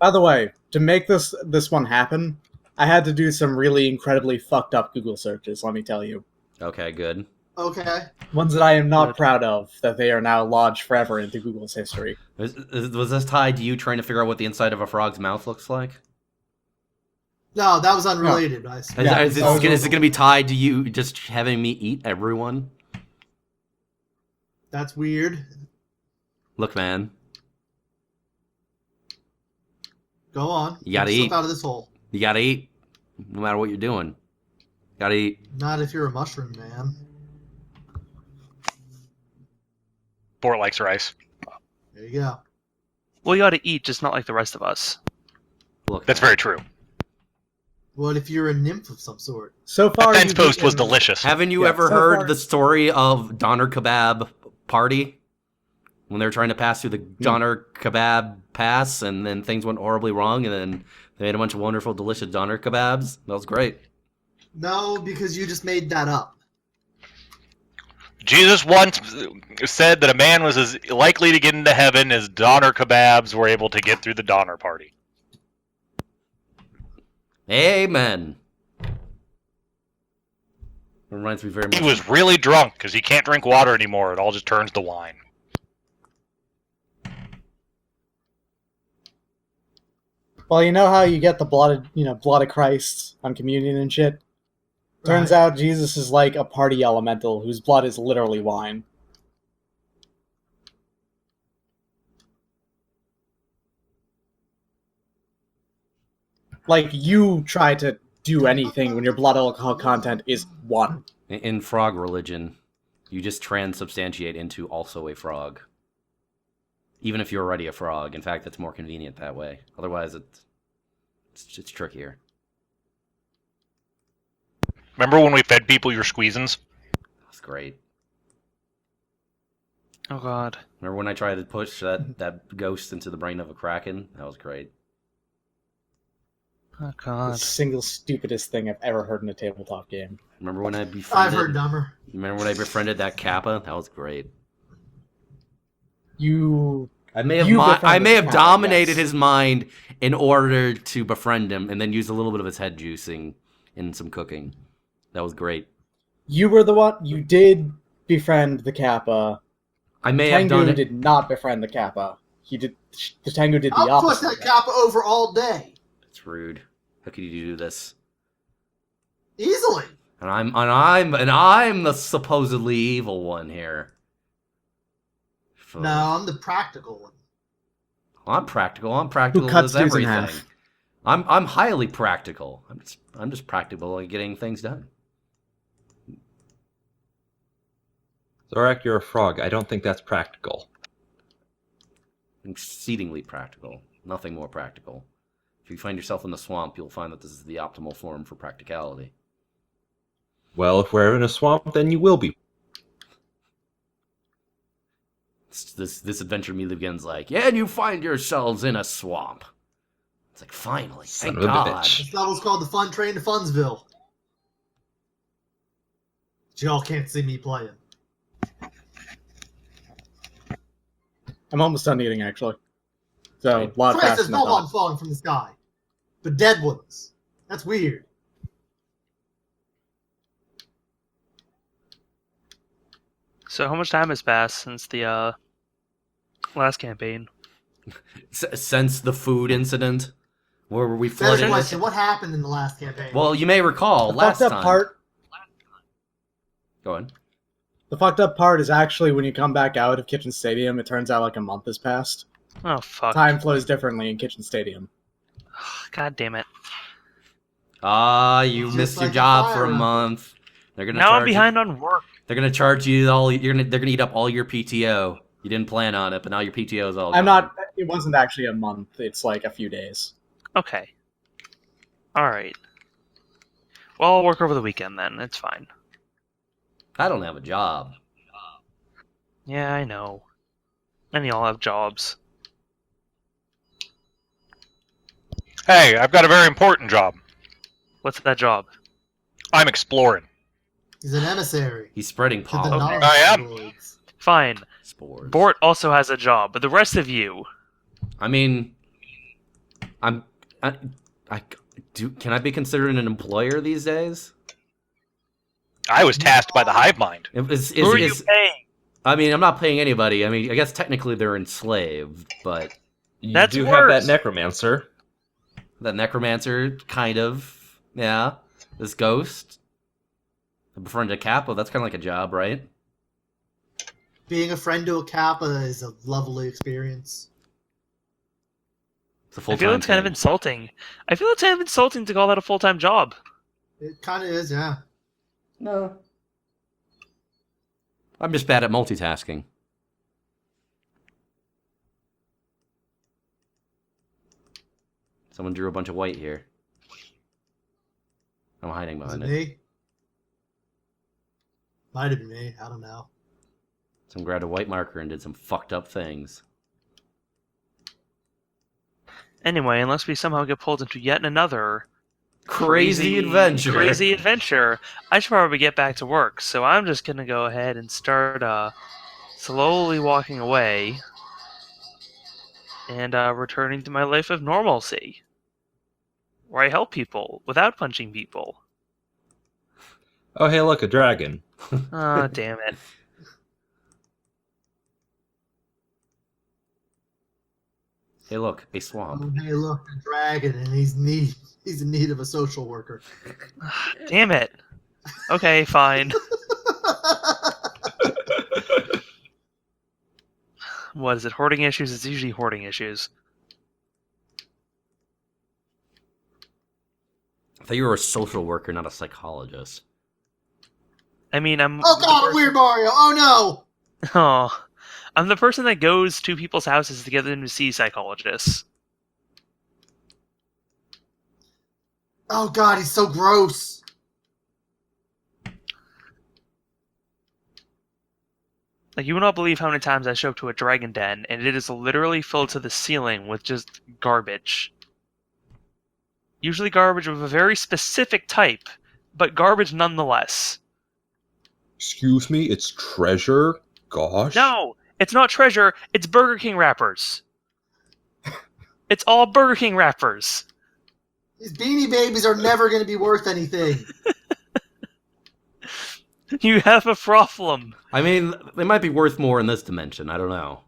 By the way, to make this one happen, I had to do some really incredibly fucked up Google searches, let me tell you. Okay, good. Okay. Ones that I am not proud of, that they are now lodged forever into Google's history. Was this tied to you trying to figure out what the inside of a frog's mouth looks like? No, that was unrelated. Is it going to be tied to you just having me eat everyone? That's weird. Look, man. Go on. You gotta Get eat. out of this hole. You gotta eat, no matter what you're doing. You gotta eat. Not if you're a mushroom man. Bort likes rice. There you go. Well, you ought to eat, just not like the rest of us. Look, That's man. very true. What if you're a nymph of some sort? So far, Fence post was delicious. Haven't you ever heard the story of Doner Kebab Party? When they were trying to pass through the Doner Kebab Pass, and then things went horribly wrong, and then they made a bunch of wonderful, delicious Doner Kebabs? That was great. No, because you just made that up. Jesus once said that a man was as likely to get into heaven as Doner Kebabs were able to get through the Donner Party. Amen. Reminds me very much. He was really drunk because he can't drink water anymore. It all just turns to wine. Well, you know how you get the blood of Christ on communion and shit? Turns out Jesus is like a party elemental whose blood is literally wine. Like, you try to do anything when your blood alcohol content is 1. In frog religion, you just transubstantiate into also a frog. Even if you're already a frog. In fact, it's more convenient that way. Otherwise, it's trickier. Remember when we fed people your squeezins? That's great. Oh god. Remember when I tried to push that ghost into the brain of a kraken? That was great. Oh The god. single stupidest thing I've ever heard in a tabletop game. Remember when I I've befriended... heard dumber. Remember when I befriended that Kappa? That was great. I may have befriended Kappa, dominated yes. his mind in order to befriend him, and then used a little bit of his head juicing in some cooking. That was great. You were the one. You did befriend the Kappa. I may have done Tengu it. did not befriend the Kappa. The Tengu did the I'll push opposite. that Kappa over all day. It's rude. How could you do this? Easily. And I'm the supposedly evil one here. No, I'm the practical one. I'm practical. I'm practical cuts as dudes in everything. half. I'm highly practical. I'm just practical at getting things done. Zorak, you're a frog. I don't think that's practical. Exceedingly practical. Nothing more practical. If you find yourself in the swamp, you'll find that this is the optimal form for practicality. Well, if we're in a swamp, then you will be. This adventure immediately begins like, yeah, and you find yourselves in a swamp. It's like, finally, thank Son of a God. bitch. This level's called the Fun Train to Funsville. But y'all can't see me playing. I'm almost done eating, actually. So, a lot Christ, faster there's than I no thought. one falling from the sky. But dead ones. That's weird. So how much time has passed since the last campaign? Since the food incident, where we Better flooded. question, what happened in the last campaign? Well, you may recall The last fucked up time. part. Go on. The fucked up part is actually when you come back out of Kitchen Stadium, it turns out like a month has passed. Oh fuck. Time flows differently in Kitchen Stadium. God damn it. You Just missed your like a job for a fire. month. They're gonna Now charge I'm behind on work. They're gonna charge you all. They're gonna eat up all your PTO. You didn't plan on it, but now your PTO is all. I'm gone. not. It wasn't actually a month. It's like a few days. Okay. Alright. Well, I'll work over the weekend then. It's fine. I don't have a job. Yeah, I know. And y'all have jobs. Hey, I've got a very important job. What's that job? I'm exploring. He's an emissary. He's spreading To the pollen. knowledge I am. droids. Fine. Spores. Bort also has a job, but the rest of you... I mean, Can I be considered an employer these days? I was tasked by the hive mind. Who are you paying? I mean, I'm not paying anybody. I mean, I guess technically they're enslaved, but You That's do have that worse. necromancer. that necromancer, kind of, yeah. This ghost, I befriended a Kappa. That's kind of like a job, right? Being a friend to a Kappa is a lovely experience. It's a I full-time feel it's kind of thing. insulting. I feel it's kind of insulting to call that a full-time job. It kind of is, yeah. No. I'm just bad at multitasking. Someone drew a bunch of white here. I'm hiding Was it behind it. me? Might have been me. I don't know. Someone grabbed a white marker and did some fucked up things. Anyway, unless we somehow get pulled into yet another Crazy adventure. crazy adventure, I should probably get back to work. So I'm just gonna go ahead and start slowly walking away and returning to my life of normalcy, where I help people without punching people. Oh, hey, look, a dragon. Oh, damn it. Hey, look, a swamp. Oh, hey, look, a dragon, and he's in need of a social worker. Damn it. Okay, fine. What is it? Hoarding issues? It's usually hoarding issues. I thought you were a social worker, not a psychologist. I mean, I'm. Oh god, a weird Mario! Oh no! Oh, I'm the person that goes to people's houses to get them to see psychologists. Oh god, he's so gross! Like, you will not believe how many times I show up to a dragon den, and it is literally filled to the ceiling with just garbage. Usually garbage of a very specific type, but garbage nonetheless. Excuse me, it's treasure? Gosh. No! It's not treasure, it's Burger King wrappers. It's all Burger King wrappers. These Beanie Babies are never going to be worth anything. You have a problem. I mean, they might be worth more in this dimension. I don't know.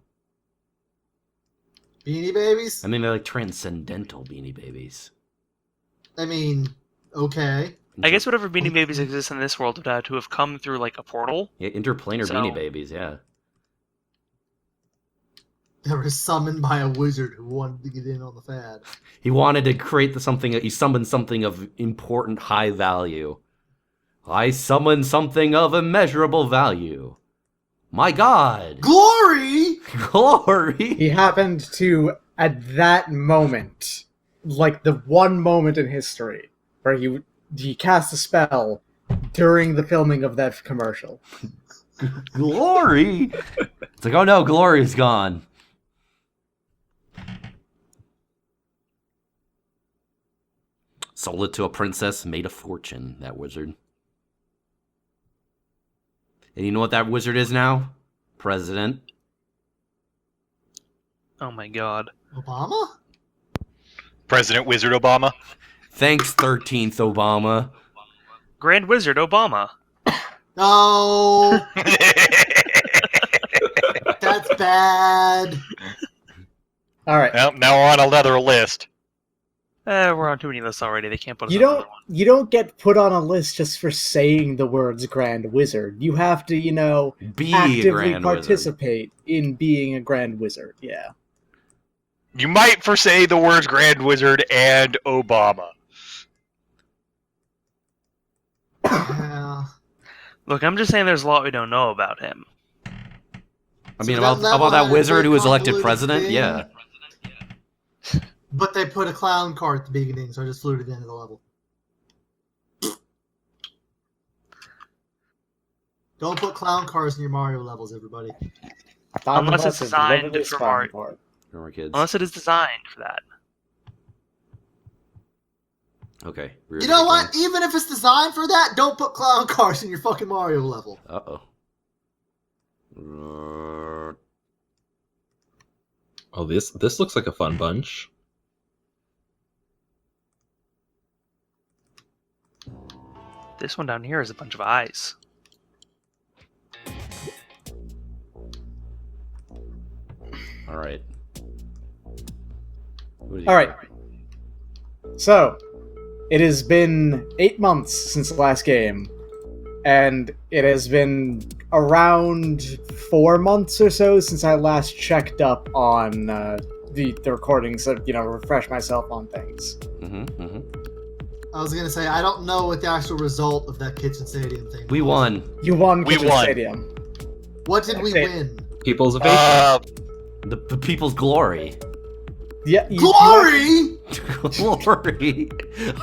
Beanie Babies? I mean, they're like transcendental Beanie Babies. I mean, okay. I guess whatever Beanie Babies exist in this world would have to have come through, like, a portal. Yeah, interplanar So- Beanie Babies, yeah. They were summoned by a wizard who wanted to get in on the fad. He wanted to create something. He summoned something of important high value. I summon something of immeasurable value. My God! Glory! Glory! He happened to, at that moment, like the one moment in history, where he cast a spell during the filming of that commercial. Glory! It's like, oh no, Glory's gone. Sold it to a princess, made a fortune, that wizard. And you know what that wizard is now? President. Oh my god. Obama? President Wizard Obama. Thanks, 13th Obama. Grand Wizard Obama. No! That's bad. All right. Well, now we're on another list. We're on too many lists already. They can't put us You on another don't one. you don't get put on a list just for saying the words Grand Wizard. You have to, Be a actively grand wizard. participate in being a Grand Wizard. Yeah. You might forsay the words Grand Wizard and Obama. Yeah. Look, I'm just saying there's a lot we don't know about him. I mean, So about that one that had a wizard very who was elected convoluted president? thing. Yeah. But they put a clown car at the beginning, so I just flew to the end of the level. Don't put clown cars in your Mario levels, everybody. Unless it's designed for Mario. Remember, kids. Unless it is designed for that. Okay. You know what? Even if it's designed for that, don't put clown cars in your fucking Mario level. Uh-oh. Oh, this looks like a fun bunch. This one down here is a bunch of eyes. All right. All right. So, it has been 8 months since the last game, and it has been around 4 months or so since I last checked up on the recordings, of, refresh myself on things. I was gonna say I don't know what the actual result of that kitchen stadium thing. We was. won. You won We Kitchen won. Stadium. What did we That's it. win? People's Ovation. The people's glory. Yeah. Glory! Glory.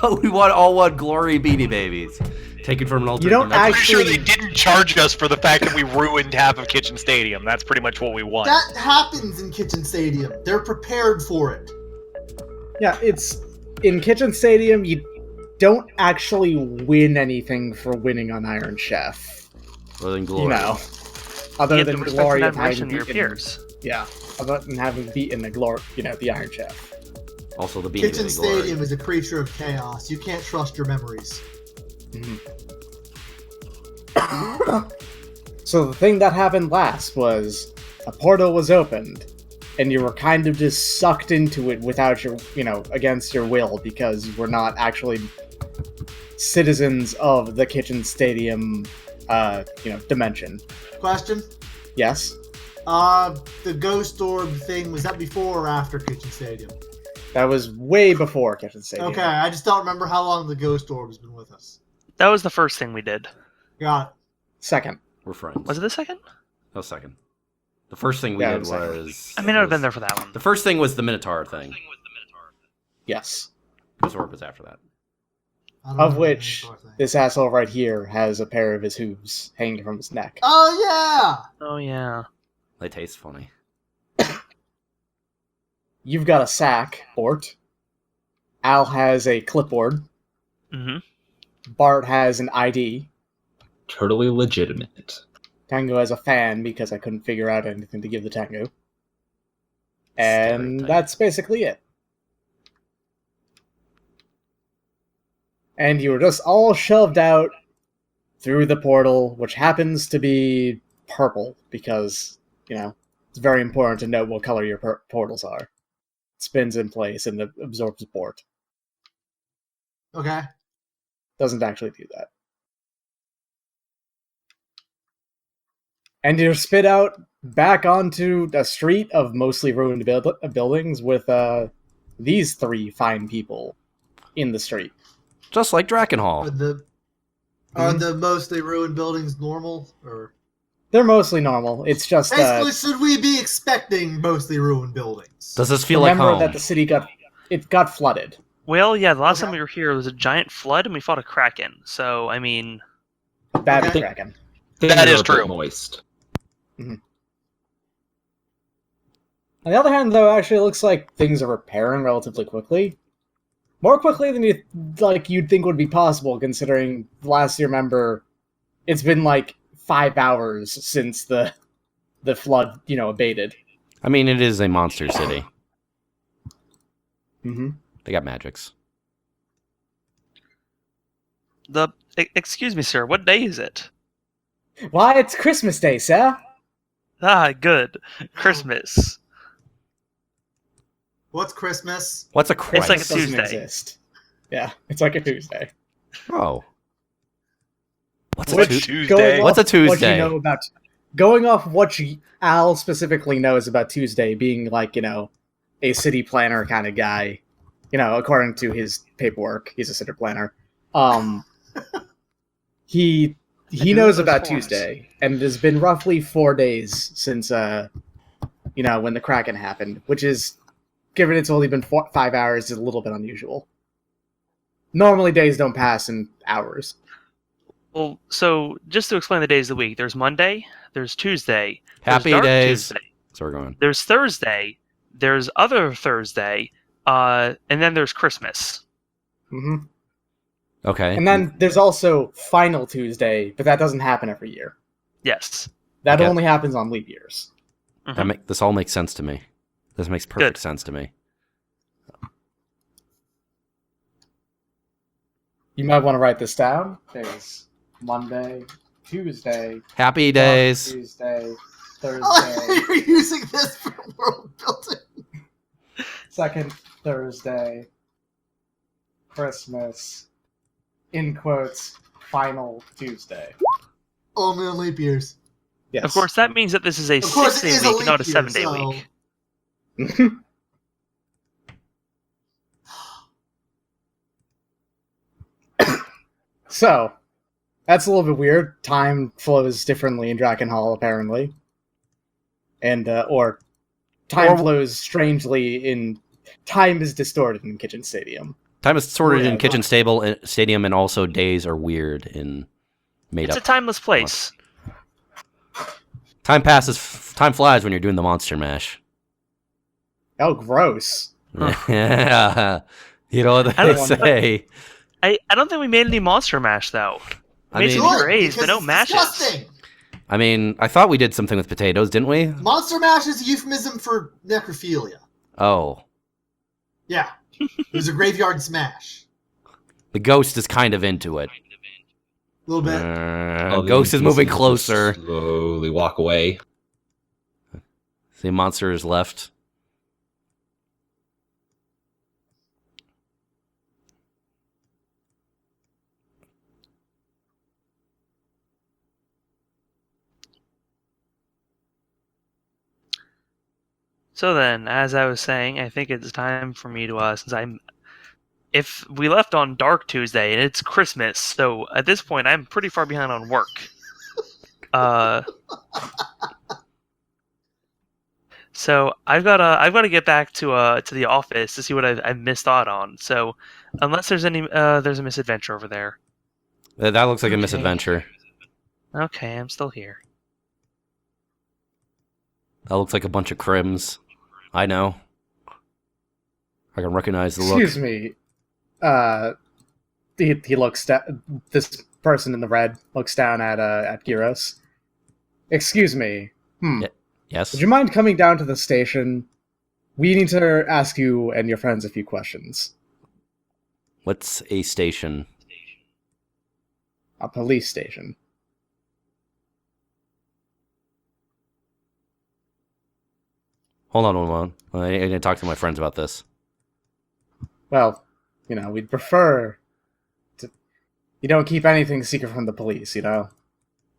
Oh, we all won glory Beanie Babies. Taken from an alternate don't dimension. I'm pretty sure Actually- they didn't charge us for the fact that we ruined half of Kitchen Stadium. That's pretty much what we won. That happens in Kitchen Stadium. They're prepared for it. Yeah, it's in Kitchen Stadium. You don't actually win anything for winning on Iron Chef. Other than glory. Other You have than to the respect glory and of having admiration of your beaten, peers. yeah, other than having beaten the glory, the Iron Chef. Also the Beanie Kitchen Baby glory. Stadium is a creature of chaos. You can't trust your memories. So the thing that happened last was a portal was opened, and you were kind of just sucked into it without your, against your will, because we're not actually citizens of the Kitchen Stadium, dimension. Question? Yes, The Ghost Orb thing, was that before or after Kitchen Stadium? that was way before Kitchen Stadium. Okay, I just don't remember how long the Ghost Orb has been with us. That was the first thing we did. Got it. Second. We're friends. Was it the second? No, second. The first thing we Yeah, it did was second. was... I may not have been there for that one. The first thing was the Minotaur thing. Yes. Ghost Orb was after that. I don't Of remember which, the Minotaur thing. this asshole right here has a pair of his hooves hanging from his neck. Oh, Oh yeah. They taste funny. You've got a sack, Bort. Al has a clipboard. Mm-hmm. Bart has an ID. Totally legitimate. Tengu has a fan because I couldn't figure out anything to give the Tengu. And Stereotype. that's basically it. And you were just all shoved out through the portal, which happens to be purple because, it's very important to know what color your portals are. It spins in place and absorbs Bort. yeah. Okay. Doesn't actually do that. And you're spit out back onto a street of mostly ruined buildings with these three fine people in the street. Just like Drakkenhall. Are the mostly ruined buildings normal? Or They're mostly normal. It's just basically, should we be expecting mostly ruined buildings? Does this feel like remember home? that the city got flooded. Well, yeah, the last Okay. time we were here, there was a giant flood, and we fought a kraken. So, I mean, Bad Okay. Kraken. Things That are is a bit true. moist. On the other hand, though, actually it looks like things are repairing relatively quickly. More quickly than you'd think would be possible, considering last you remember, it's been like 5 hours since the flood, abated. I mean, it is a monster city. Mm-hmm. They got magics. excuse me, sir, what day is it? Why, it's Christmas Day, sir. Ah, good. Christmas. What's Christmas? What's a It's Christ? like a Doesn't Tuesday. exist. Yeah, it's like a Tuesday. Oh. What's a Which, Tuesday? Tuesday? going What's a off Tuesday? What you know about, going off what Al specifically knows about Tuesday, being like, a city planner kind of guy, according to his paperwork, he's a city planner. He do knows those about forms. Tuesday, and it has been roughly 4 days since when the Kraken happened, which is, given it's only been 5 hours, is a little bit unusual. Normally days don't pass in hours. Well, so just to explain the days of the week, there's Monday, there's Tuesday, Happy there's Dark days. Tuesday, So we're going. there's Thursday, there's other Thursday, and then there's Christmas. Hmm. Okay. And then there's also Final Tuesday, but that doesn't happen every year. Yes. That Okay. only happens on leap years. This all makes sense to me. This makes perfect sense to me. You might want to write this down. There's Monday, Tuesday, Happy days. Tuesday, Oh, Thursday, you're using this for world building. second Thursday, Christmas, in quotes, final Tuesday. Only on leap years. Yes. Of course, that means that this is a Of course, it 6-day is a week, leap not a year, 7-day so- week. So, that's a little bit weird. Time flows differently in Drakkenhall, apparently. And, or time flows strangely in... Time is distorted in Kitchen Stadium. Time is sorted Yeah, in Kitchen Stadium, and also days are weird and made It's up. a timeless place. Time flies when you're doing the Monster Mash. Oh, gross. Yeah. You know what I they don't- say. I don't think we made any Monster Mash, though. I We made mean- some Good, purees, but because no it's mashes. disgusting. I mean, I thought we did something with potatoes, didn't we? Monster Mash is a euphemism for necrophilia. Oh. Yeah. It was a graveyard smash. The ghost is kind of into it. A little bit. Ghost is moving Just closer. Slowly walk away. The monster is left. So then, as I was saying, I think it's time for me to, since if we left on Dark Tuesday and it's Christmas, so at this point I'm pretty far behind on work. So I've got to get back to the office to see what I missed out on. So unless there's there's a misadventure over there. That looks like a Okay. misadventure. Okay, I'm still here. That looks like a bunch of crims. I know. I can recognize the look. Excuse me. He looks this person in the red looks down at Geros. Excuse me. Yes? Would you mind coming down to the station? We need to ask you and your friends a few questions. What's a station? A police station. Hold on one moment. I need to talk to my friends about this. Well, we'd prefer to... You don't keep anything secret from the police,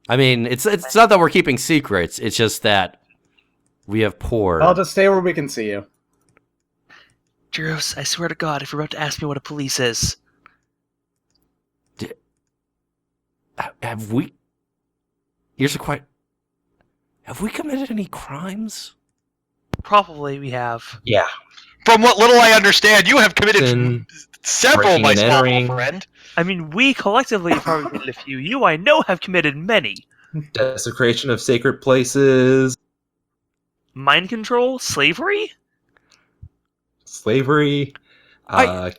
I mean, it's not that we're keeping secrets. It's just that we have poor... I'll just stay where we can see you. Geros, I swear to God, if you're about to ask me what a police is, Have we... Here's a question. Have we committed any crimes? probably we have. Yeah. From what little I understand, you have committed Then several, breaking my and small entering. friend. I mean, we collectively probably committed a few. You, I know, have committed many. Desecration of sacred places, Mind control? Slavery? slavery,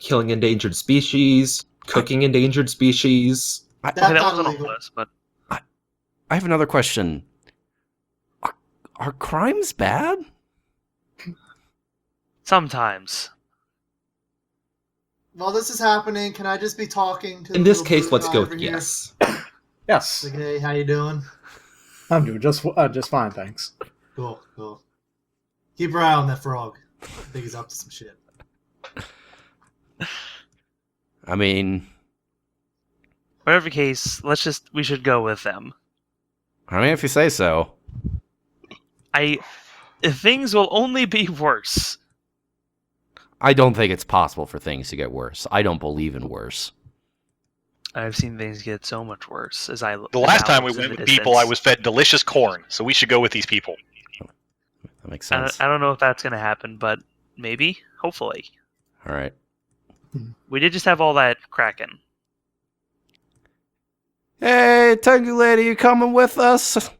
killing endangered species, cooking endangered species. That's Okay, that not wasn't on illegal. the list, but I have another question. Are crimes bad? sometimes. While this is happening, can I just be talking to the In this little case, blue let's guy go over with here? yes. Yes, Like, hey, how you doing? I'm doing just fine, thanks. Cool. Keep your eye on that frog. I think he's up to some shit. I mean, Whatever case, we should go with them. if you say so. Things will only be worse. I don't think it's possible for things to get worse. I don't believe in worse. I've seen things get so much worse as I. The last time we in went the with people, I distance. was fed delicious corn, so we should go with these people. That makes sense. I don't know if that's going to happen, but maybe, hopefully. All right. We did just have all that Kraken. Hey, Tengu lady, you coming with us?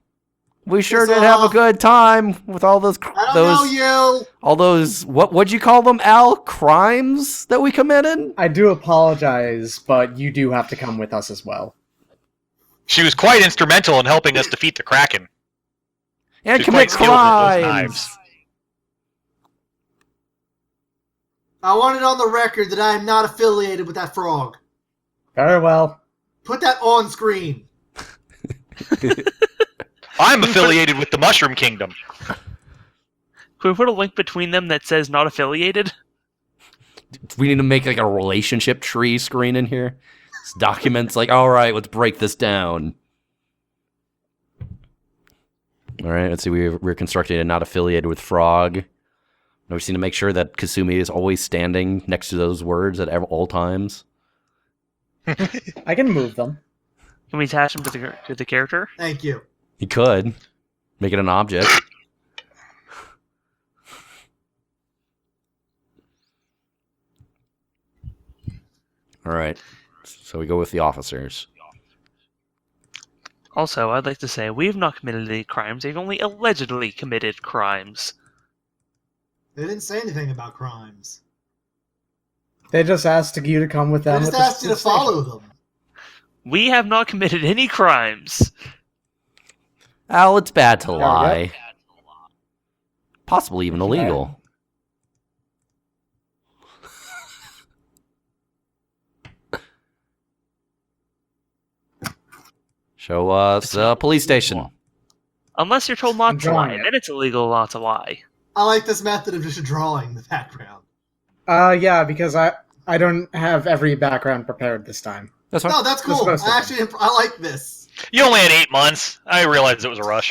We sure Yes, did have a good time with all those I don't know you! all those what'd you call them, Al? Crimes that we committed? I do apologize, but you do have to come with us as well. She was quite instrumental in helping us defeat the Kraken. And She's commit quite skilled with those crimes. knives. I want it on the record that I am not affiliated with that frog. Very well. Put that on screen. I'm affiliated with the Mushroom Kingdom. Can we put a link between them that says not affiliated? We need to make like a relationship tree screen in here. This document's like, all right, let's break this down. All right, let's see. We're constructing a not affiliated with Frog. Now we just need to make sure that Kasumi is always standing next to those words at all times. I can move them. Can we attach them to the character? Thank you. You could make it an object. All right, so we go with the officers. Also, I'd like to say we've not committed any crimes. They've only allegedly committed crimes. They didn't say anything about crimes. They just asked you to come with They them. just with the asked you to follow them. We have not committed any crimes. Al, it's bad to we lie. Possibly even illegal. Show us the police station. Unless you're told not I'm to lie, drawing it. then it's illegal not to lie. I like this method of just drawing the background. Yeah, because I don't have every background prepared this time. That's fine. No, that's cool. supposed to be. I like this. You only had 8 months. I realized it was a rush.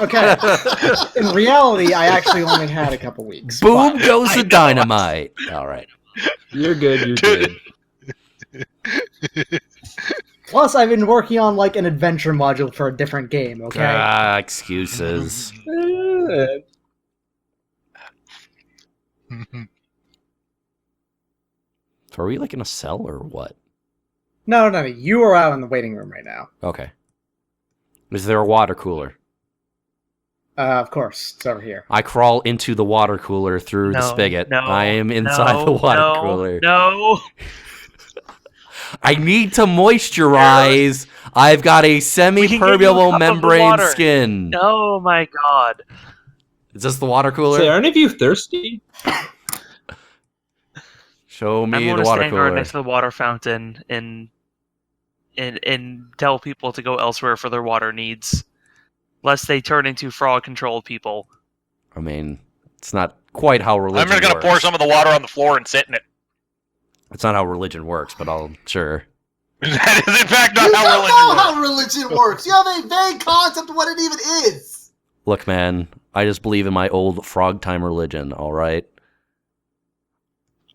Okay. In reality, I actually only had a couple weeks. Boom but- goes the dynamite. All right. You're good, you're good. Plus, I've been working on like an adventure module for a different game. Okay. Ah, excuses. So are we like in a cell or what? No, you are out in the waiting room right now. Okay. Is there a water cooler? Of course, it's over here. I crawl into the water cooler through the spigot. I am inside the water cooler. No. I need to moisturize. I've got a semi-permeable membrane skin. Oh my god. Is this the water cooler? Say, aren't any of you thirsty? Show me I'm going the to water stand guard cooler. next to the water fountain and tell people to go elsewhere for their water needs, lest they turn into frog-controlled people. I mean, it's not quite how religion I'm just going works. to pour some of the water on the floor and sit in it. It's not how religion works, but sure. That is, in fact, not You how don't religion know works. how religion works. You have a vague concept of what it even is. Look, man, I just believe in my old frog time religion, all right?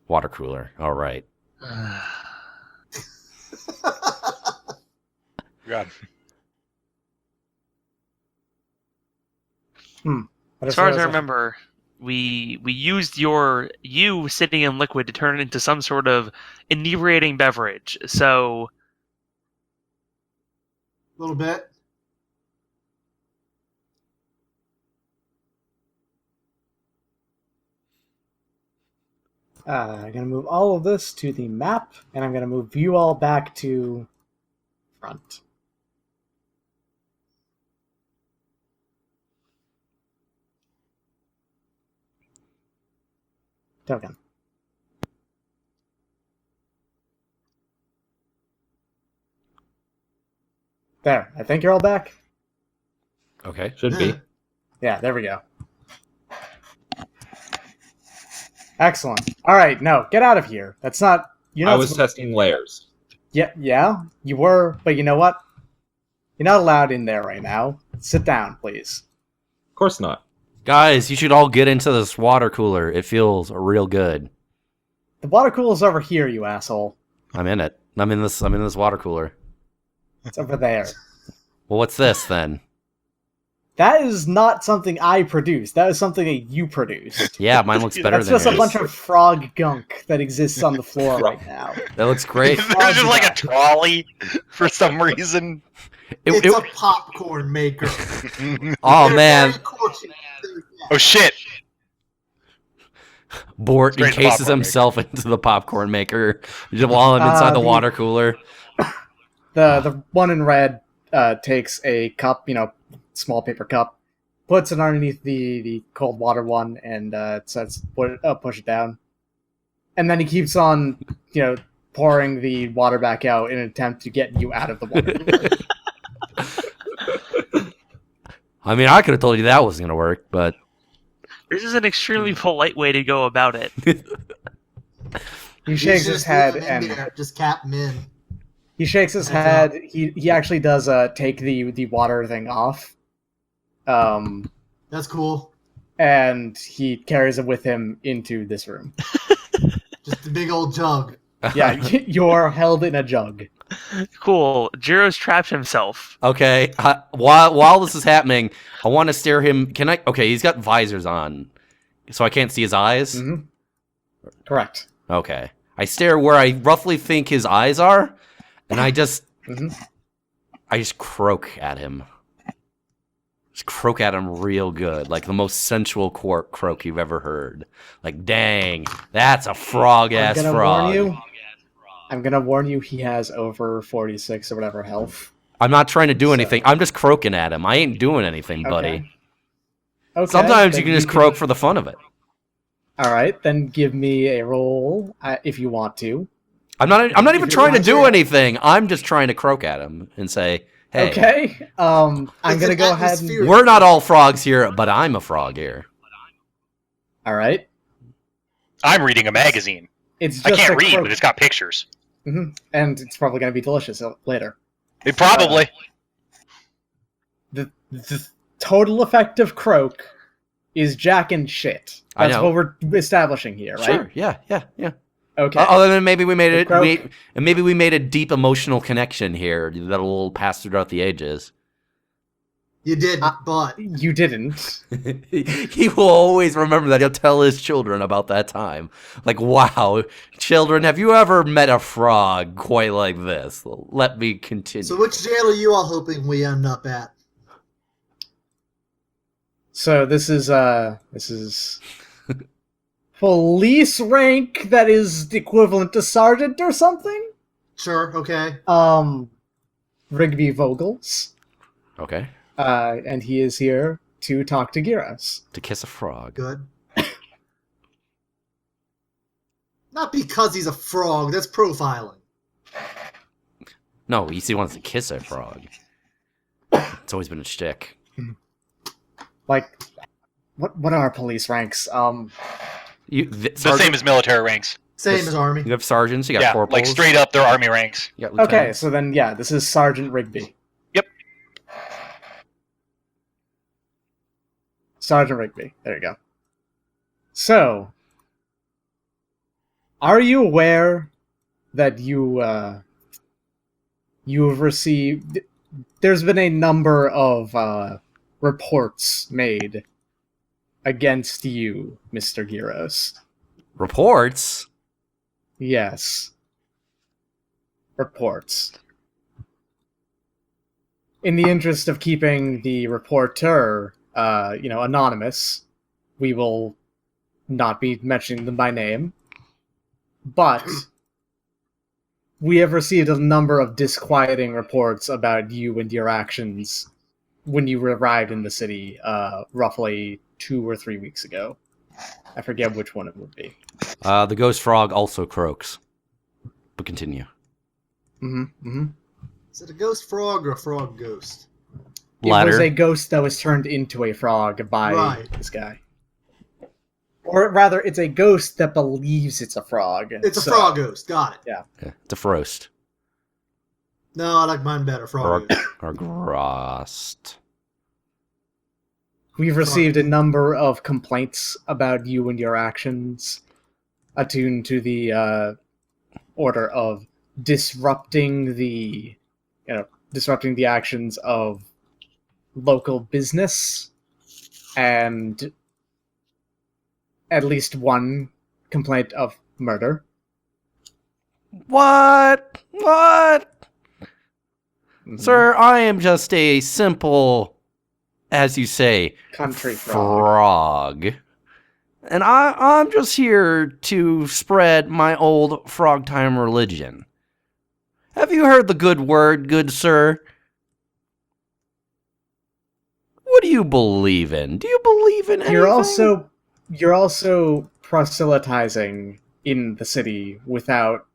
Water cooler, all right. God. What As if far as there I was a- remember, we used you sitting in liquid to turn it into some sort of inebriating beverage. So A little bit. I'm gonna move all of this to the map, and I'm gonna move you all back to front. Token. There, I think you're all back. Okay. Should be. Yeah, there we go. Excellent. All right, no, get out of here. That's not. You're not. I was testing layers. Yeah, you were, but you know what? You're not allowed in there right now. Sit down, please. Of course not. Guys, you should all get into this water cooler. It feels real good. The water cooler's over here, you asshole. I'm in it. I'm in this water cooler. It's over there. Well, what's this then? That is not something I produced. That is something that you produced. Yeah, mine looks better That's than just a yours. bunch of frog gunk that exists on the floor right now. That looks great. There's just like a trolley for some reason. It's a popcorn maker. Oh They're man, very cautious. Oh shit! Bort Straight to encases popcorn himself into the popcorn maker while I'm inside the water cooler. The one in red takes a cup, small paper cup, puts it underneath the cold water one, and says, push it down. And then he keeps on, pouring the water back out in an attempt to get you out of the water. I mean, I could have told you that wasn't going to work, but... This is an extremely polite way to go about it. He shakes his head and just cap him in. he shakes his head. He actually does take the water thing off. That's cool. And he carries it with him into this room. Just a big old jug. Yeah, you're held in a jug. Cool. Geros trapped himself. Okay, while this is happening, I want to stare him... Can I... Okay, he's got visors on, so I can't see his eyes? Mm-hmm. Correct. Okay. I stare where I roughly think his eyes are, and I just... I just croak at him. Just croak at him real good, like the most sensual croak you've ever heard. Like, dang, that's a frog-ass frog. I'm gonna warn you, he has over 46 or whatever health. I'm not trying to do anything. I'm just croaking at him. I ain't doing anything, buddy. Okay, Sometimes you can just croak for the fun of it. Alright, then give me a roll if you want to. I'm not even trying to do anything. I'm just trying to croak at him and say, hey. Okay, I'm gonna go ahead and... We're not all frogs here, but I'm a frog here. Alright. I'm reading a magazine. It's just I can't read, but it's got pictures. Mm-hmm. And it's probably going to be delicious later. It probably. The total effect of croak is jack and shit. That's what we're establishing here, right? Sure. Yeah. Okay. Other than maybe we made we made a deep emotional connection here that'll pass throughout the ages. You did, but you didn't. He will always remember that. He'll tell his children about that time. Like, wow, children, have you ever met a frog quite like this? Let me continue. So which jail are you all hoping we end up at? So this is police rank that is equivalent to sergeant or something? Sure, okay. Rigby Vogels. Okay. And he is here to talk to Geros. To kiss a frog. Good. Not because he's a frog, that's profiling. No, he wants to kiss a frog. It's always been a shtick. Like, what are police ranks? The same as military ranks. Same as army. You have sergeants, you got corporals. Like straight up, they're army ranks. Okay, so then, yeah, this is Sergeant Rigby. Sergeant Rigby. There you go. So, are you aware that you have received... There's been a number of reports made against you, Mr. Geros. Reports? Yes. Reports. In the interest of keeping the reporter... anonymous. We will not be mentioning them by name. But we have received a number of disquieting reports about you and your actions when you arrived in the city, roughly 2 or 3 weeks ago. I forget which one it would be. The ghost frog also croaks. But continue. Is it a ghost frog or a frog ghost? It was a ghost that was turned into a frog by this guy. Or rather, it's a ghost that believes it's a frog. It's a frog ghost, got it. Yeah. It's a frost. No, I like mine better, frog ghost. Or grost. We've received a number of complaints about you and your actions, attuned to the order of disrupting the actions of local business, and at least one complaint of murder. What? Sir, I am just a simple, as you say, country frog. And I'm just here to spread my old frog time religion. Have you heard the good word, good sir? What do you believe in? Do you believe in anything? You're also proselytizing in the city without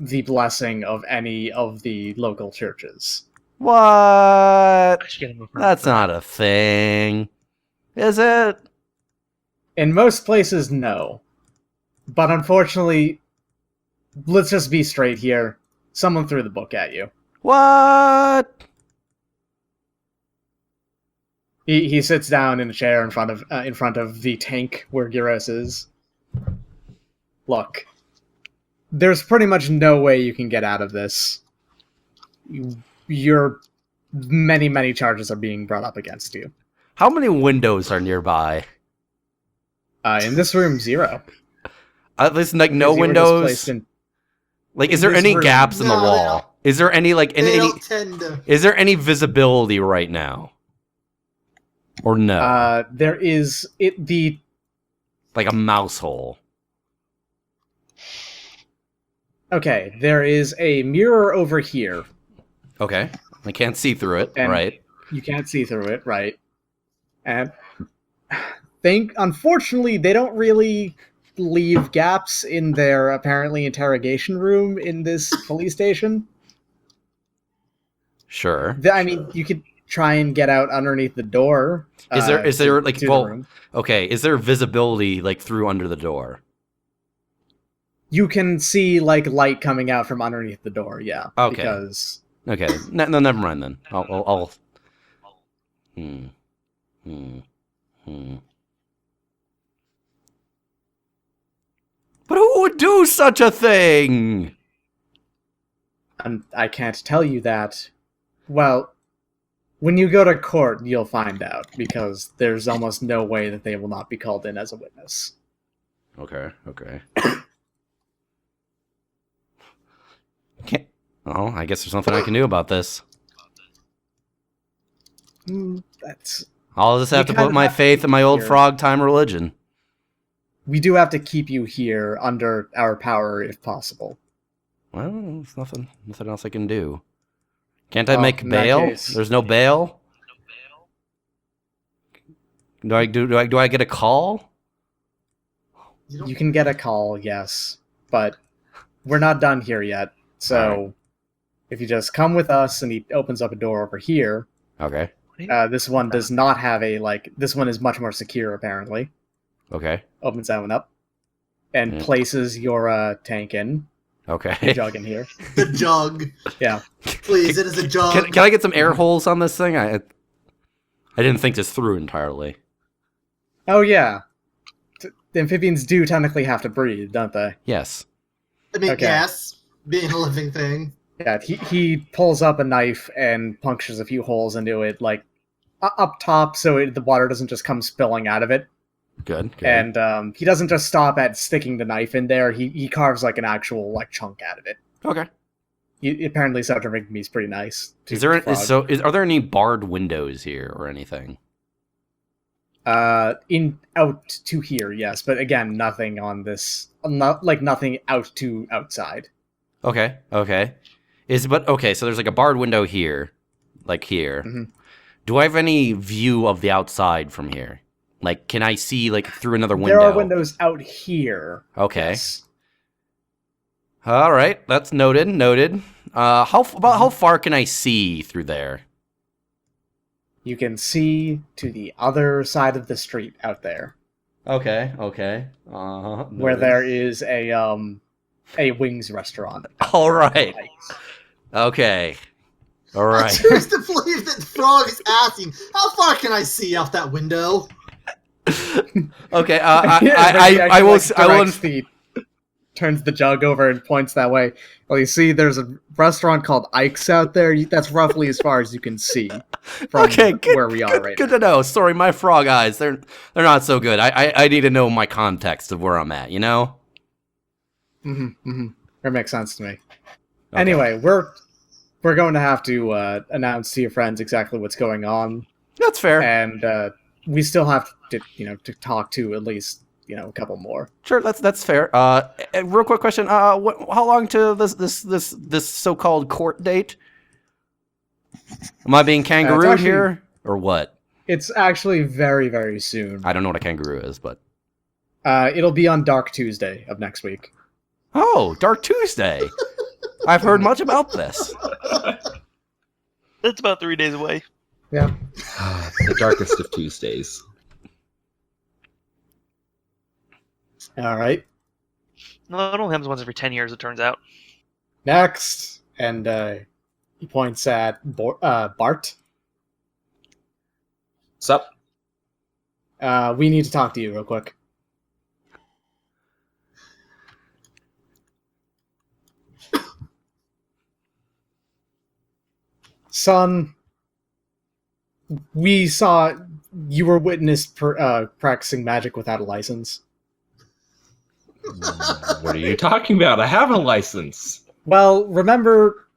the blessing of any of the local churches. What? I should get him a permit That's for that. not a thing. Is it? In most places, no. But unfortunately, let's just be straight here. Someone threw the book at you. What? He sits down in a chair in front of the tank where Geros is. Look, there's pretty much no way you can get out of this. Your many charges are being brought up against you. How many windows are nearby? In this room, 0. There's like no Because you were just windows. placed in- Like, is in there this any room. gaps in the No, they wall? Is there any like They any? don't tend to. Is there any visibility right now? Or no? There is the Like a mouse hole. okay. There is a mirror over here. Okay. I can't see through it, And- right? You can't see through it, right? And unfortunately, they don't really leave gaps in their apparently interrogation room in this police station. Sure. I mean, you could try and get out underneath the door. Is there like to the well room. okay, is there visibility like through under the door? You can see like light coming out from underneath the door. Yeah. Okay. Because Okay. No, never mind then. I'll But who would do such a thing? I can't tell you that. Well, when you go to court, you'll find out, because there's almost no way that they will not be called in as a witness. Okay. Can't. Oh, I guess there's nothing I can do about this. That's I'll just have to You kind put of my have to faith in my old here. frog time religion. we do have to keep you here under our power if possible. Well, there's nothing else I can do. Can't I Well, make in that bail? case- There's no bail. Do I get a call? You can get a call, yes, but we're not done here yet. So, Alright. if you just come with us, and he opens up a door over here. Okay. This one does not have a This one is much more secure, apparently. Okay. Opens that one up, and Yeah. places your tank in. Your Okay. jug in here. The jug. Yeah. Please, it is a jug. Can I get some air holes on this thing? I didn't think this through entirely. Oh yeah. The amphibians do technically have to breathe, don't they? Yes. I mean, Okay. yes, being a living thing. Yeah. He pulls up a knife and punctures a few holes into it, like up top, so the water doesn't just come spilling out of it. Good. And he doesn't just stop at sticking the knife in there. He carves like an actual chunk out of it. Okay. Apparently, Southern is pretty nice. to Is there frog. are there any barred windows here or anything? In out to here, yes, but again, nothing on this. Nothing out to outside. Okay. Okay. So there's like a barred window here, like here. Mhm. Do I have any view of the outside from here? Like, can I see like through another window? There are windows out here. Okay. Yes. All right. That's noted. How far can I see through there? You can see to the other side of the street out there, Okay. where there is a wings restaurant. All right. Okay. All I right. choose to believe that Frog is asking, how far can I see out that window? Okay. He I will. turns the jug over and points that way. Well, you see, there's a restaurant called Ike's out there. That's roughly as far as you can see from Okay, good, where we are right Good now. to know. Sorry, my frog eyes. They're not so good. I need to know my context of where I'm at. You know. That makes sense to me. Okay. Anyway, we're going to have to announce to your friends exactly what's going on, That's fair. and we still have to to talk to at least a couple more. Sure, that's fair. Real quick question. How long to this so-called court date? Am I being kangarooed actually- here, or what? It's actually very, very soon. I don't know what a kangaroo is, but It'll be on Dark Tuesday of next week. oh, Dark Tuesday. I've heard much about this. It's about 3 days away. Yeah. The darkest of Tuesdays. All right. No, it only happens once every 10 years, it turns out. Next, and he points at Bart. Sup? We need to talk to you real quick. Son, we saw you were witnessed practicing magic without a license. What are you talking about? I have a license. Well, remember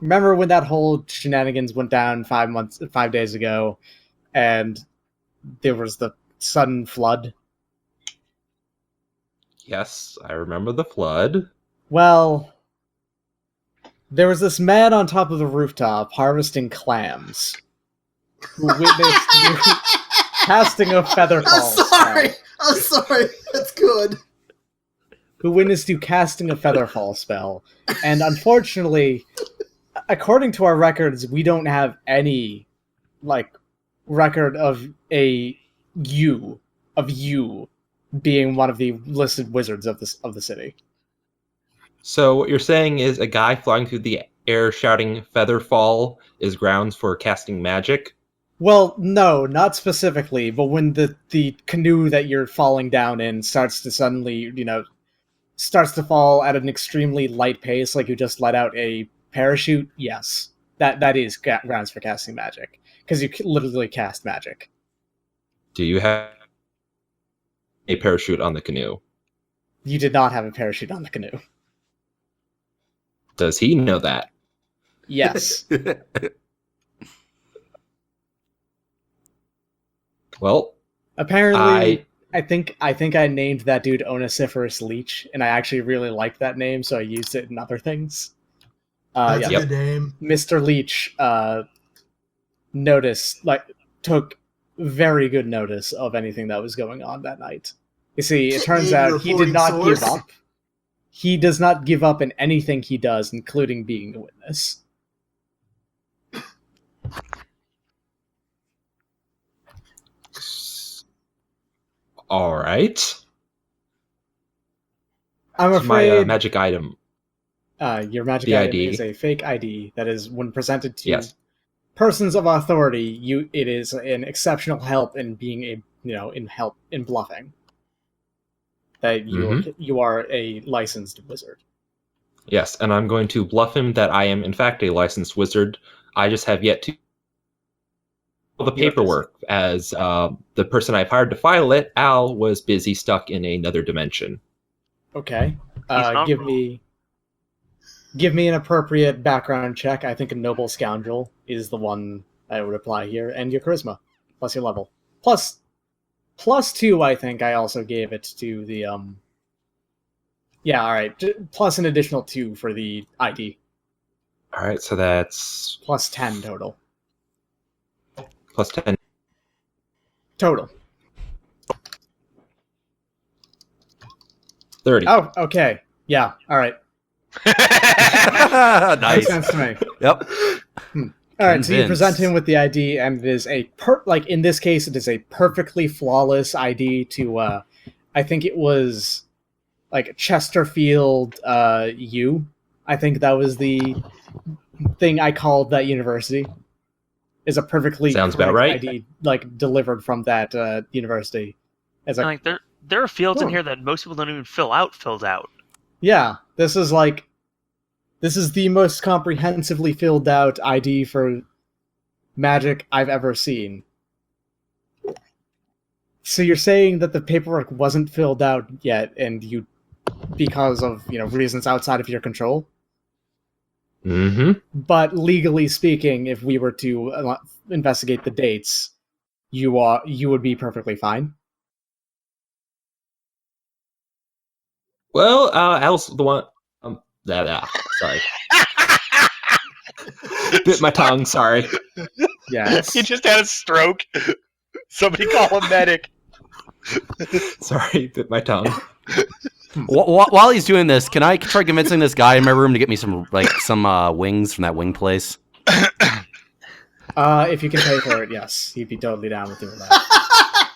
when that whole shenanigans went down 5 days ago, and there was the sudden flood? Yes, I remember the flood. Well, there was this man on top of the rooftop harvesting clams who witnessed you casting a featherfall I'm sorry. That's good. Who witnessed you casting a featherfall spell. And unfortunately, according to our records, we don't have any, record of you being one of the listed wizards of the city. So what you're saying is a guy flying through the air shouting "Featherfall" is grounds for casting magic? Well, no, not specifically, but when the canoe that you're falling down in starts to suddenly, starts to fall at an extremely light pace, like you just let out a parachute, yes. That is grounds for casting magic. Because you literally cast magic. Do you have a parachute on the canoe? You did not have a parachute on the canoe. Does he know that? Yes. Well, apparently, I think I named that dude Onesiferous Leech, and I actually really liked that name, so I used it in other things. That's a good name. Mr. Leech took very good notice of anything that was going on that night. You see, it turns out he did not give up. He does not give up in anything he does, including being a witness. all right. I'm It's afraid my magic item. Your magic The item ID. is a fake ID that is, when presented to Yes. persons of authority, it is an exceptional help in being in bluffing. That you are a licensed wizard. Yes, and I'm going to bluff him that I am in fact a licensed wizard. I just have yet to the paperwork, as the person I've hired to file it, Al, was busy stuck in another dimension. Okay. Give me an appropriate background check. I think a noble scoundrel is the one I would apply here, and your charisma plus your level plus 2. I think I also gave it to the Yeah, all right. Plus an additional 2 for the ID. All right, so that's Plus 10 total. plus 10. Total. 30. Oh, okay. Yeah. All right. Nice. Makes sense to me. Yep. All right, so you Convinced. present him with the ID, and it is a in this case, it is a perfectly flawless ID to, I think it was like Chesterfield U. I think that was the thing I called that university. Is a perfectly Sounds about correct right. ID, like delivered from that university. As a Like there are fields in Cool. here that most people don't even fill out. Yeah, this is the most comprehensively filled out ID for magic I've ever seen. So you're saying that the paperwork wasn't filled out yet, and because of reasons outside of your control? Mm-hmm. But legally speaking, if we were to investigate the dates, you would be perfectly fine. Well, Al's the one. Sorry. Bit my tongue. Sorry. Yes. He just had a stroke. Somebody call a medic. Sorry. Bit my tongue. While he's doing this, can I try convincing this guy in my room to get me some wings from that wing place? If you can pay for it, yes, he'd be totally down with doing that.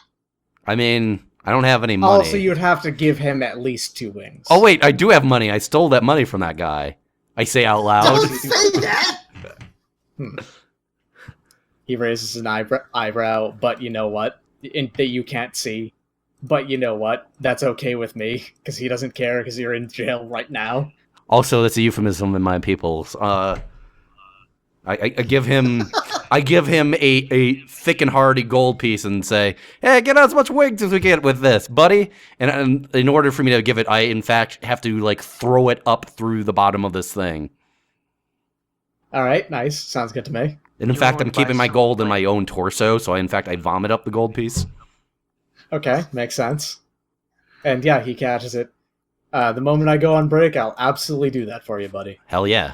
I mean, I don't have any money. Also, you'd have to give him at least 2 wings. Oh wait, I do have money. I stole that money from that guy. I say out loud. Don't say that! He raises an eyebrow, but you know what? That you can't see. But you know what? That's okay with me, because he doesn't care, because you're in jail right now. Also, that's a euphemism in my peoples. I give him a thick and hearty gold piece and say, "Hey, get as much wings as we get with this, buddy." And in order for me to give it, I in fact have to like throw it up through the bottom of this thing. All right, nice. Sounds good to me. And in fact, I'm keeping my gold in my own torso, so I vomit up the gold piece. Okay, makes sense. And yeah, he catches it. The moment I go on break, I'll absolutely do that for you, buddy. Hell yeah.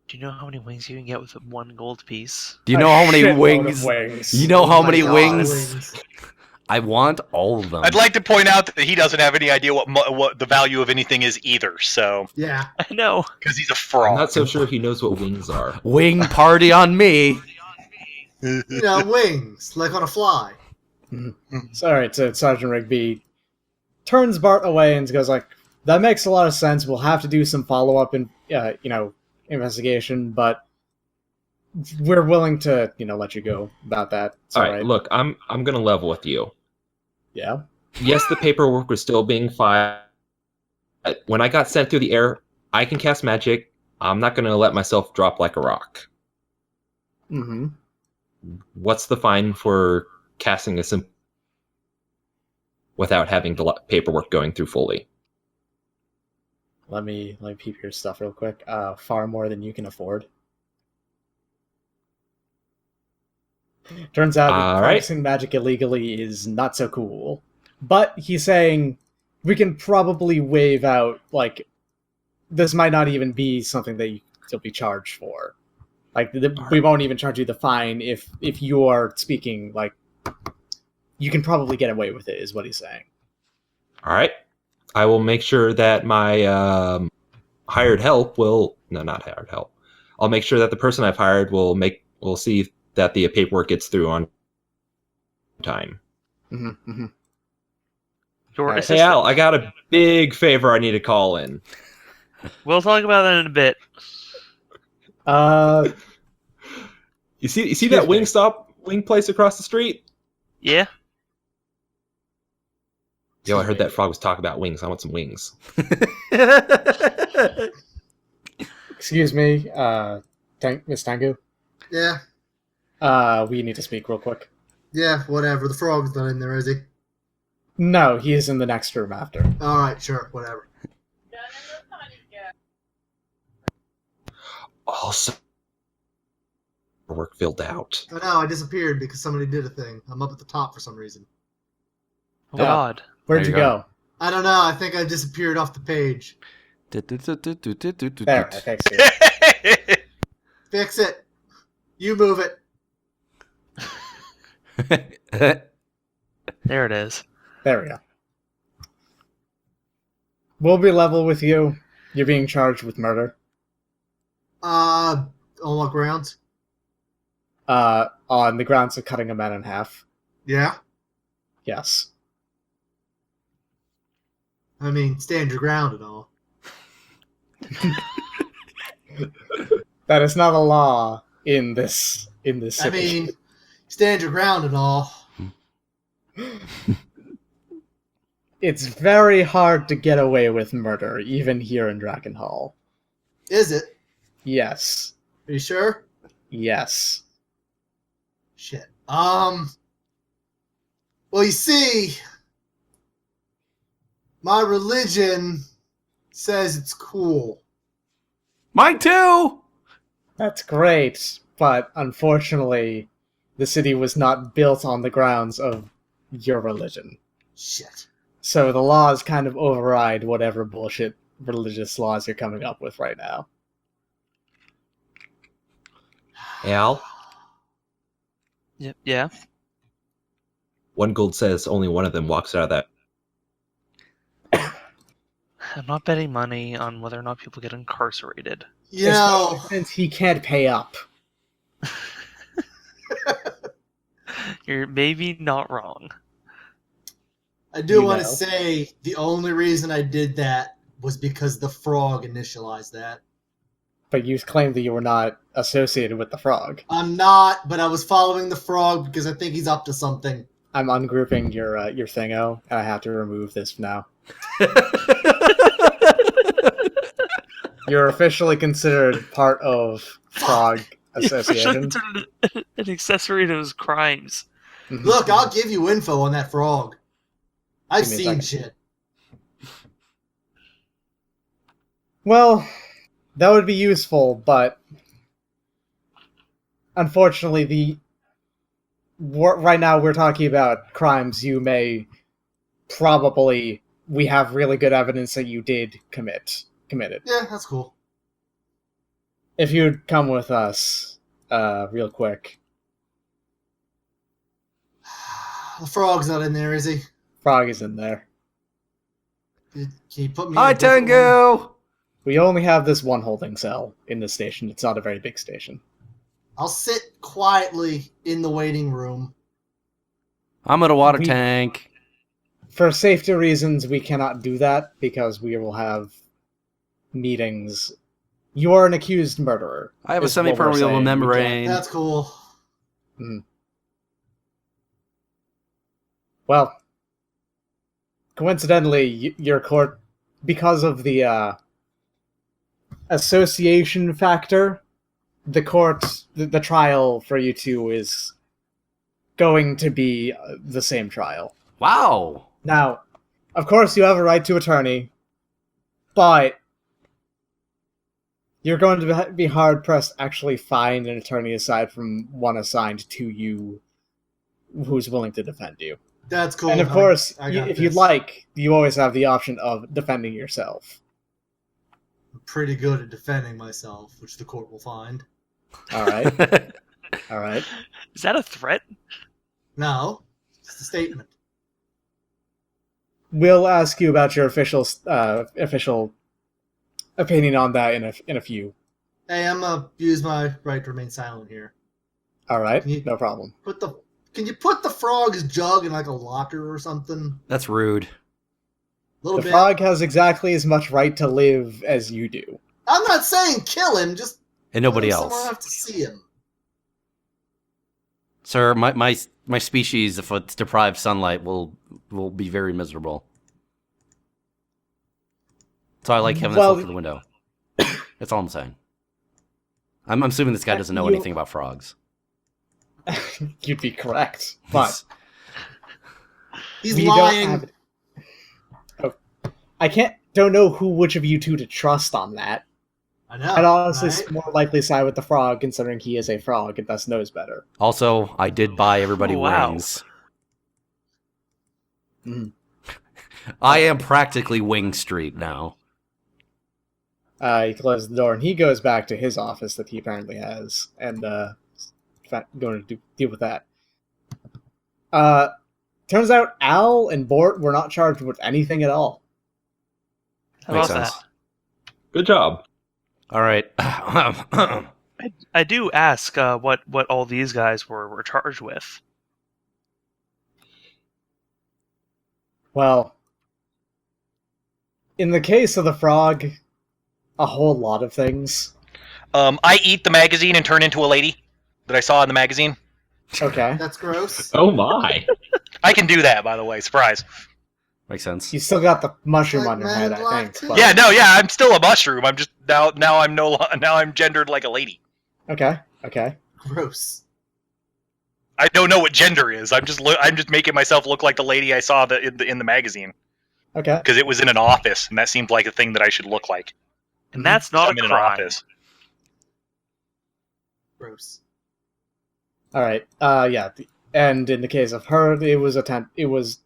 Do you know how many wings you can get with 1 gold piece? Do you know how many Shitload wings? of wings. You know how Oh my many God, wings? I want all of them. I'd like to point out that he doesn't have any idea what the value of anything is either. So Yeah. I know. because he's a I'm fraud. not so sure he knows what wings are. Wing party on me. You know, wings, like on a fly. Sorry, to Sergeant Rigby. Turns Bart away and goes like, "That makes a lot of sense. We'll have to do some follow-up and investigation, but we're willing to, let you go about that." It's All right, look, I'm gonna level with you. Yeah. Yes, the paperwork was still being filed. When I got sent through the air, I can cast magic. I'm not gonna let myself drop like a rock. Mm-hmm. What's the fine for casting a without having the paperwork going through fully? Let me peep your stuff real quick. Far more than you can afford. Turns out that practicing magic illegally is not so cool. But he's saying we can probably waive out, this might not even be something that you'll be charged for. We won't even charge you the fine if you are speaking, you can probably get away with it, is what he's saying. All right. I will make sure that my hired help will... No, not hired help. I'll make sure that the person I've hired will see that the paperwork gets through on time. Mm-hmm, mm-hmm. Your Hey, assistant. Al, I got a big favor I need to call in. We'll talk about that in a bit. You see that wing place across the street? Yeah? Yo, I heard that frog was talking about wings. I want some wings. Excuse me, Miss Tengu. Yeah. We need to speak real quick. Yeah, whatever. The frog's not in there, is he? No, he is in the next room after. Alright, sure, whatever. Also, work filled out. Oh no, I disappeared because somebody did a thing. I'm up at the top for some reason. Oh, Yeah. God. Where'd There you you go? I don't know, I think I disappeared off the page. There, I fixed it. Fix it. You move it. There it is. There we go. We'll be level with you. You're being charged with murder. On what grounds? On the grounds of cutting a man in half. Yeah? Yes. I mean, stand your ground and all. That is not a law in this I city. mean, stand your ground and all. It's very hard to get away with murder, even here in Drakkenhall. Is it? Yes. Are you sure? Yes. Shit. Well, you see, my religion says it's cool. Mine too. That's great, but unfortunately, the city was not built on the grounds of your religion. Shit. So the laws kind of override whatever bullshit religious laws you're coming up with right now. Al, Yep. Yeah. one gold says only one of them walks out of that. I'm not betting money on whether or not people get incarcerated. Since he can't pay up. You're maybe not wrong. I do want to say the only reason I did that was because the frog initialized that. But you claimed that you were not associated with the frog. I'm not, but I was following the frog because I think he's up to something. I'm ungrouping your thingo, and I have to remove this now. You're officially considered part of Frog Association. An accessory to his crimes. Look, I'll give you info on that frog. I've seen shit. Well, that would be useful, but unfortunately, right now we're talking about crimes you may probably... We have really good evidence that you did commit it. Yeah, that's cool. If you'd come with us, real quick. The frog's not in there, is he? Frog is in there. Can you put me Hi, in a different one? Tengu! We only have this one holding cell in the station. It's not a very big station. I'll sit quietly in the waiting room. I'm at a water tank. For safety reasons, we cannot do that because we will have meetings. You are an accused murderer. I have a is what we're semi-permeable saying. membrane. That's cool. Well, coincidentally, your court, because of the association factor, the trial for you two is going to be the same trial. Wow. Now, of course, you have a right to attorney, but you're going to be hard-pressed to actually find an attorney aside from one assigned to you who's willing to defend you. That's cool. And of course, I got if you'd this. like, you always have the option of defending yourself. I'm pretty good at defending myself, which the court will find. Alright? Alright. Is that a threat? No, it's a statement. We'll ask you about your official opinion on that in a few. Hey, I'm gonna use my right to remain silent here. Alright, Can you- no problem. Can you put the frog's jug in like a locker or something? That's rude. Little The bit. frog has exactly as much right to live as you do. I'm not saying kill him, just And nobody let someone else. have to see him. Sir, my species, if it's deprived sunlight, will be very miserable. So I like having this Well- look through the window. That's all I'm saying. I'm assuming this guy doesn't know anything about frogs. You'd be correct, but He's we lying. don't have... I don't know which of you two to trust on that. I know. I'd honestly right? more likely side with the frog, considering he is a frog and thus knows better. Also, I did buy everybody Oh, wow. wings. Mhm. I am practically Wing Street now. He closes the door and he goes back to his office that he apparently has, and going to deal with that. Turns out Al and Bort were not charged with anything at all. How Makes about sense. that? Good job. All right. I do ask what all these guys were charged with. Well, in the case of the frog, a whole lot of things. I eat the magazine and turn into a lady that I saw in the magazine. Okay. That's gross. Oh my. I can do that, by the way. Surprise. Makes sense. You still got the mushroom Like on your Man head, in I Black think. too. but- Yeah, I'm still a mushroom. I'm just now I'm gendered like a lady. Okay, okay. Gross. I don't know what gender is. I'm just making myself look like the lady I saw in the magazine Okay. because it was in an office and that seemed like a thing that I should look like. And that's not I'm in a an crime. office. Gross. Alright, yeah. And in the case of her, it was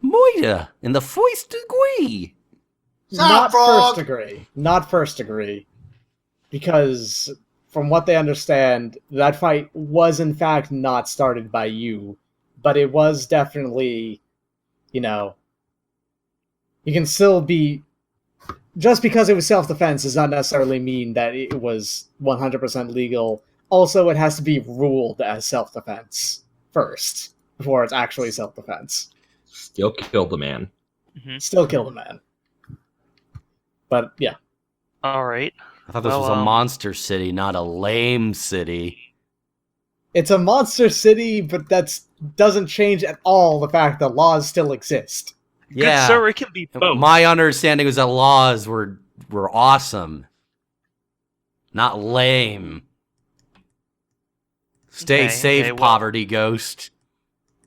Moida in the first degree. Shut not up, frog! first degree. Not first degree. Because, from what they understand, that fight was in fact not started by you, but it was definitely, You can still be... Just because it was self-defense does not necessarily mean that it was 100% legal. Also, it has to be ruled as self-defense first, before it's actually self-defense. Still killed the man. Mm-hmm. Still kill the man. But, yeah. All right. I thought this was a monster city, not a lame city. It's a monster city, but that doesn't change at all the fact that laws still exist. Yeah. Good sir, it can be both. My understanding was that laws were awesome, not lame. Stay safe, well, poverty ghost.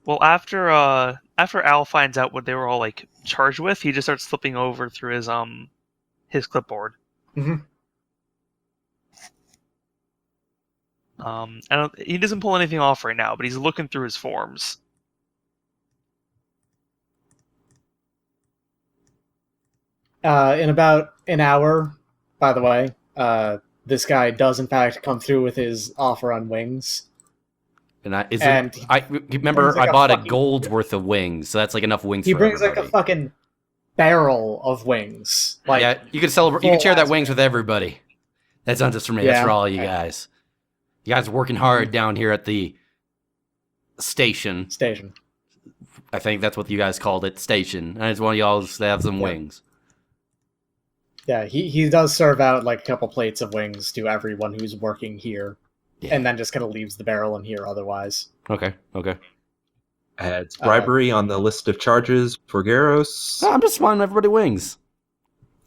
Well, after Al finds out what they were all like charged with, he just starts flipping over through his clipboard. Mm-hmm. He doesn't pull anything off right now, but he's looking through his forms. In about an hour, by the way, this guy does in fact come through with his offer on wings. I remember I bought a gold's worth of wings, so that's like enough wings. He for brings everybody. like a fucking barrel of wings. Like, yeah, you can celebrate. You can share that wings with everybody. That's not just for me. That's for all you guys. You guys are working hard down here at the station. I think that's what you guys called it, station. I just want y'all to have some wings. Yeah, he does serve out like a couple plates of wings to everyone who's working here, and then just kind of leaves the barrel in here otherwise. Okay. Adds bribery on the list of charges for Geros. I'm just wanting everybody wings.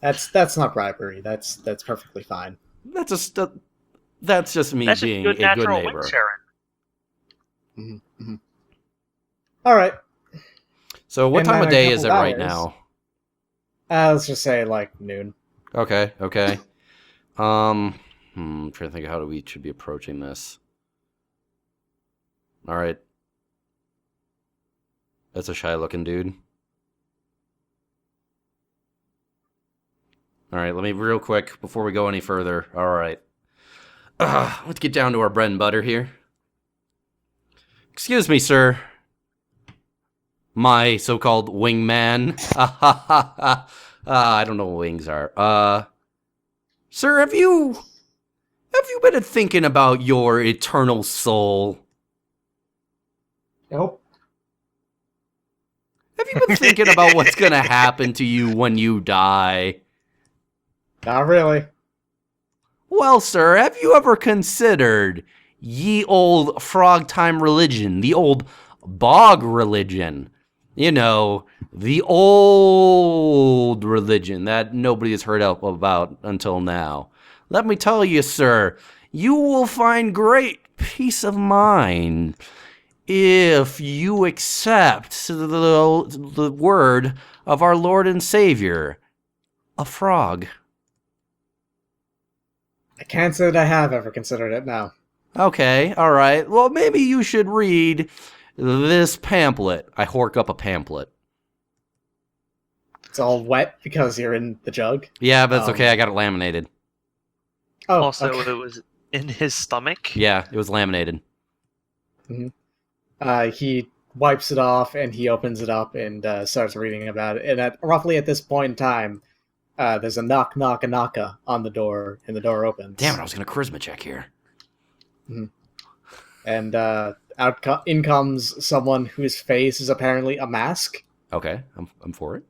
That's not bribery. That's perfectly fine. That's just me being good a good natural neighbor. wing sharing. Mm-hmm. All right. So what And time then of a day couple is it right hours. now? Let's just say like noon. Okay. I'm trying to think of how we should be approaching this. All right. That's a shy looking dude. All right, let me real quick before we go any further. All right. Let's get down to our bread and butter here. Excuse me, sir. My so-called wingman. I don't know what wings are. Sir, have you been thinking about your eternal soul? Nope. Have you been thinking about what's gonna happen to you when you die? Not really. Well, sir, have you ever considered ye old frog time religion, the old bog religion? You know, the old religion that nobody has heard about until now. Let me tell you, sir, you will find great peace of mind if you accept the word of our Lord and Savior, a frog. I can't say that I have ever considered it, no. Okay, all right. Well, maybe you should read this pamphlet. I hork up a pamphlet. It's all wet because you're in the jug. Yeah, but it's okay. I got it laminated. Oh, Also, okay. it was in his stomach. Yeah, it was laminated. He wipes it off and he opens it up and starts reading about it. And roughly at this point in time, there's a knock on the door, and the door opens. Damn it! I was gonna charisma check here. And in comes someone whose face is apparently a mask. Okay, I'm for it.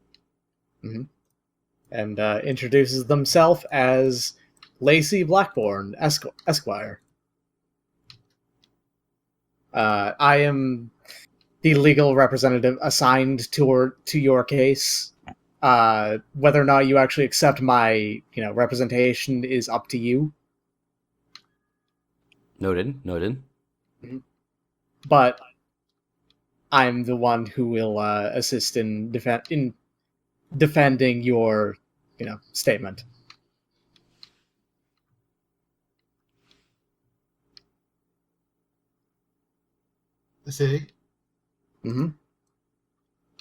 And introduces themselves as Lacey Blackbourne, Esquire. I am the legal representative assigned to your case. Whether or not you actually accept my, representation is up to you. Noted. But I'm the one who will assist in defending your, statement. See?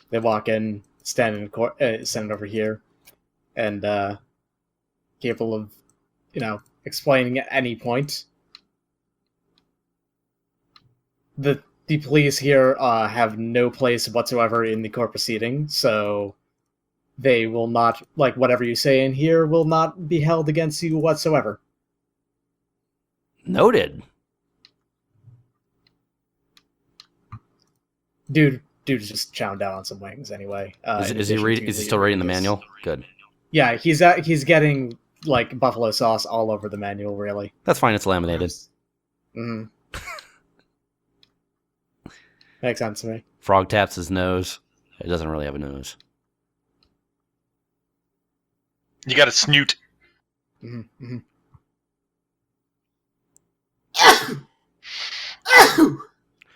They walk in, stand over here, and capable of, explaining at any point. The police here have no place whatsoever in the court proceeding, so they will not, like, whatever you say in here will not be held against you whatsoever. Noted. Dude's just chowing down on some wings anyway. Is he still reading the manual? Good. Yeah, he's getting like buffalo sauce all over the manual. Really, That's fine. It's laminated. hmm Makes sense to me. Frog taps his nose. It doesn't really have a nose. You got a snoot. Mm-hmm.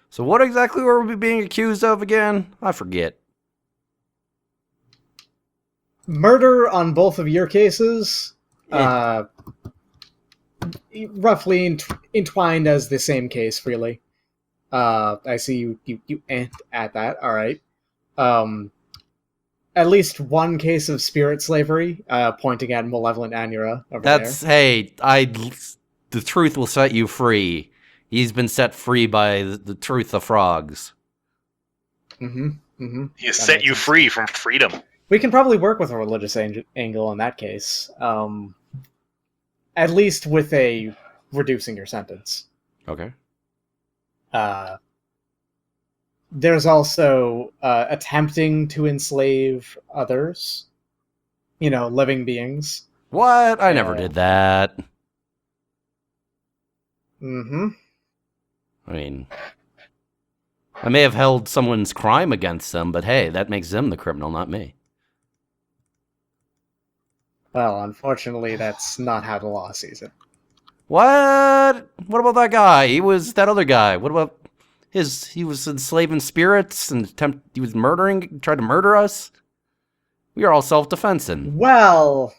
So what exactly were we being accused of again? I forget. Murder on both of your cases, Yeah. roughly entwined as the same case, really. I see you at that. All right. At least one case of spirit slavery, pointing at Malevolent Anura over That's there. hey, the truth will set you free. He's been set free by the truth of frogs. Mm-hmm. He set you free from freedom. We can probably work with a religious angle in that case. At least with a reducing your sentence. Okay. There's also attempting to enslave others. Living beings. What? I never did that. Mm-hmm. I mean, I may have held someone's crime against them, but hey, that makes them the criminal, not me. Well, unfortunately, that's not how the law sees it. What? What about that guy? He was that other guy. What about he was enslaving spirits and he was tried to murder us? We are all self-defensing. Well,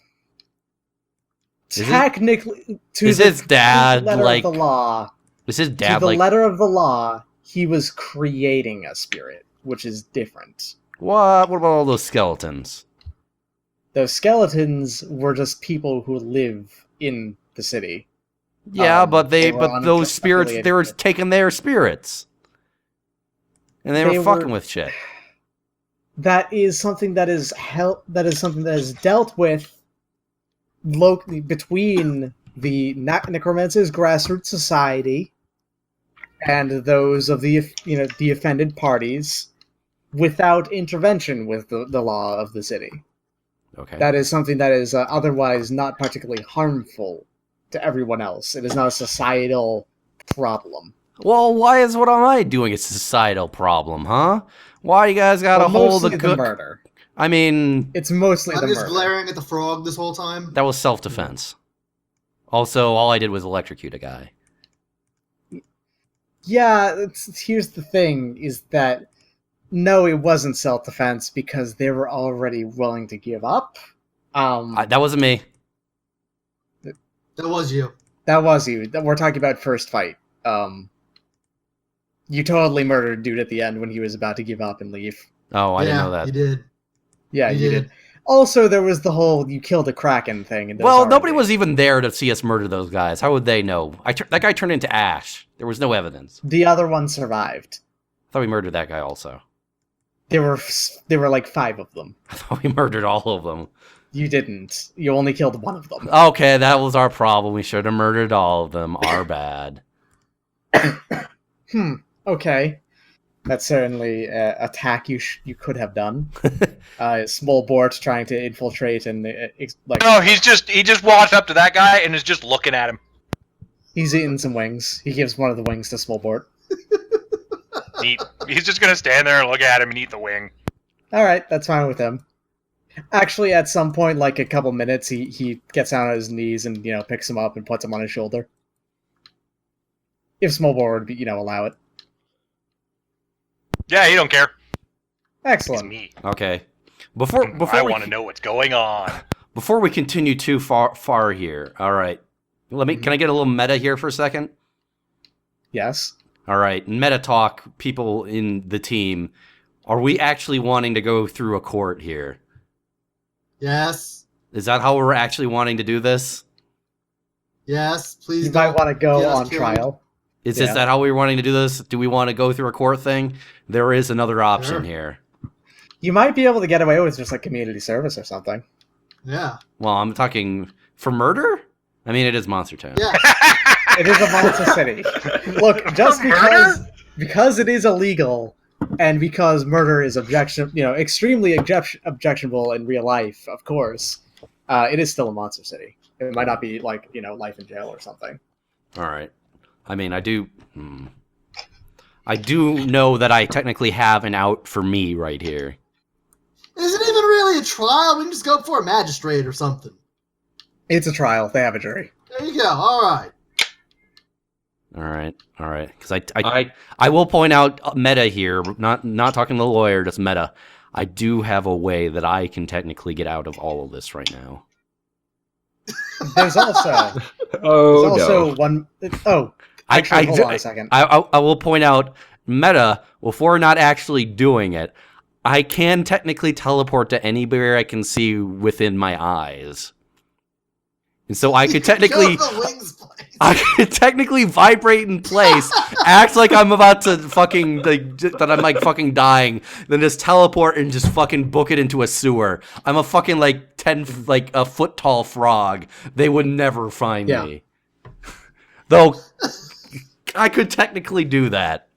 Is technically, is his dad, letter like- of the law, Is his to dad the like letter of the law, he was creating a spirit, which is different. what? What about all those skeletons? Those skeletons were just people who live in the city. Yeah, but they were those spirits, they were unaffiliated. taking their spirits. And they were fucking with shit. That is something that is dealt with locally between the necromancer's grassroots society and those of the offended parties without intervention with the law of the city. Okay. That is something that is otherwise not particularly harmful to everyone else. It is not a societal problem. Well, why is what am I doing a societal problem, huh? Why you guys gotta hold Mostly the good? murder. I mean, It's mostly I'm the just murder. glaring at the frog this whole time. that was self-defense. Also, all I did was electrocute a guy. Yeah, here's the thing, is that no, it wasn't self-defense because they were already willing to give up. That wasn't me. That was you. That was you. We're talking about first fight. You totally murdered dude at the end when he was about to give up and leave. Oh, I yeah, didn't know that. You did. Yeah, You you did. Also, there was the whole you killed a Kraken thing. And Well, nobody was even there to see us murder those guys. How would they know? That guy turned into ash. There was no evidence. The other one survived. I thought we murdered that guy also. There were like 5 of them. I thought we murdered all of them. You didn't. You only killed one of them. Okay, that was our problem. We should have murdered all of them. Our bad. Okay. That's certainly an attack you could have done. Small Bort trying to infiltrate and No, he just walked up to that guy and is just looking at him. he's eating some wings. He gives one of the wings to Small Bort. He's just gonna stand there and look at him and eat the wing. All right, that's fine with him. Actually, at some point, like a couple minutes, he gets down on his knees and picks him up and puts him on his shoulder. If Small Bort would allow it. Yeah, he don't care. It's Excellent. me. Okay. Before I we want to know what's going on. Before we continue too far here. All right. Can I get a little meta here for a second? Yes. All right. Meta talk, people in the team. Are we actually wanting to go through a court here? Yes. Is that how we're actually wanting to do this? Yes. Please. You might don't want to go get us on killed. trial. Is Yeah. that how we're wanting to do this? Do we want to go through a court thing? There is another option Sure. here. You might be able to get away with just like community service or something. Yeah. Well, I'm talking for murder. I mean, it is Monster Town. Yeah. It is a monster city. Look, just because it is illegal, and because murder is extremely objectionable in real life, of course, it is still a monster city. It might not be like life in jail or something. All right. I mean, I do know that I technically have an out for me right here. Is it even really a trial? We can just go before a magistrate or something. It's a trial. They have a jury. There you go. All right. All right. Because I will point out meta here. Not talking to the lawyer, just meta. I do have a way that I can technically get out of all of this right now. There's also one. Oh, actually, hold on a second. I will point out meta before not actually doing it. I can technically teleport to anywhere I can see within my eyes. And so I could technically vibrate in place, act like I'm about to that I'm like fucking dying, then just teleport and just fucking book it into a sewer. I'm a fucking like a foot tall frog. They would never find me. Though I could technically do that.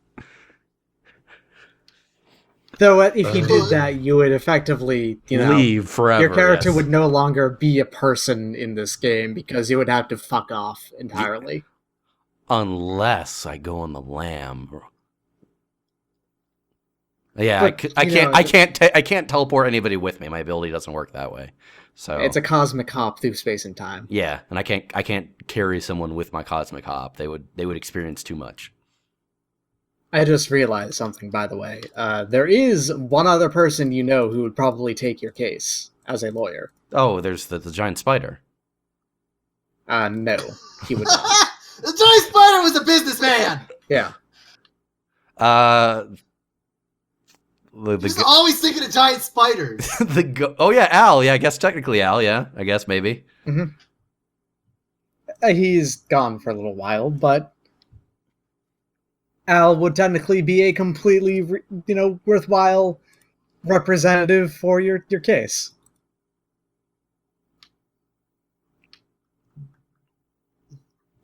Though if you did that, you would effectively, leave forever. Your character would no longer be a person in this game because you would have to fuck off entirely. Unless I go on the lamb. Yeah, but, I can't teleport anybody with me. My ability doesn't work that way. So it's a cosmic hop through space and time. Yeah, and I can't carry someone with my cosmic hop. They would experience too much. I just realized something, by the way. There is one other person who would probably take your case as a lawyer. Oh, there's the giant spider. No, he would not. The giant spider was a businessman! Yeah. Just always thinking of giant spiders. Oh, yeah, Al. Yeah, I guess technically Al, yeah. I guess maybe. Mm-hmm. He's gone for a little while, but Al would technically be a completely, worthwhile representative for your case.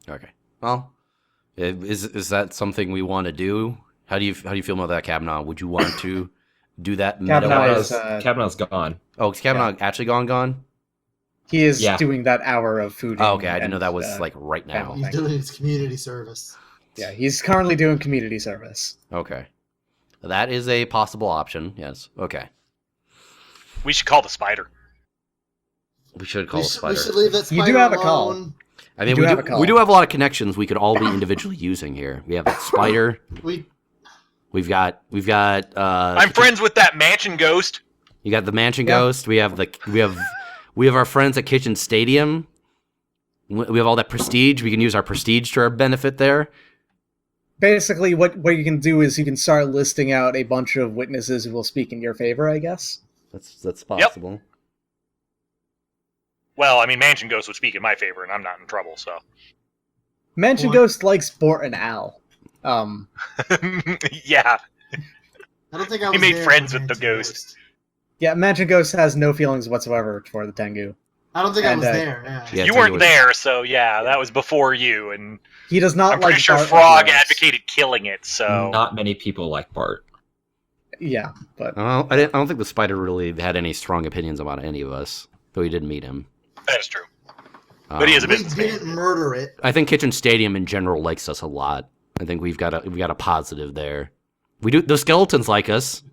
Okay. Well, is that something we want to do? How do you feel about that, Kabanaw? Would you want to do that? Kabanaw's gone. Oh, is Kabanaw actually gone? He is doing that hour of food. Oh, okay, I didn't know that was like right now. He's doing his community service. Yeah, he's currently doing community service. Okay. That is a possible option, yes. Okay. We should call the spider. We should call the spider. We should leave that spider You do have alone. A call. I mean, we do have a lot of connections we could all be individually using here. We have that spider. We've got I'm friends with that mansion ghost. You got the mansion ghost. We have our friends at Kitchen Stadium. We have all that prestige. We can use our prestige to our benefit there. Basically, what you can do is you can start listing out a bunch of witnesses who will speak in your favor, I guess. That's possible. Yep. Well, I mean, Mansion Ghost would speak in my favor, and I'm not in trouble, so. Mansion Ghost likes Bort and Al. Yeah. I don't think I was He made there friends with with the ghost. Yeah, Mansion Ghost has no feelings whatsoever for the Tengu. I don't think I was there. Yeah. You weren't there, so yeah, that was before you, and he does not. I'm pretty like sure Bart Frog advocated killing it. So not many people like Bart. Yeah, but I don't think the spider really had any strong opinions about any of us, though he did meet him. That is true. But he is a businessman. We didn't murder it. I think Kitchen Stadium in general likes us a lot. I think we've got a positive there. The skeletons like us.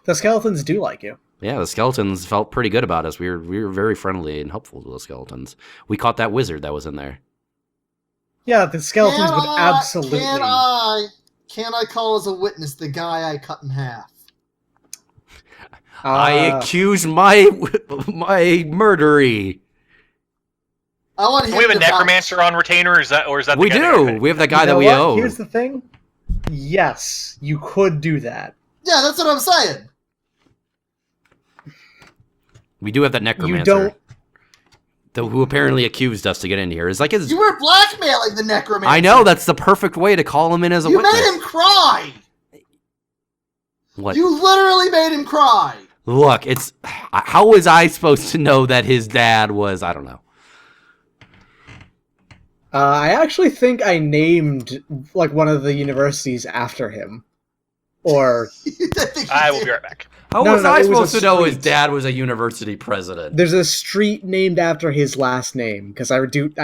The skeletons do like you. Yeah, the skeletons felt pretty good about us. We were very friendly and helpful to the skeletons. We caught that wizard that was in there. Yeah, the skeletons would absolutely. Can I call as a witness the guy I cut in half? I accuse my murdery. I want him do we have a to necromancer on retainer, or is that the we guy do? We have that guy that we owe. Here's the thing. Yes, you could do that. Yeah, that's what I'm saying. We do have that necromancer. Who apparently accused us to get in here. Is like his. You were blackmailing the necromancer. I know, that's the perfect way to call him in as a witness. You made him cry. What? You literally made him cry. Look, it's how was I supposed to know that his dad was? I don't know. I actually think I named like one of the universities after him, or I will be right back. How No, was no, I it was supposed a to know his street. dad was a university president? there's a street named after his last name because I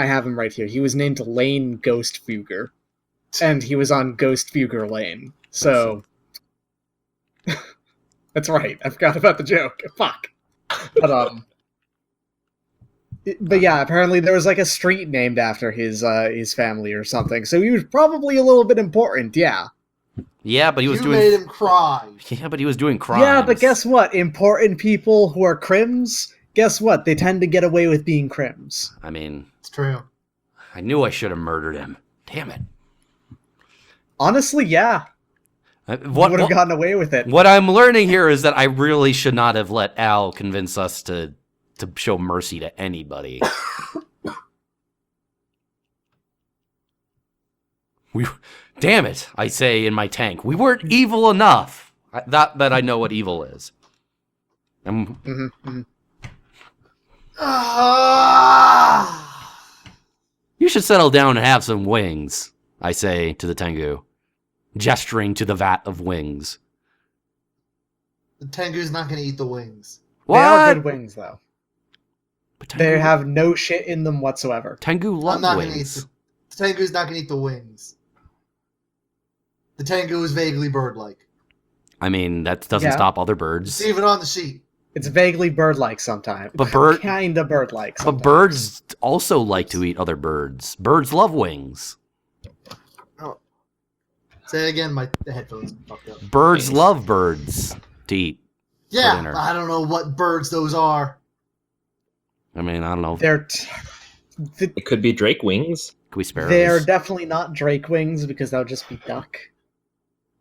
have him right here. He was named Lane Ghostfuger, and he was on Ghostfuger Lane. So that's right. I forgot about the joke. Fuck. But yeah, apparently there was like a street named after his family or something. So he was probably a little bit important. Yeah. Yeah, but he was you doing. made him cry. Yeah, but he was doing crimes. Yeah, but guess what? Important people who are crims, guess what? They tend to get away with being crims. I mean, It's true. I knew I should have murdered him. Damn it. Honestly, yeah. What would have gotten away with it. What I'm learning here is that I really should not have let Al convince us to show mercy to anybody. Damn it, I say in my tank. We weren't evil enough. Not that I know what evil is. You should settle down and have some wings, I say to the Tengu, gesturing to the vat of wings. The Tengu's not going to eat the wings. They are What? good wings, though. But Tengu, They have no shit in them whatsoever. Tengu I'm love not going to eat wings. the Tengu's not going to eat the wings. The Tengu is vaguely bird-like. I mean, that doesn't Yeah. stop other It's birds. even on the sheet. It's vaguely bird-like sometimes. But Kinda bird-like But sometimes. birds also like to eat other birds. Birds love wings. Say it again, the headphones fucked up. Birds love birds to eat. Yeah, dinner. I don't know what birds those are. I mean, I don't know. They're It could be Drake wings. Could we spare they're those? definitely not drake wings because that would just be duck.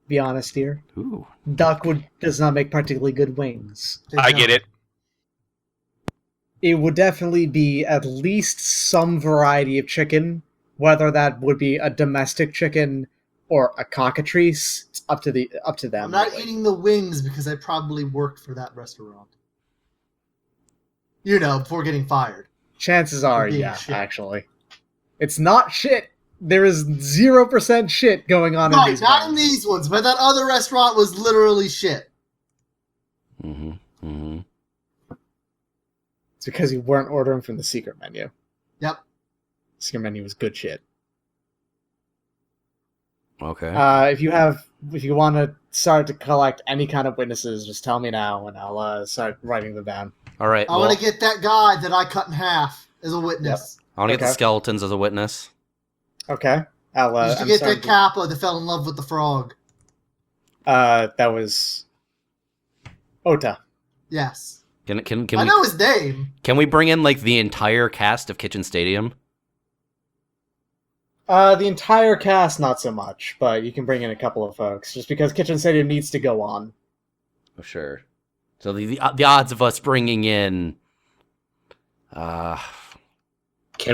Be honest here. Ooh. Duck does not make particularly good wings. I get it. It would definitely be at least some variety of chicken, whether that would be a domestic chicken or a cockatrice. It's up to them. I'm not really. eating the wings because I probably worked for that restaurant. You know, before getting fired. Chances are, being yeah, shit. actually. It's not shit. There is 0% shit going on in Right, these not in ones. these ones, but that other restaurant was literally shit. Mm-hmm. Mm-hmm. It's because you weren't ordering from the secret menu. Yep. Secret menu was good shit. Okay. If you want to start to collect any kind of witnesses, just tell me now, and I'll start writing them down. All right. I want to get that guy that I cut in half as a witness. I want to get the Okay. skeletons as a witness. Okay. I'll. You should I'm get starting that Kappa that fell in love with the frog. That was Ota. Yes. Can I we know his name. can we bring in like the entire cast of Kitchen Stadium? The entire cast, not so much, but you can bring in a couple of folks, just because Kitchen Stadium needs to go on. Oh, sure. So the odds of us bringing in, Can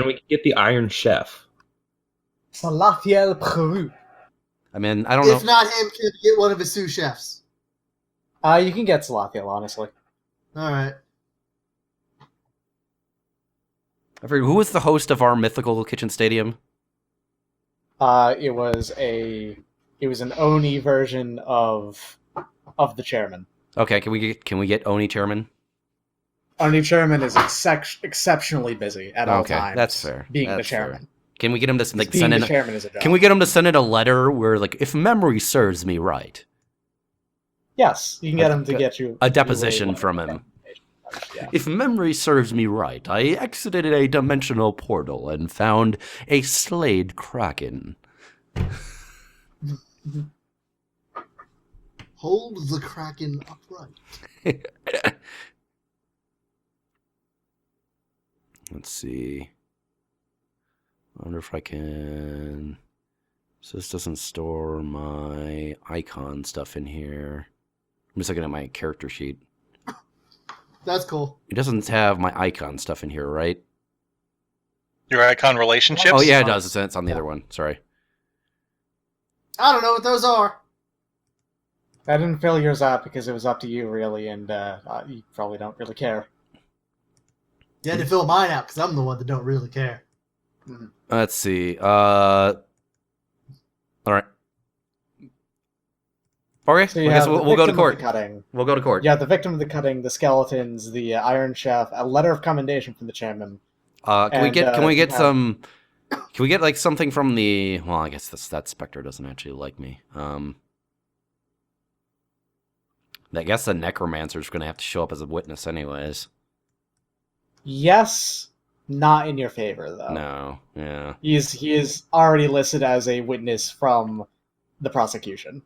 we get the Iron Chef? Salatiel Peru. I mean, I don't know. If not him, can you get one of his sous chefs? You can get Salatiel, honestly. Alright. I forget, who was the host of our mythical Kitchen Stadium? It was an Oni version of the chairman. Okay, can we get Oni chairman? Oni chairman is exceptionally busy at all Okay, times. that's fair. Being the That's fair. chairman. Can we get him to like Being send the in? chairman is a job. Can we get him to send in a letter where, like, if memory serves me right, Yes, you can get him to A- get you a deposition from him. deposition. Yeah. If memory serves me right, I exited a dimensional portal and found a slayed kraken. Hold the Kraken upright. Let's see. I wonder if I can. So this doesn't store my icon stuff in here. I'm just looking at my character sheet. That's cool. It doesn't have my icon stuff in here, right? Your icon relationships? Oh yeah, it does. It's on the other one. Sorry. I don't know what those are. I didn't fill yours out because it was up to you, really, and you probably don't really care. You had to fill mine out because I'm the one that don't really care. Let's see. All right. Okay, So I you guess have the we'll go to victim of court. the cutting. We'll go to court. Yeah, the victim of the cutting, the skeletons, the Iron Chef, a letter of commendation from the chairman. Can we get you have- some? Can we get like something from the? Well, I guess that Spectre doesn't actually like me. I guess the Necromancer's going to have to show up as a witness, anyways. Yes, not in your favor though. No, yeah. He is already listed as a witness from the prosecution.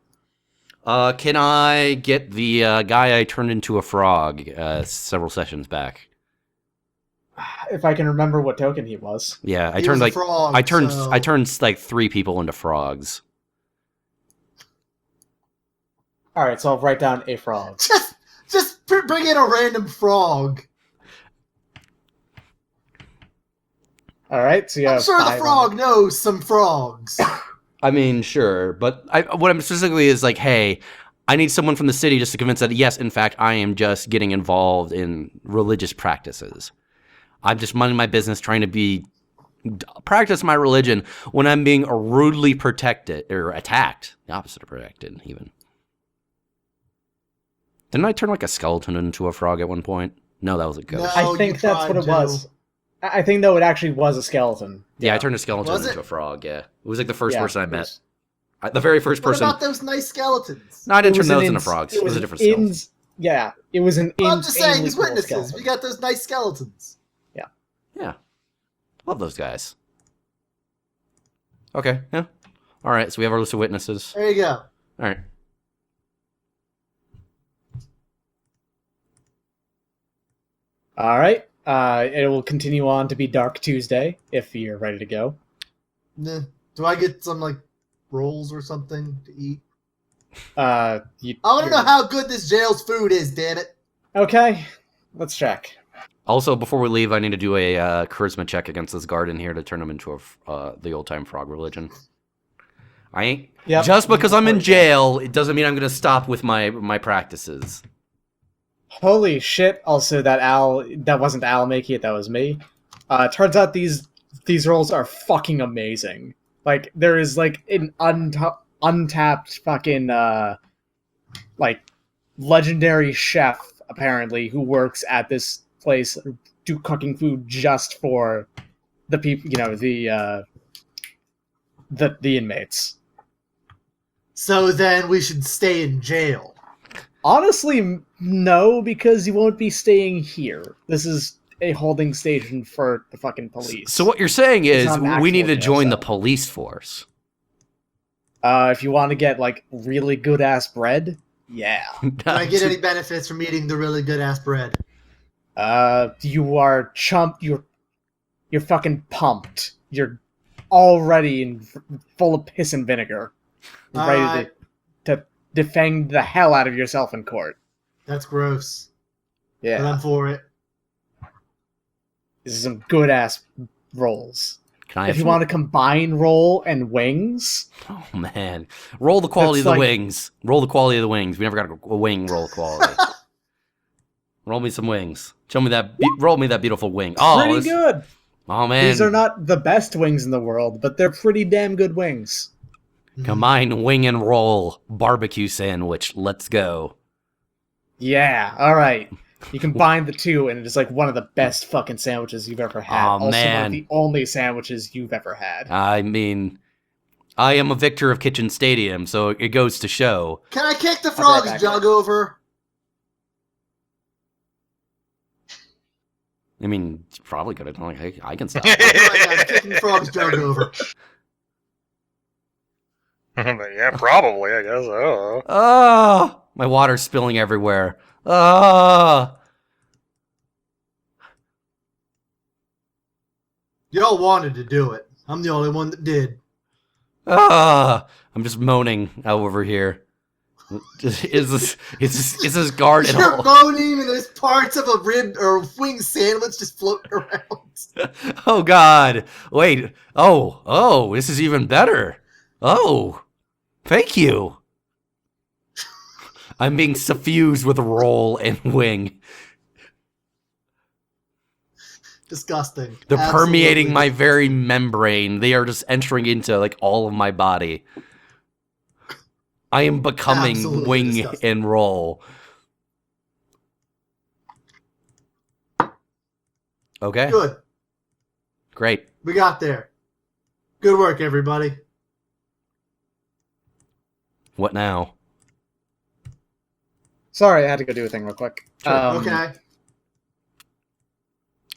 Can I get the guy I turned into a frog several sessions back? If I can remember what token he was. Yeah, I He turned was a like frog, I turned so- like 3 people into frogs. All right, so I'll write down a frog. Just bring in a random frog. All right, so you I'm have sure the 5 frog knows some frogs. I mean, sure, but what I'm specifically is like, hey, I need someone from the city just to convince that yes, in fact, I am just getting involved in religious practices. I'm just minding my business, trying to practice my religion when I'm being rudely protected or attacked. The opposite of protected, even. Didn't I turn like a skeleton into a frog at one point? No, that was a ghost. No. I think you that's tried what it to. was. I think though it actually was a skeleton. Yeah, I turned a skeleton Was into it? a frog. Yeah, it was like the first Yeah, person I it met. was- The very first What person. about those nice skeletons? No, I didn't It was turn those an into ins- frogs. It It was was a an different skeleton. Yeah, it was an I'm just saying, insanely these cool witnesses. skeleton. We got those nice skeletons. Yeah. Love those guys. Okay, yeah. All right, so we have our list of witnesses. There you go. All right. All right. It will continue on to be Dark Tuesday if you're ready to go. Nah. Do I get some like rolls or something to eat? I I want to know how good this jail's food is. Damn it! Okay, let's check. Also, before we leave, I need to do a charisma check against this guard in here to turn him into the old-time frog religion. I ain't... Yep. Just because I'm in jail, it doesn't mean I'm going to stop with my practices. Holy shit! Also, that wasn't Al making it. That was me. Turns out these rolls are fucking amazing. Like there is like an untapped fucking like legendary chef apparently who works at this place cooking food just for the people, the inmates. So then we should stay in jail. Honestly, no, because you won't be staying here. This is a holding station for the fucking police. So what you're saying is It's not an we need to actual jail join the cell. police force. If you want to get like really good ass bread, yeah. Do I get any benefits from eating the really good ass bread? You are you're fucking pumped. You're already full of piss and vinegar, ready Alright. to defend the hell out of yourself in court. That's gross. But Yeah, I'm for it. this is some good ass rolls. Can I If have you some- want to combine roll and wings, Oh, man. Roll the quality of That's the like- wings. Roll the quality of the wings. We never got a wing roll quality. Roll me some wings. Show me that. Roll me that beautiful wing. Oh, pretty this- good. Oh, man. These are not the best wings in the world, but they're pretty damn good wings. Combine wing and roll barbecue sandwich. Let's go. Yeah, all right. You combine the two, and it's like one of the best fucking sandwiches you've ever had. Aw, also, one man. of the only sandwiches you've ever had. I mean, I am a victor of Kitchen Stadium, so it goes to show. Can I kick the right frog's back. jug over? I mean, you probably could have. Like, hey, I can stop. Right, I'm kicking the frog's jug over. Yeah, probably, I guess. Oh. Ah, my water's spilling everywhere. Ah. Y'all wanted to do it. I'm the only one that did. Ah, I'm just moaning over here. Is this guard at You're all? moaning and there's parts of a rib or wing sandwich just floating around. Oh God! Wait. Oh, this is even better. Oh, thank you. I'm being suffused with roll and wing. Disgusting. They're permeating Absolutely my disgusting. very membrane. They are just entering into like all of my body. I am becoming Absolutely wing disgusting. and roll. Okay, Good. great. We got there. Good work, everybody. What now? Sorry, I had to go do a thing real quick. Okay.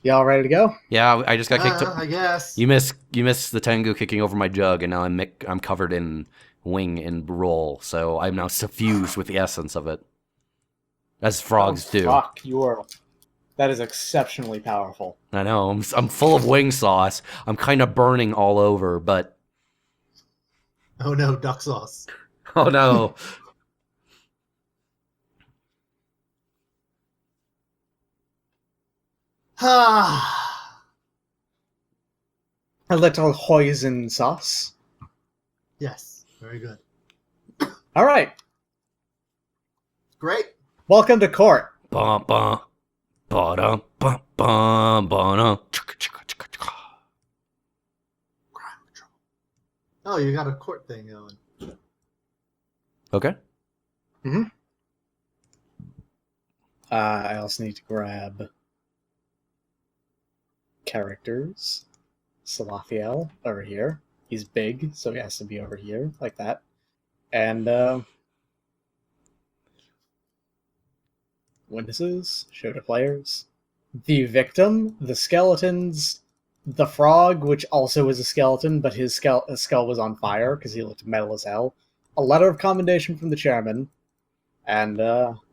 Y'all ready to go? Yeah, I just got kicked. I guess. You missed the Tengu kicking over my jug, and now I'm covered in wing and roll. So I'm now suffused with the essence of it, as frogs do. Fuck, that is exceptionally powerful. I know. I'm full of wing sauce. I'm kind of burning all over, but Oh no, duck sauce. oh no. Ah. A little hoisin sauce. Yes. Very good. All right. Great. Welcome to court. Bum bum. Ba-dum, bum, bum, ba-dum. Oh, you got a court thing going. Okay. I also need to grab characters. Salathiel over here. He's big, so he has to be over here, like that. And witnesses, show to players. The victim, the skeletons, the frog, which also is a skeleton, but his skull was on fire because he looked metal as hell. A letter of commendation from the chairman. And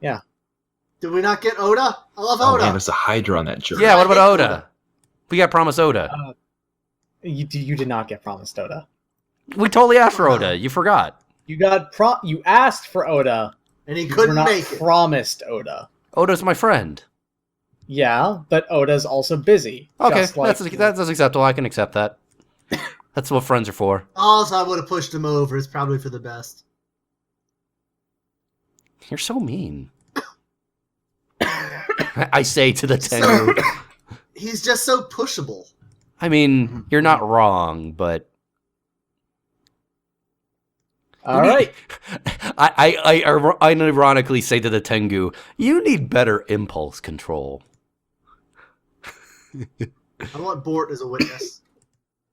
yeah. Did we not get Oda? I love Oh Oda. man, there's a Hydra on that jury. Yeah, what about I hate Oda? Oda. We got promised Oda. You did not get promised Oda. We totally asked for Oda. You forgot. You asked for Oda. And he You were couldn't not make it. promised Oda. Oda's my friend. Yeah, but Oda's also busy. Okay, just like that's acceptable. I can accept that. That's what friends are for. Also, I would have pushed him over. It's probably for the best. You're so mean. I say to the Tengu. He's just so pushable. I mean, you're not wrong, but All right. I ironically say to the Tengu, you need better impulse control. I want Bort as a witness.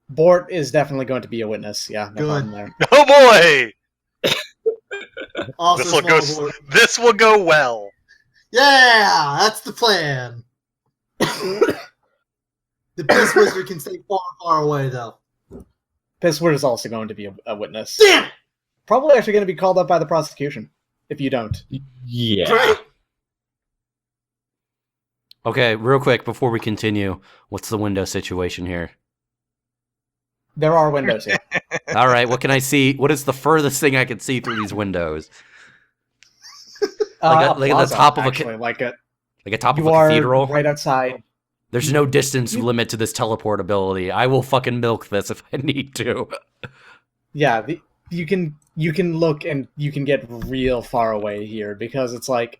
Bort is definitely going to be a witness. Yeah, no Good. problem there. Oh boy! Also, This will small go. Bort. This will go well. Yeah, that's the plan. The Piss Wizard can stay far, far away, though. Pissword is also going to be a witness. Damn it! Probably actually going to be called up by the prosecution if you don't. Yeah. Great. Okay, real quick before we continue, what's the window situation here? There are windows here. All right, what can I see? What is the furthest thing I can see through these windows? Like at the plaza, top of a actually, like a Like a top of you a are cathedral? right outside. There's no distance limit to this teleportability. I will fucking milk this if I need to. Yeah, you can look and you can get real far away here because it's like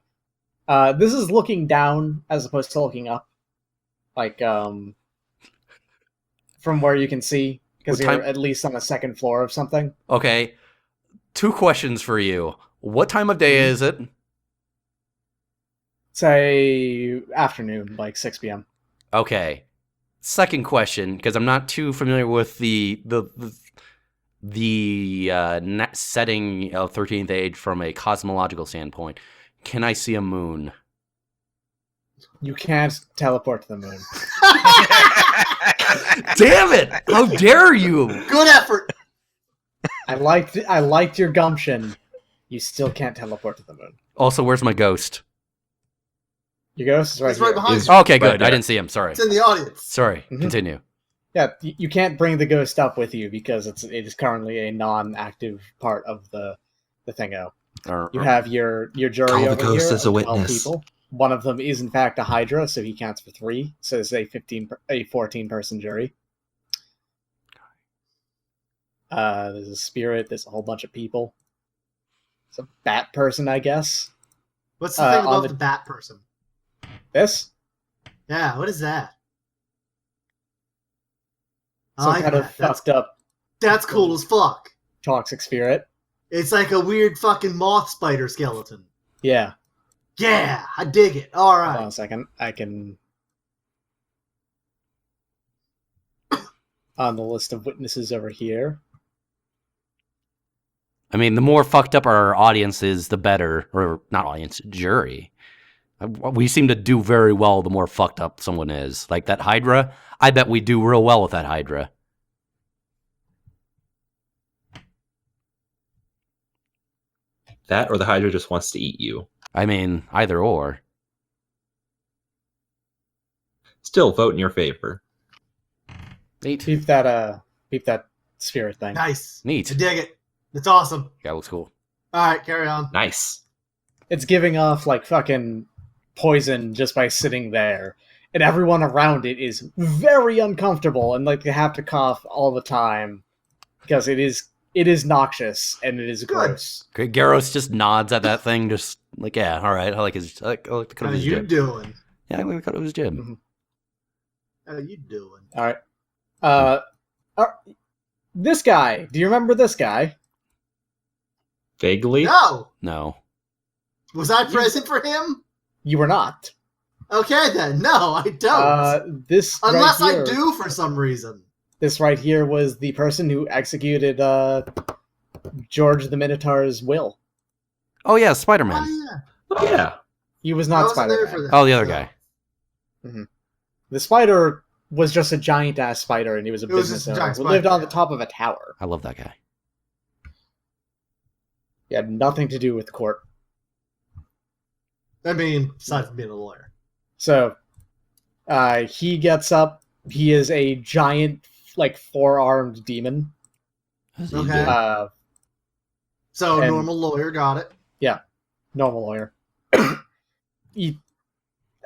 this is looking down as opposed to looking up, like from where you can see because What you're time- at least on the second floor of something. Okay, 2 questions for you. What time of day is it? Say afternoon, like 6 p.m. Okay. Second question, because I'm not too familiar with the net setting of 13th Age from a cosmological standpoint. Can I see a moon? You can't teleport to the moon. Damn it! How dare you! Good effort. I liked your gumption. You still can't teleport to the moon. Also, where's my ghost? Your ghost is right It's right here. behind Is- you. Okay, good. there. I didn't see him. Sorry. It's in the audience. Sorry. Mhm. Continue. Yeah, you can't bring the ghost up with you because it is currently a non-active part of the thingo. You have your jury Call the over ghost here as a of 12 witness. people. One of them is in fact a Hydra, so he counts for 3. So it's a 14-person jury. There's a spirit. There's a whole bunch of people. It's a bat person, I guess. What's the thing on above the- the bat person? This? Yeah, what is that? I Some like kind of that. That's, fucked up that's cool as fuck. toxic spirit. It's like a weird fucking moth spider skeleton. Yeah. Yeah, I dig it. All Hold on right. a second. I can... on the list of witnesses over here. I mean, the more fucked up our audience is, the better. Or not audience, jury. We seem to do very well the more fucked up someone is. Like that Hydra, I bet we do real well with that Hydra. That or the Hydra just wants to eat you. I mean, either or. Still, vote in your favor. Neat. Beep that spirit thing. Nice. Neat. I dig it. It's awesome. Yeah, looks cool. All right, carry on. Nice. It's giving off like fucking poison just by sitting there. And everyone around it is very uncomfortable and like they have to cough all the time. Because it is noxious and it is Good. gross. Okay, Geros just nods at that thing, just like, yeah, all right. I like the cut How of his you jib. doing? Yeah, I like the cut of his jib. Mhm. How you doing? Alright. This guy. Do you remember this guy? Vaguely. No. No. Was I present for him? You were not. Okay then. No, I don't. This Unless right here, I do for some reason. This right here was the person who executed George the Minotaur's will. Oh, yeah, Oh Spider-Man. yeah. Oh, yeah. He was I not wasn't there for Spider-Man. that. Oh, the other guy. The spider was just a giant ass spider, and he was a It was business just a owner giant who lived spider, on the yeah. top of a tower. I love that guy. He had nothing to do with the court. I mean, aside from being a lawyer. So, he gets up. He is a giant, like, four-armed demon. Okay. So And- normal lawyer got it. Normal lawyer. He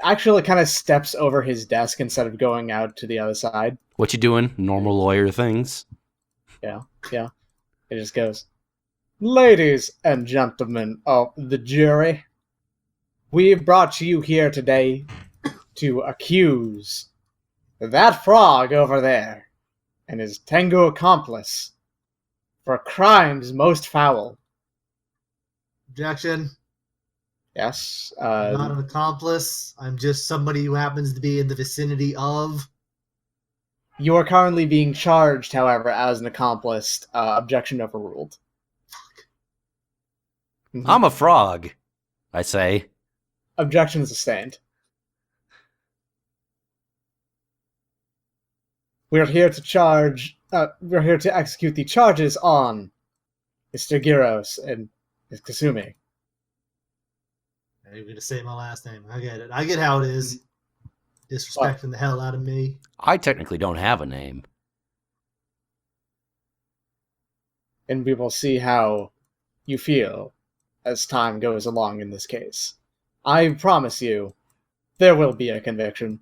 actually kind of steps over his desk instead of going out to the other side. What you doing? Normal lawyer things. Yeah. It just goes, "Ladies and gentlemen of the jury, we've brought you here today to accuse that frog over there and his Tengu accomplice for crimes most foul." Objection. Yes. I'm not an accomplice. I'm just somebody who happens to be in the vicinity of. You are currently being charged, however, as an accomplice. Objection overruled. Mhm. I'm a frog, I say. Objection sustained. We're here to charge. We're here to execute the charges on Mr. Geros and Ms. Kasumi. I'm going to say my last name. I get it. I get how it is. Disrespecting the hell out of me. I technically don't have a name. And we will see how you feel as time goes along in this case. I promise you, there will be a conviction.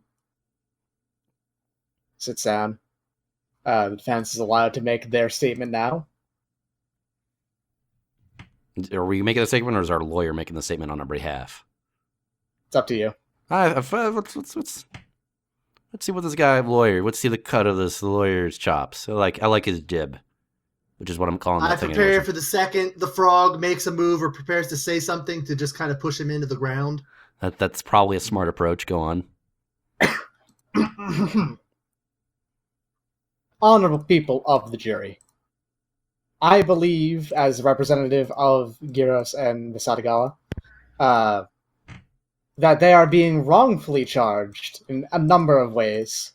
Sit down. The defense is allowed to make their statement now. Are we making the statement, or is our lawyer making the statement on our behalf? It's up to you. Let's see what this guy lawyer. Let's see the cut of this lawyer's chops. I like his jib, which is what I'm calling I that thing. prepare anyways. for the second the frog makes a move or prepares to say something to just kind of push him into the ground. That's probably a smart approach. Go on. Honorable people of the jury, I believe, as a representative of Geros and the Satogawa, that they are being wrongfully charged in a number of ways,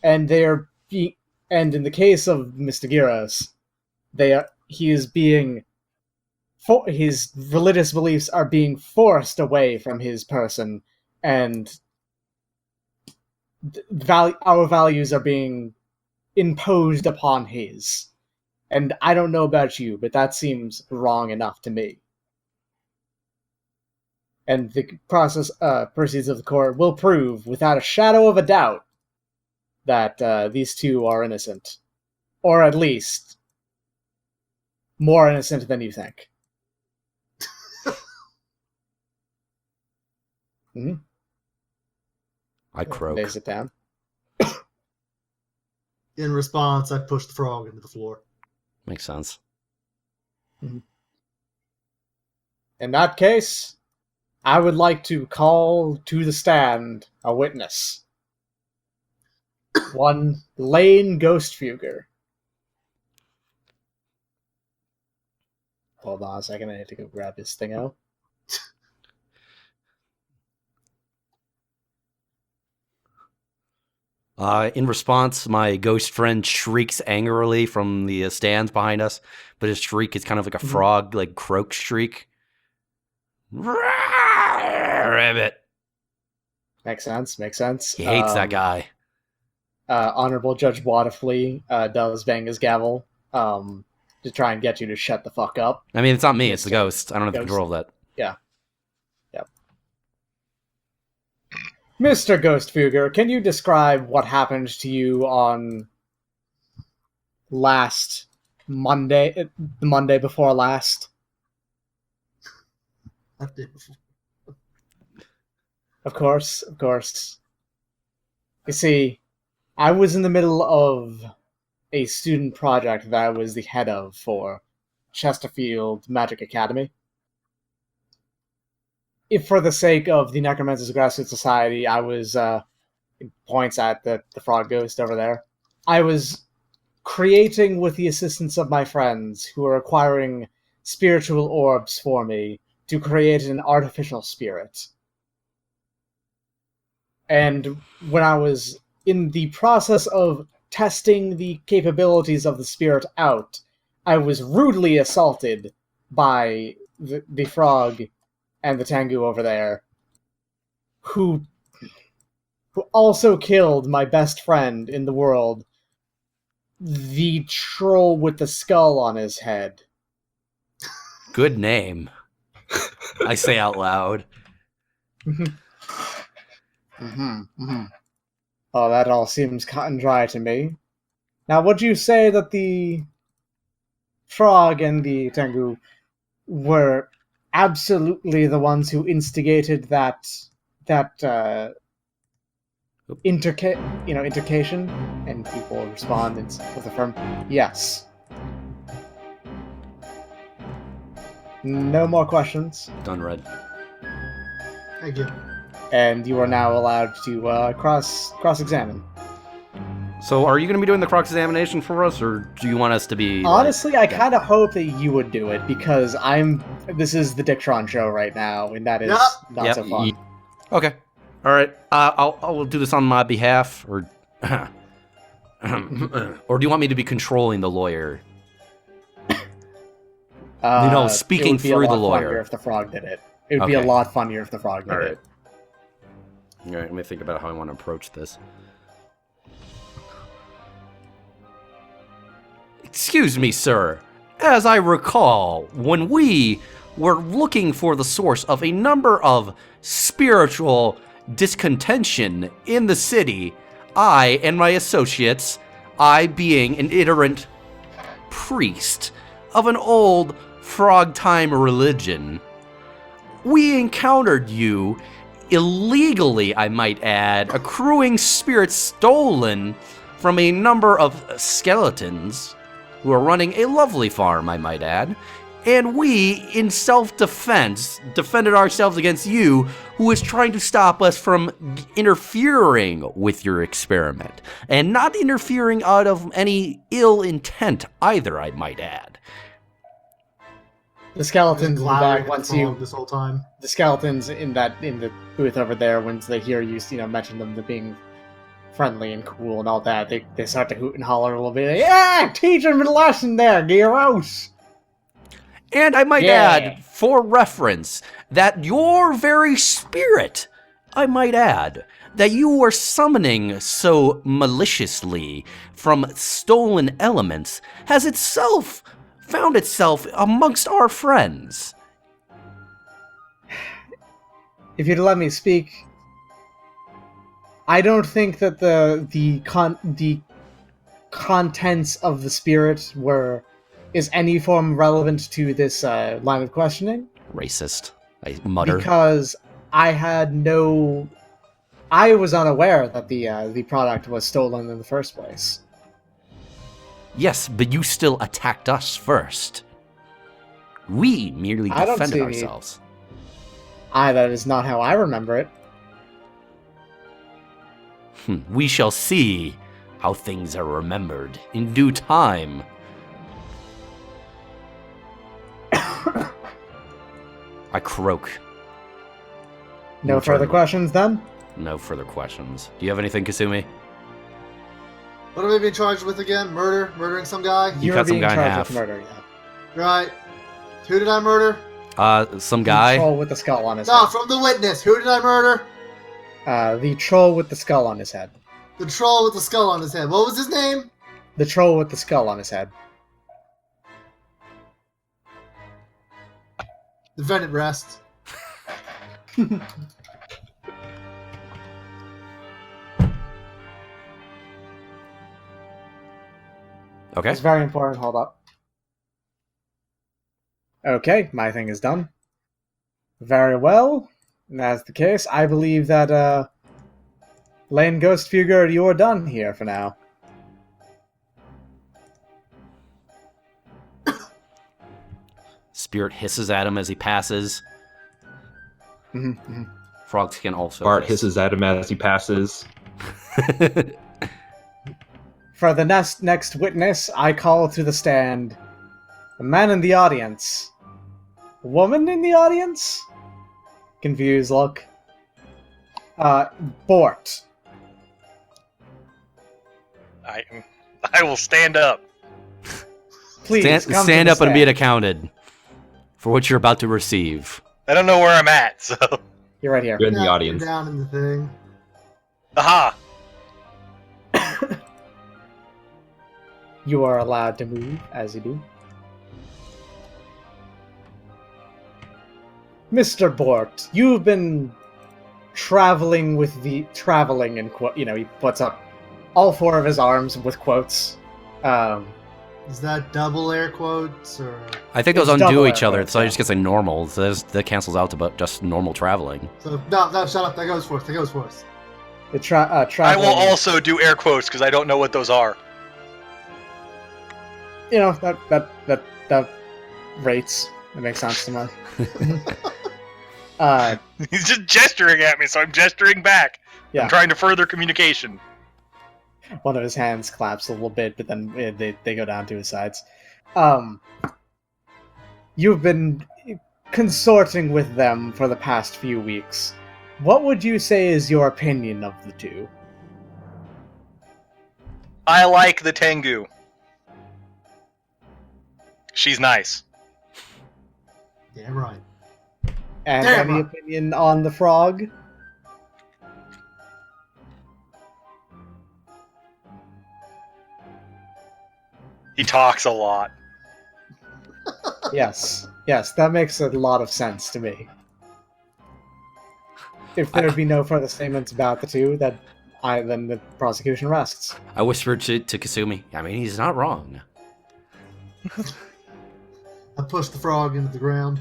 and and in the case of Mr. Geros, his religious beliefs are being forced away from his person, and our values are being imposed upon his. And I don't know about you, but that seems wrong enough to me. And the proceedings of the court will prove, without a shadow of a doubt, that these two are innocent. Or at least, more innocent than you think. Mhm. I croak. Lays it down. In response, I push the frog into the floor. Makes sense. In that case, I would like to call to the stand a witness. One Lane Ghostfuger. Hold on a second, I need to go grab his thing out. In response, my ghost friend shrieks angrily from the stands behind us, but his shriek is kind of like a frog, like croak shriek. Rabbit. Makes sense. He hates that guy. Honorable Judge Waterflea does bang his gavel to try and get you to shut the fuck up. I mean, it's not me, it's the ghost. I don't have the control of that. Yeah. Yep. Mr. Ghostfuger, can you describe what happened to you on last Monday, the Monday before last? Of course. You see, I was in the middle of a student project that I was the head of for Chesterfield Magic Academy. If for the sake of the Necromancer's Grassroots Society, I was, points at the frog ghost over there, I was creating with the assistance of my friends who were acquiring spiritual orbs for me to create an artificial spirit. And when I was in the process of testing the capabilities of the spirit out, I was rudely assaulted by the frog and the Tengu over there, who also killed my best friend in the world, the troll with the skull on his head. Good name. I say out loud. Oh, that all seems cut and dry to me. Now, would you say that the frog and the Tengu were absolutely the ones who instigated that intercation? And people respond with a firm yes. No more questions. Done red. Thank you. And you are now allowed to cross-examine. So are you going to be doing the cross-examination for us, or do you want us to be... Honestly, I kind of hope that you would do it, because this is the Dicktron show right now, and that is not so fun. Okay. All right. I'll do this on my behalf, or... or do you want me to be controlling the lawyer? Speaking through the lawyer. It would be a lot funnier if the frog did it. It would be a lot funnier if the frog did it. All right, let me think about how I want to approach this. Excuse me, sir. As I recall, when we were looking for the source of a number of spiritual discontention in the city, I and my associates, I being an iterant priest of an old frog time religion, we encountered you illegally, I might add, accruing spirits stolen from a number of skeletons who are running a lovely farm, I might add, and we, in self-defense, defended ourselves against you, who was trying to stop us from interfering with your experiment, and not interfering out of any ill intent either, I might add. The skeletons in the back, this whole time. The skeletons in the booth over there, once they hear you, mention them being friendly and cool and all that, they start to hoot and holler a little bit. Yeah, teach them a lesson there, Geros. And I might add, for reference, that your very spirit, I might add, that you were summoning so maliciously from stolen elements, has itself found itself amongst our friends. If you'd let me speak, I don't think that the contents of the spirit is any form relevant to this line of questioning. Racist, I mutter. Because I was unaware that the product was stolen in the first place. Yes, but you still attacked us first. We merely I don't defended see ourselves. That is not how I remember it. We shall see how things are remembered in due time. I croak. No further questions, then? No further questions. Do you have anything, Kasumi? What am I being charged with again? Murder? Murdering some guy? You You're cut some being guy in charged half. with murder, yeah. Right. Who did I murder? Some The guy. troll with the skull on his No, head. from the witness. Who did I murder? The troll with the skull on his head. The troll with the skull on his head. What was his name? The troll with the skull on his head. Defendant rest. Okay. It's very important. Hold up. Okay, my thing is done. Very well. And that's the case. I believe that, Lane Ghost Fugger, you're done here for now. Spirit hisses at him as he passes. Frogs can also Bart hiss. hisses at him as he passes. For the next witness, I call to the stand a man in the audience. A woman in the audience? Confused look. Bort. I will stand up. Please, come to stand the up and be stand. accounted for what you're about to receive. I don't know where I'm at, so. You're right here. You're in the Yeah, audience. you're down in the thing. Aha! You are allowed to move as you do. Mr. Bort, you've been traveling and he puts up all four of his arms with quotes. Is that double air quotes or? I think those It's undo double each other, arrows, so I yeah. just get say normal. So that cancels out to just normal traveling. So no, shut up. That goes for us. That goes for us. The I traveling. will also do air quotes because I don't know what those are. You know that rates. It makes sense to me. He's just gesturing at me, so I'm gesturing back. Yeah. I'm trying to further communication. One of his hands claps a little bit, but then they go down to his sides. You've been consorting with them for the past few weeks. What would you say is your opinion of the two? I like the Tengu. She's nice. Yeah, right. And Damn any right. opinion on the frog? He talks a lot. Yes, that makes a lot of sense to me. If there'd be no further statements about the two, then the prosecution rests. I whispered to Kasumi, I mean, he's not wrong. I pushed the frog into the ground.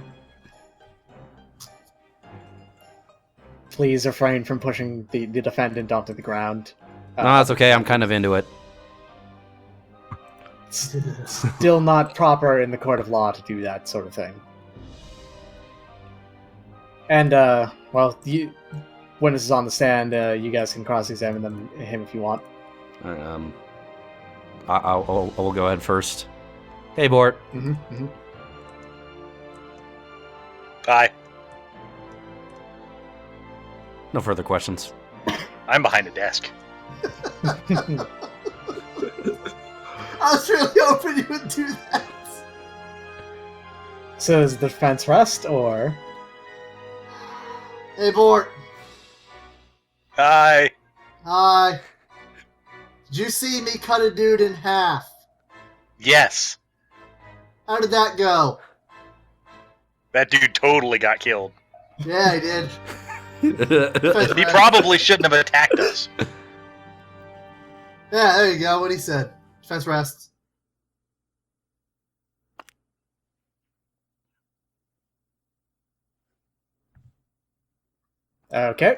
Please refrain from pushing the defendant onto the ground. No, that's okay. I'm kind of into it. Still not proper in the court of law to do that sort of thing. And, when this is on the stand, you guys can cross-examine him if you want. I will go ahead first. Hey, Bort. Hi. No further questions. I'm behind a desk. I was really hoping you would do that. So is the defense rest, or... Hey, Bort. Hi. Hi. Did you see me cut a dude in half? Yes. How did that go? That dude totally got killed. Yeah, he did. He probably shouldn't have attacked us. Yeah, there you go. What he said. Defense rests. Okay.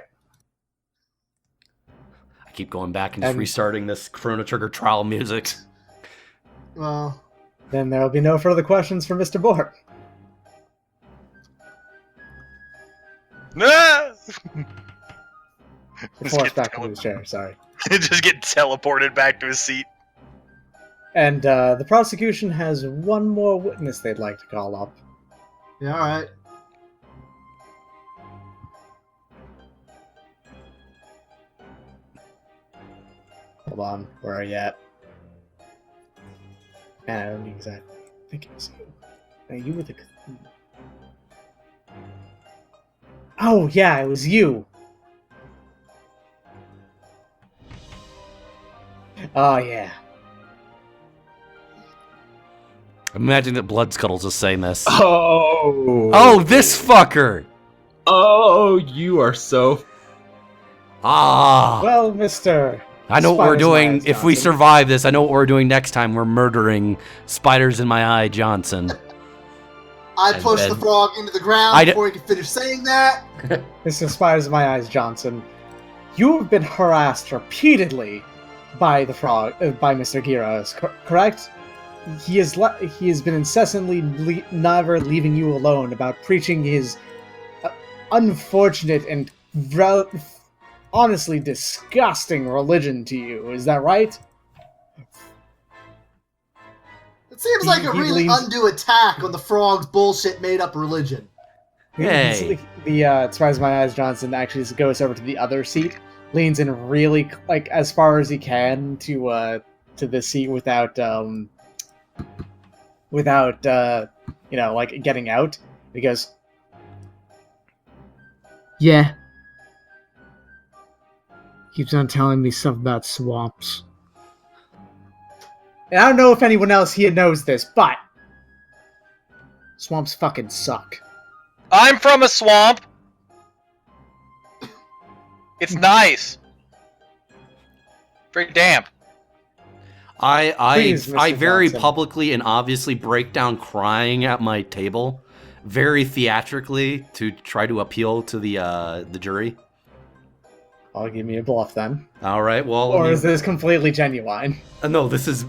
I keep going back and just restarting this Chrono Trigger trial music. Well, Then there will be no further questions for Mr. Bort. Forced back into his chair, sorry. Just get teleported back to his seat. And the prosecution has one more witness they'd like to call up. yeah, all right. Hold on, where are you at? Man, I don't exactly think it was you. No, you were the... Oh, yeah, it was you! Oh, yeah. Imagine that Blood Scuttles is saying this. Oh, This fucker! Oh, you are so. Well, Mr. I know what we're Spiders doing. in my eyes, If we Johnson. survive this, I know what we're doing next time. We're murdering Spiders in my eye, Johnson. I And pushed the then- frog into the ground I d- before he could finish saying that. Mr. Spiders in my eyes, Johnson. You have been harassed repeatedly by the frog, by Mr. Geros, correct? He has been incessantly never leaving you alone about preaching his unfortunate and honestly disgusting religion to you. Is that right? It seems like a He really leans- undue attack on the frog's bullshit made-up religion. Hey. The Spiders in my eyes, Johnson actually just goes over to the other seat, leans in really like as far as he can to the seat without like getting out. He goes, "Yeah." Keeps on telling me stuff about swamps. And I don't know if anyone else here knows this, but swamps fucking suck. I'm from a swamp. It's nice. Very damp. Please, I Mr. very Johnson. publicly and obviously break down crying at my table, very theatrically to try to appeal to the jury. I'll give me a bluff then. All right. Well, Or is this completely genuine? no, this is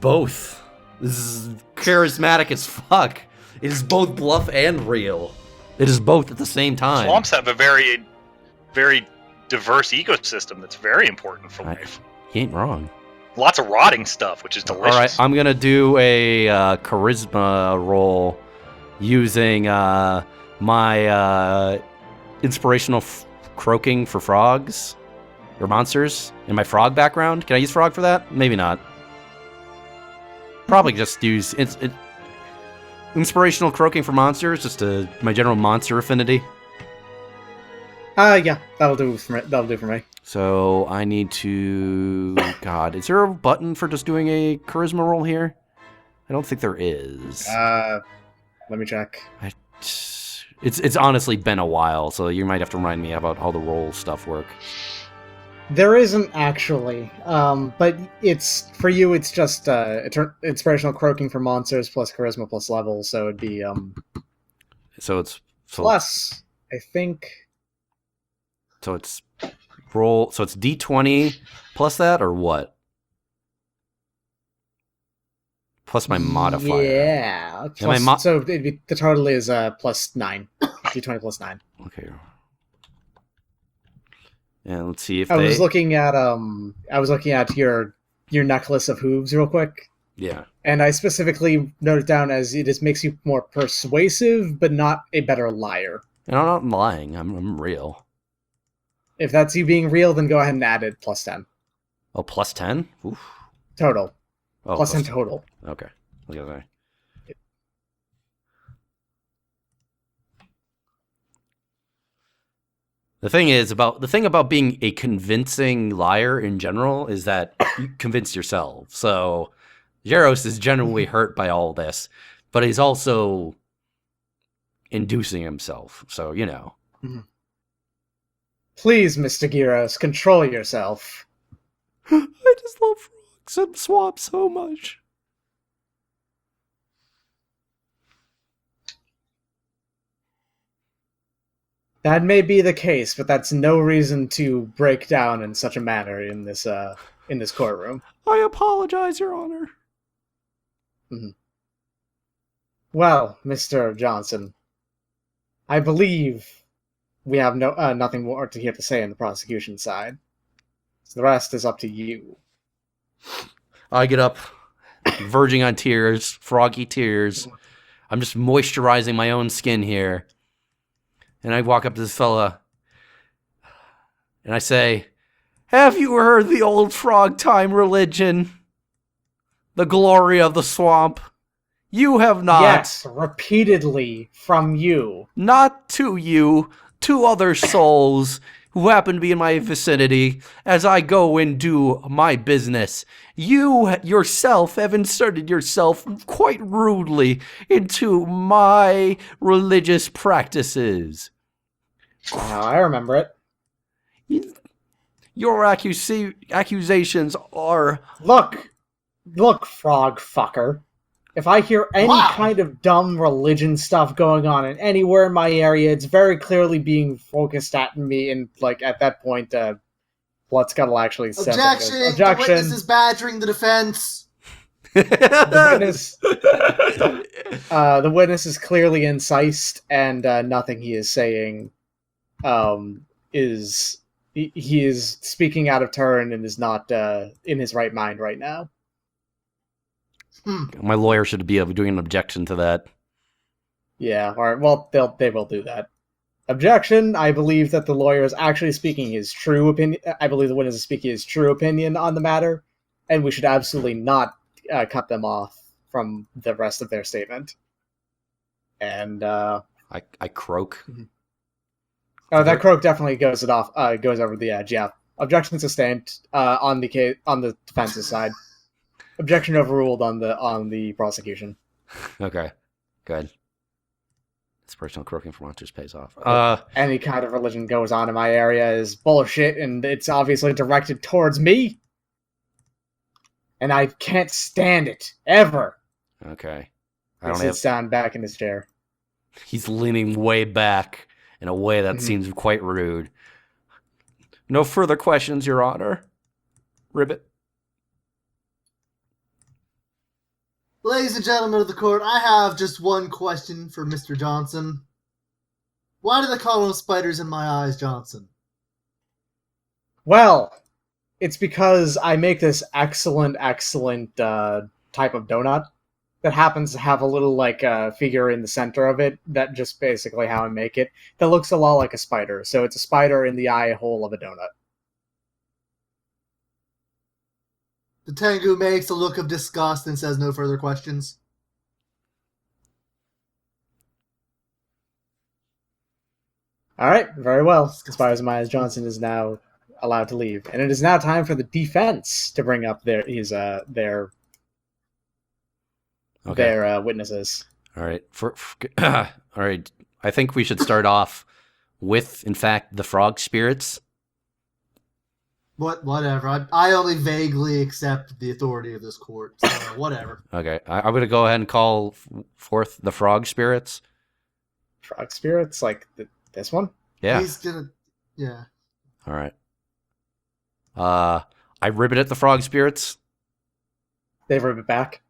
both. This is charismatic as fuck. It is both bluff and real. It is both at the same time. Swamps have a very, very diverse ecosystem that's very important for I- life. He ain't wrong. Lots of rotting stuff, which is delicious. All right, I'm gonna do a charisma roll using my inspirational croaking for frogs or monsters in my frog background. Can I use frog for that? Maybe not. Probably just use inspirational croaking for monsters, just my general monster affinity. Yeah, that'll do for me. So I need to. God, is there a button for just doing a charisma roll here? I don't think there is. Let me check. It's honestly been a while, so you might have to remind me about how the roll stuff work. There isn't actually, but it's for you. It's just inspirational croaking for monsters plus charisma plus level, so it'd be So it's plus. I think. So it's roll. So it's D20 plus that or what? Plus my modifier. Yeah. my Plus, so it'd be, the total is plus 9. D20 plus 9. Okay. And let's see if I they. was looking at your necklace of hooves real quick, Yeah. and I specifically noted down as it just makes you more persuasive, but not a better liar. And I'm not lying. I'm real. If that's you being real, then go ahead and add it plus 10 Oh, plus 10? Oof. total. Oh, Plus 10 total. Okay. Look at that. The thing about being a convincing liar in general is that you convince yourself. So Geros is genuinely hurt by all this, but he's also inducing himself. So, you know. Please, Mr. Geros, control yourself. I just love frogs and swamps so much. That may be the case, but that's no reason to break down in such a manner in this courtroom. I apologize, Your Honor. Mm-hmm. Well, Mr. Johnson, I believe we have nothing more to have to say on the prosecution side. So the rest is up to you. I get up, verging on tears, froggy tears. I'm just moisturizing my own skin here. And I walk up to this fella, and I say, have you heard the old frog time religion? The glory of the swamp? You have not. Yes, repeatedly from you. Not to you, to other souls who happen to be in my vicinity as I go and do my business. You yourself have inserted yourself quite rudely into my religious practices. I remember it. Your accusations are... Look, frog fucker. If I hear any kind of dumb religion stuff going on anywhere in my area, it's very clearly being focused at me, and, like, at that point, Bloodscuttle actually says... Objection! The witness is badgering the defense! The witness is clearly incensed, and nothing he is saying is... He is speaking out of turn and is not in his right mind right now. My lawyer should be doing an objection to that. Yeah, alright, well, they will do that. Objection, I believe that the lawyer is actually speaking his true opinion. I believe the witness is speaking his true opinion on the matter, and we should absolutely not cut them off from the rest of their statement. And, I croak. Oh, that croak definitely goes over the edge, yeah. Objection sustained on the defense's side. Objection overruled on the prosecution. Okay, good. This personal croaking for monsters pays off. Any kind of religion goes on in my area is bullshit, and it's obviously directed towards me. And I can't stand it, ever. Okay. He sits down back in his chair. He's leaning way back in a way that seems quite rude. No further questions, Your Honor. Ribbit. Ladies and gentlemen of the court, I have just one question for Mr. Johnson. Why do they call them spiders in my eyes, Johnson? Well, it's because I make this excellent type of donut that happens to have a little, figure in the center of it. That just basically how I make it. That looks a lot like a spider. So it's a spider in the eye hole of a donut. The Tengu makes a look of disgust and says no further questions. Alright, very well. As far as Myers Johnson is now allowed to leave. And it is now time for the defense to bring up their witnesses. All right. All right. I think we should start off with, in fact, the frog spirits. Whatever. I only vaguely accept the authority of this court, so whatever. Okay. I'm going to go ahead and call forth the frog spirits. Frog spirits? Like this one? Yeah. He's gonna... Yeah. All right. I ribbit at the frog spirits. They ribbit back.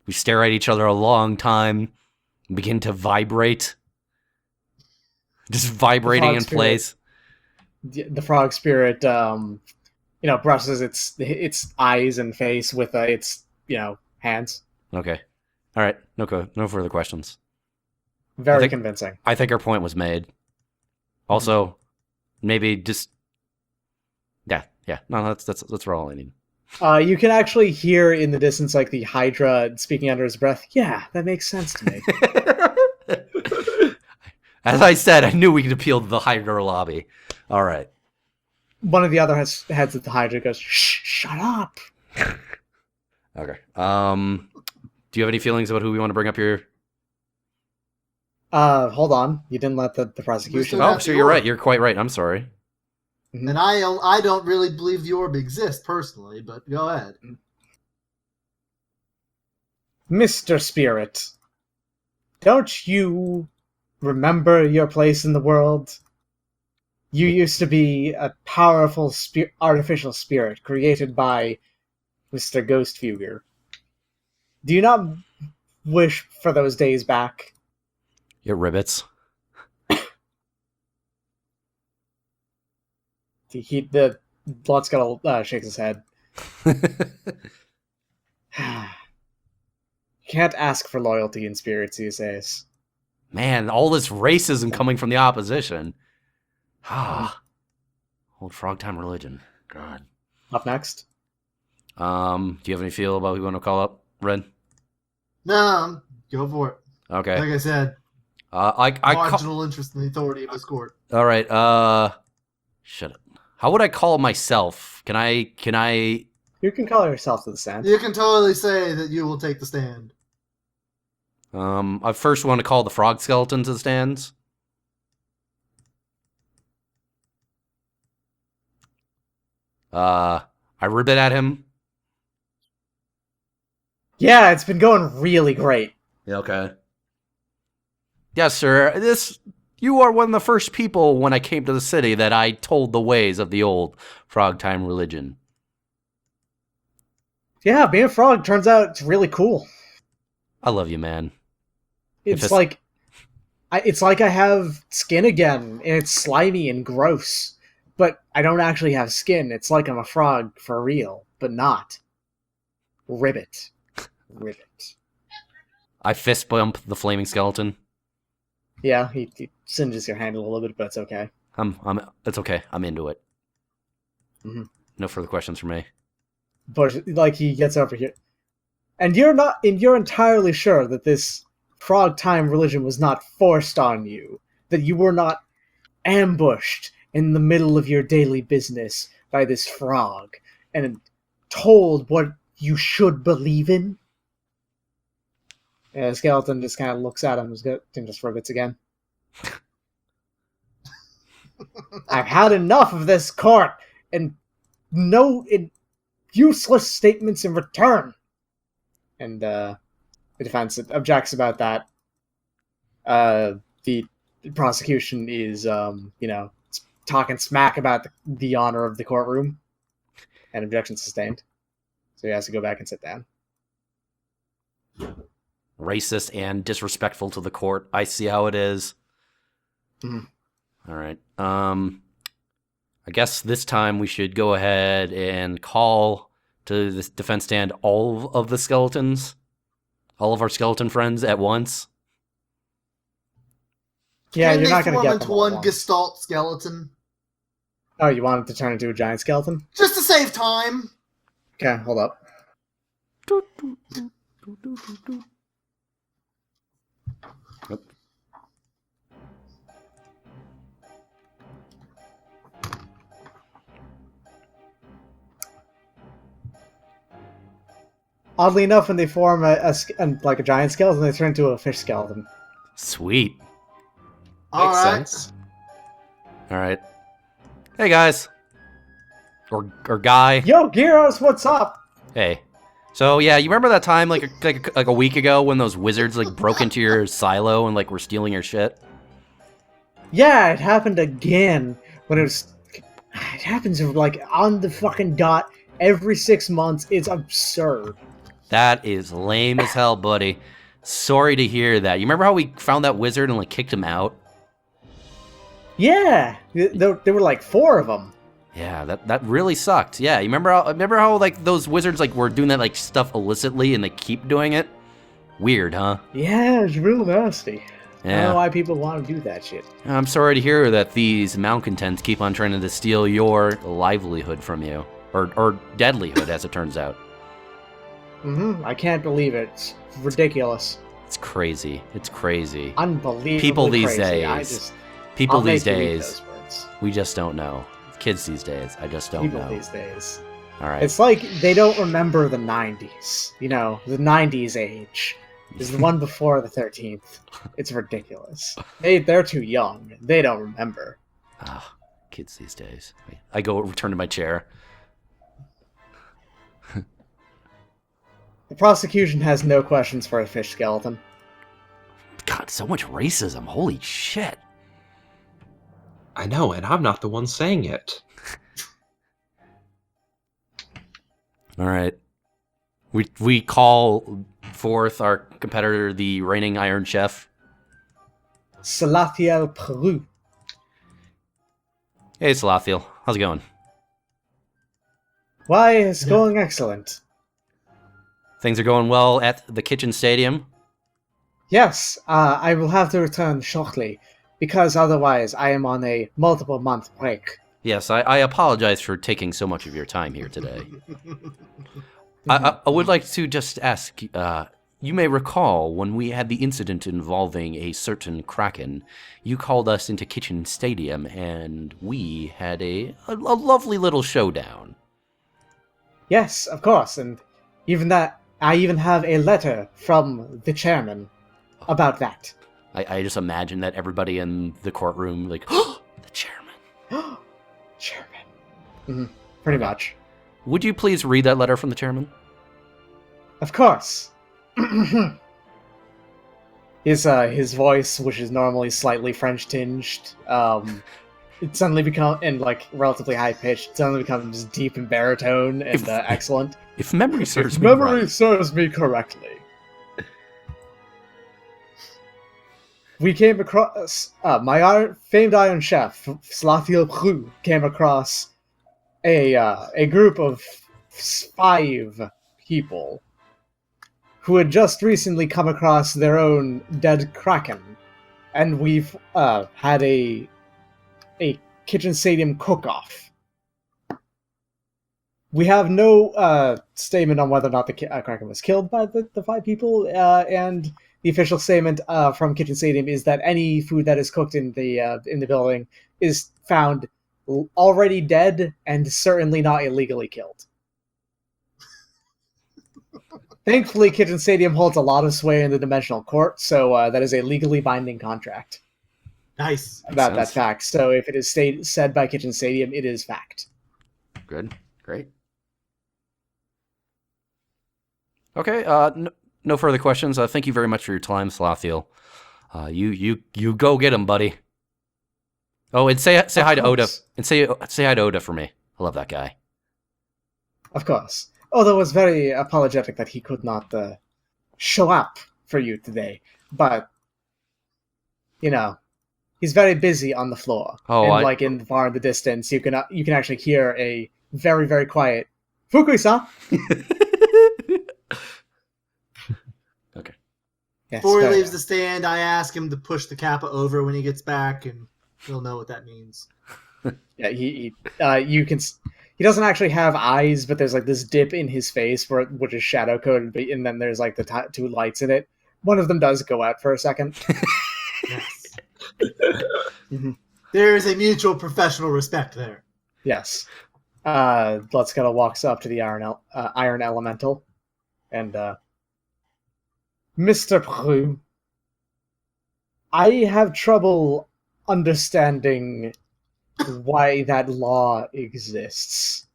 We stare at each other a long time and begin to vibrate. Just vibrating in place. The frog spirit, brushes its eyes and face with its, hands. Okay. All right. No further questions. Very convincing. I think our point was made. Also, maybe just... Yeah. No, that's all I need. You can actually hear in the distance, the Hydra speaking under his breath. Yeah, that makes sense to me. As I said, I knew we could appeal to the Hydra lobby. All right. One of the other heads of the Hydra goes, "Shh, shut up." Okay. Do you have any feelings about who we want to bring up here? Hold on. You didn't let the prosecution... Oh, so you're right. You're quite right. I'm sorry. And I don't really believe the orb exists, personally, but go ahead. Mr. Spirit, don't you remember your place in the world? You used to be a powerful artificial spirit created by Mr. Ghostfuger. Do you not wish for those days back? Your ribbits. The Blood Scuttle shakes his head. Can't ask for loyalty in spirits these days. Man, all this racism coming from the opposition. Old frog time religion. God. Up next. Do you have any feel about who you want to call up, Red? No, go for it. Okay. Like I said, I marginal interest in the authority of this court. All right. Shut it. How would I call myself? Can I? You can call yourself to the stand. You can totally say that you will take the stand. I first want to call the frog skeleton to the stands. I ribbit at him. Yeah, it's been going really great. Yeah, okay. Yes, sir. You are one of the first people when I came to the city that I told the ways of the old frog time religion. Yeah, being a frog turns out it's really cool. I love you, man. It's like I have skin again, and it's slimy and gross. But I don't actually have skin. It's like I'm a frog for real, but not. Ribbit. Ribbit. I fist bump the flaming skeleton. Yeah, he singes your hand a little bit, but it's okay. It's okay. I'm into it. Mm-hmm. No further questions from me. But like he gets over here, and you're entirely sure that this frog time religion was not forced on you, that you were not ambushed in the middle of your daily business by this frog and told what you should believe in. And the skeleton just kind of looks at him and just ribbits again. I've had enough of this court and useless statements in return. And the defense objects about that. The prosecution is, talking smack about the honor of the courtroom, and objection sustained. So he has to go back and sit down. Racist and disrespectful to the court. I see how it is. Mm-hmm. All right. I guess this time we should go ahead and call to the defense stand all of the skeletons, all of our skeleton friends at once. Yeah, Can you're they not going to form get into them all at one once. gestalt skeleton? Oh, you want it to turn into a giant skeleton? Just to save time. Okay, hold up. Yep. Oddly enough, when they form a giant skeleton, they turn into a fish skeleton. Sweet. All Makes right. sense. All right. Hey guys. Or guy. Yo, Geros, what's up? Hey. So yeah, you remember that time like a week ago when those wizards like broke into your silo and like were stealing your shit? Yeah, it happened again. It happens like on the fucking dot every 6 months. It's absurd. That is lame as hell, buddy. Sorry to hear that. You remember how we found that wizard and like kicked him out? Yeah, there were like 4 of them. Yeah, that really sucked. Yeah, you remember how like those wizards like were doing that like stuff illicitly and they keep doing it? Weird, huh? Yeah, it's real nasty. I don't know Yeah. why people want to do that shit. I'm sorry to hear that these malcontents keep on trying to steal your livelihood from you. Or deadlyhood, as it turns out. I can't believe it. It's ridiculous. It's crazy. It's crazy. Unbelievably People these crazy. days. I'll People these make you read days. those words. We just don't know. Kids these days. I just don't People know. these days. All right. It's like they don't remember the 90s. You know, the 90s age. Is the one before the 13th. It's ridiculous. They're too young. They don't remember. Ah, kids these days. I go return to my chair. The prosecution has no questions for a fish skeleton. God, God, so much racism. Holy shit. I know, and I'm not the one saying it. All right. We call forth our competitor, the reigning Iron Chef. Salathiel Peru. Hey, Salathiel. How's it going? Why, it's going excellent. Things are going well at the Kitchen Stadium. Yes, I will have to return shortly, because otherwise I am on a multiple-month break. Yes, I apologize for taking so much of your time here today. I would like to just ask, you may recall when we had the incident involving a certain Kraken, you called us into Kitchen Stadium and we had a lovely little showdown. Yes, of course, and I even have a letter from the chairman about that. I just imagine that everybody in the courtroom, like, oh, the chairman. Chairman. Pretty much. Would you please read that letter from the chairman? Of course. His voice, which is normally slightly French tinged, it suddenly becomes, and like relatively high pitched, suddenly becomes deep and baritone and excellent. If memory serves me Memory right. serves me correctly. We came across my famed Iron Chef, Salathiel Peru, came across a group of 5 people who had just recently come across their own dead Kraken, and we've had a Kitchen Stadium cook-off. We have no statement on whether or not the Kraken was killed by the 5 people, and the official statement from Kitchen Stadium is that any food that is cooked in the building is found already dead and certainly not illegally killed. Thankfully, Kitchen Stadium holds a lot of sway in the Dimensional Court, so that is a legally binding contract. Nice. About that fact. So if it is said by Kitchen Stadium, it is fact. Good. Great. Okay, no further questions. Thank you very much for your time, Salathiel. You go get him, buddy. Oh, and say hi to Oda. And say hi to Oda for me. I love that guy. Of course. Oda was very apologetic that he could not show up for you today, but you know, he's very busy on the floor. Oh, and like in far in the distance, you can actually hear a very, very quiet Fukui-san. Okay. Yes, Before he very leaves well. the stand, I ask him to push the kappa over when he gets back, and he'll know what that means. Yeah, you can. He doesn't actually have eyes, but there's like this dip in his face which is shadow coded, and then there's like the 2 lights in it. One of them does go out for a second. Yes. There is a mutual professional respect there. Yes. Let's go walks up to the Iron Elemental, and Mr. Peru, I have trouble understanding why that law exists.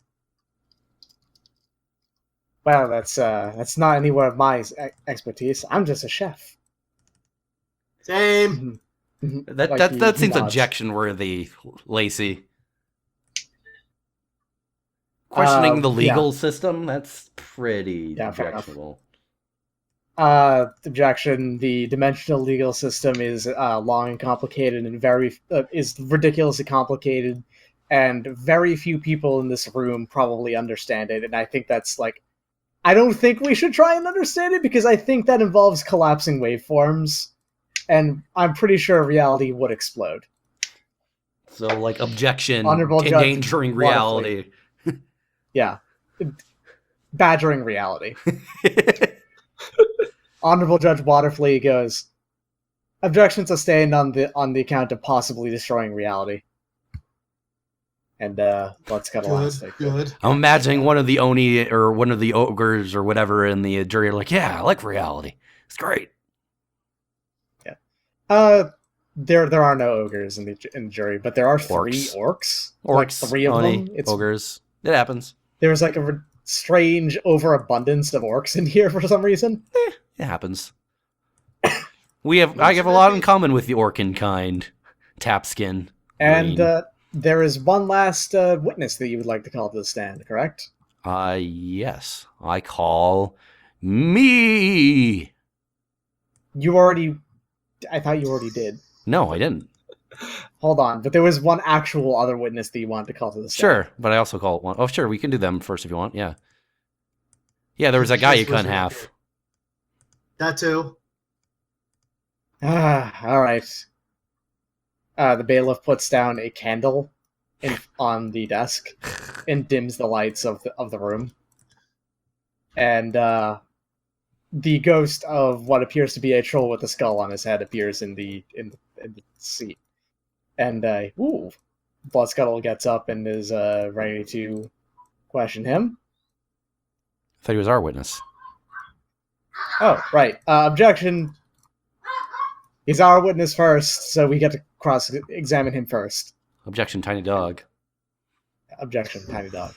Well, that's not anywhere of my expertise. I'm just a chef. Same. That seems nods. objection worthy, Lacey. Questioning the legal system? That's pretty objectionable. Objection. The dimensional legal system is long and complicated, and is ridiculously complicated, and very few people in this room probably understand it. And I think that's like, I don't think we should try and understand it, because I think that involves collapsing waveforms, and I'm pretty sure reality would explode. So, like, objection, Honorable Judge endangering reality. Waterfleet. Yeah. Badgering reality. Honorable Judge Waterfleet goes, objection sustained on the account of possibly destroying reality. And let's cut a last take. Good. I'm imagining one of the Oni or one of the ogres or whatever in the jury are like, yeah, I like reality. It's great. Yeah. There are no ogres in the jury, but there are 3 orcs. Like Orcs, 3 of Oni, them. It's ogres. It happens. There's like a strange overabundance of orcs in here for some reason. It happens. I have a lot in common with the Orkin kind. Tapskin. And Green. there is one last witness that you would like to call to the stand, correct? Yes. I call me. I thought you already did. No, I didn't. Hold on, but there was one actual other witness that you wanted to call to the stand. Sure, but I also call it one. Oh, sure, we can do them first if you want. Yeah. Yeah, there was that guy you cut in half. That too. All right. The bailiff puts down a candle on the desk and dims the lights of the room. And the ghost of what appears to be a troll with a skull on his head appears in the seat. And Bloodscuttle gets up and is ready to question him. I thought he was our witness. Oh, right. Objection. He's our witness first, so we get to cross-examine him first. Objection, tiny dog. Objection, tiny dog.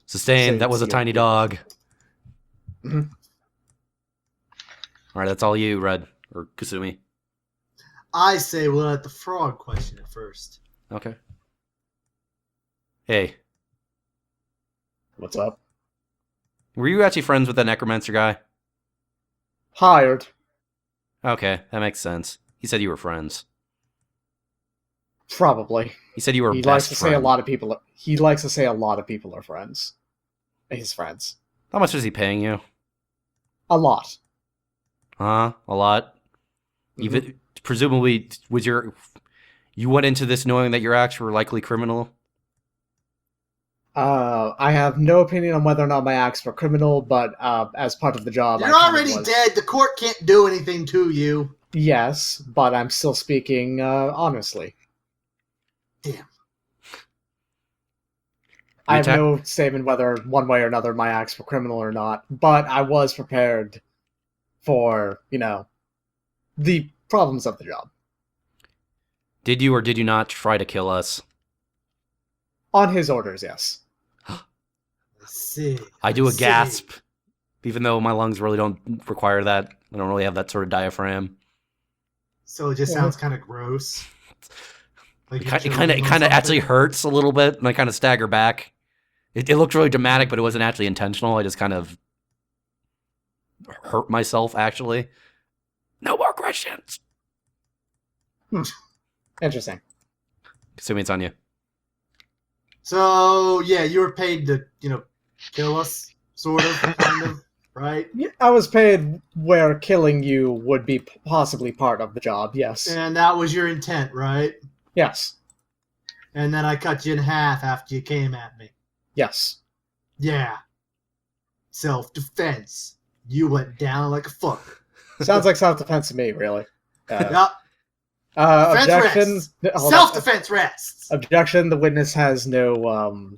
Sustained, that was a tiny dog. Mhm. Alright, that's all you, Red. Or Kasumi. I say we'll let the frog question it first. Okay. Hey, What's up? were you actually friends with that necromancer guy? Hired. Okay, that makes sense. He said you were friends. Probably. He said you were He best likes to say a friend. lot of people. He likes to say a lot of people are friends. His friends. How much was he paying you? A lot. A lot? Even presumably, you went into this knowing that your acts were likely criminal? I have no opinion on whether or not my acts were criminal, but as part of the job, You're I kind of already was. dead. The court can't do anything to you. Yes, but I'm still speaking honestly. Damn. I have no statement whether one way or another my acts were criminal or not, but I was prepared for, the problems of the job. Did you or did you not try to kill us? On his orders, yes. See. I do a gasp, even though my lungs really don't require that. I don't really have that sort of diaphragm. So it just sounds kind of gross. Like It kind of actually hurts a little bit, and I kind of stagger back. It looked really dramatic, but it wasn't actually intentional. I just kind of hurt myself, actually. No more questions. Interesting. Kasumi, it's on you. So yeah, you were paid to, kill us, sort of, kind of, right? Yeah, I was paid where killing you would be possibly part of the job, yes. And that was your intent, right? Yes. And then I cut you in half after you came at me. Yes. Yeah. Self-defense. You went down like a fuck. Sounds like self-defense to me, really. Yup. Objection. Hold on. Self-defense rests. Objection. The witness has no,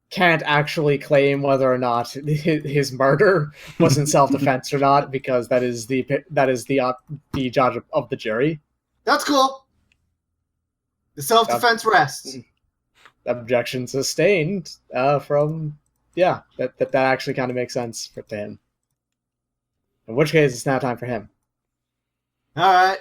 can't actually claim whether or not his murder was in self-defense or not, because that is the judge of the jury. That's cool. The self-defense rests. Objection sustained. That actually kind of makes sense to him. In which case, it's now time for him. All right.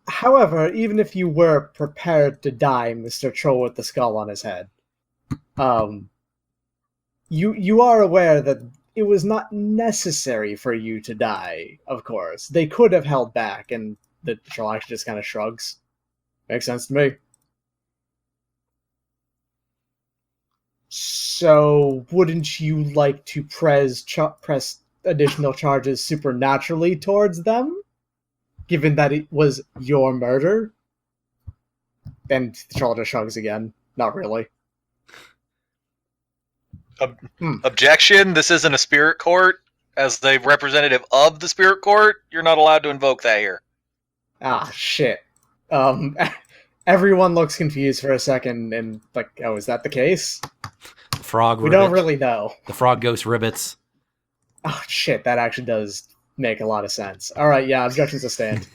However, even if you were prepared to die, Mr. Troll with the skull on his head, you are aware that it was not necessary for you to die, of course. They could have held back, and the troll actually just kind of shrugs. Makes sense to me. So, wouldn't you like to press additional charges supernaturally towards them? Given that it was your murder? And the troll just shrugs again. Not really. Objection, this isn't a spirit court. As the representative of the spirit court, you're not allowed to invoke that here. Ah, shit. Everyone looks confused for a second and like, oh, is that the case? The frog. We don't really know. The frog ghost ribbits. Oh, shit, that actually does make a lot of sense. Alright, yeah, objections to stand.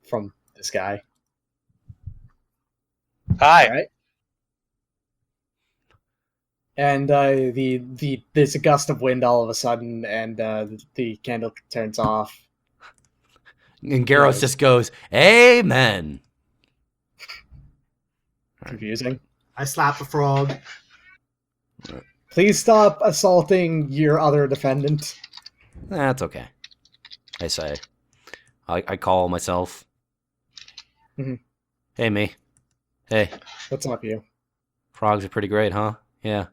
From this guy. Hi. Alright. And there's a gust of wind all of a sudden, and the candle turns off. And Geros just goes, "Amen." Confusing. I slap the frog. Please stop assaulting your other defendant. That's okay. I say. I call myself. Mhm. Hey, me. Hey, What's up, you? frogs are pretty great, huh? Yeah.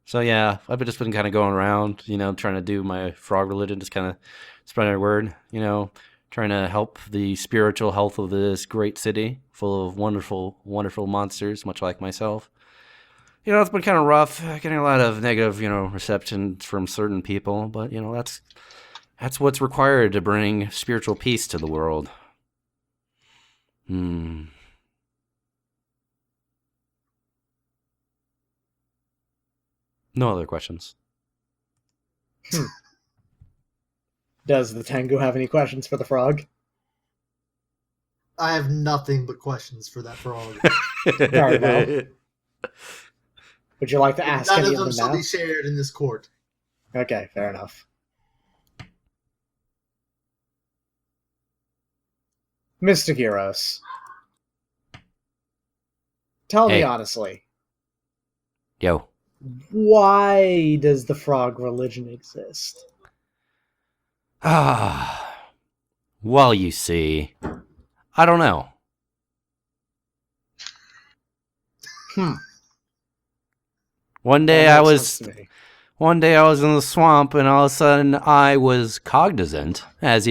So yeah, I've just been kind of going around, trying to do my frog religion, just kind of spreading the word, trying to help the spiritual health of this great city full of wonderful, wonderful monsters, much like myself. It's been kind of rough, getting a lot of negative, reception from certain people, but that's what's required to bring spiritual peace to the world. No other questions. Does the Tengu have any questions for the frog? I have nothing but questions for that frog. Very well. Would you like to ask None any of them of them shall now? be shared in this court. Okay, fair enough. Mr. Geros, tell me Hey. honestly, Yo. why does the frog religion exist? Well, you see, I don't know. One day That I makes was sense to me. One day I was in the swamp, and all of a sudden I was cognizant, as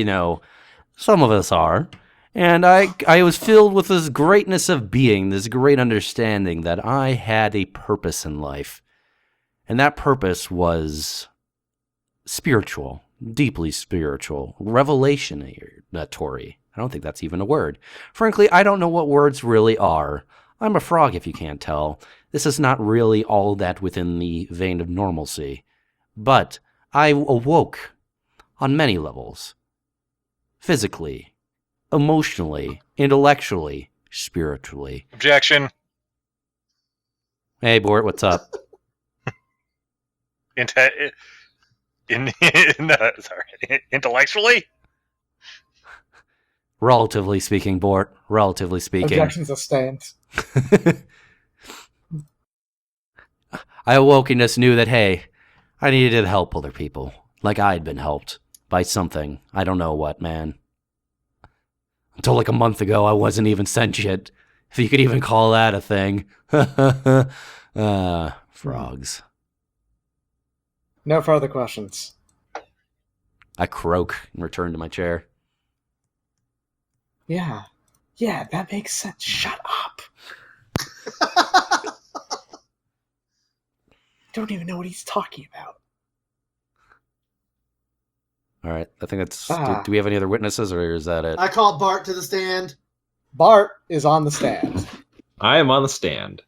some of us are, and I was filled with this greatness of being, this great understanding that I had a purpose in life. And that purpose was spiritual, deeply spiritual, revelatory. I don't think that's even a word. Frankly, I don't know what words really are. I'm a frog, if you can't tell. This is not really all that within the vein of normalcy. But I awoke on many levels. Physically, emotionally, intellectually, spiritually. Objection. Hey, Bort, what's up? Intellectually? Relatively speaking, Bort. Relatively speaking. Objections are stand. I awoke and just knew that, hey, I needed to help other people. Like I'd been helped by something. I don't know what, man. Until like a month ago, I wasn't even sentient. If you could even call that a thing. Frogs. No further questions. I croak and return to my chair. Yeah, that makes sense. Shut up. Don't even know what he's talking about. All right, I think that's... Do we have any other witnesses, or is that it? I call Bart to the stand. Bart is on the stand. I am on the stand.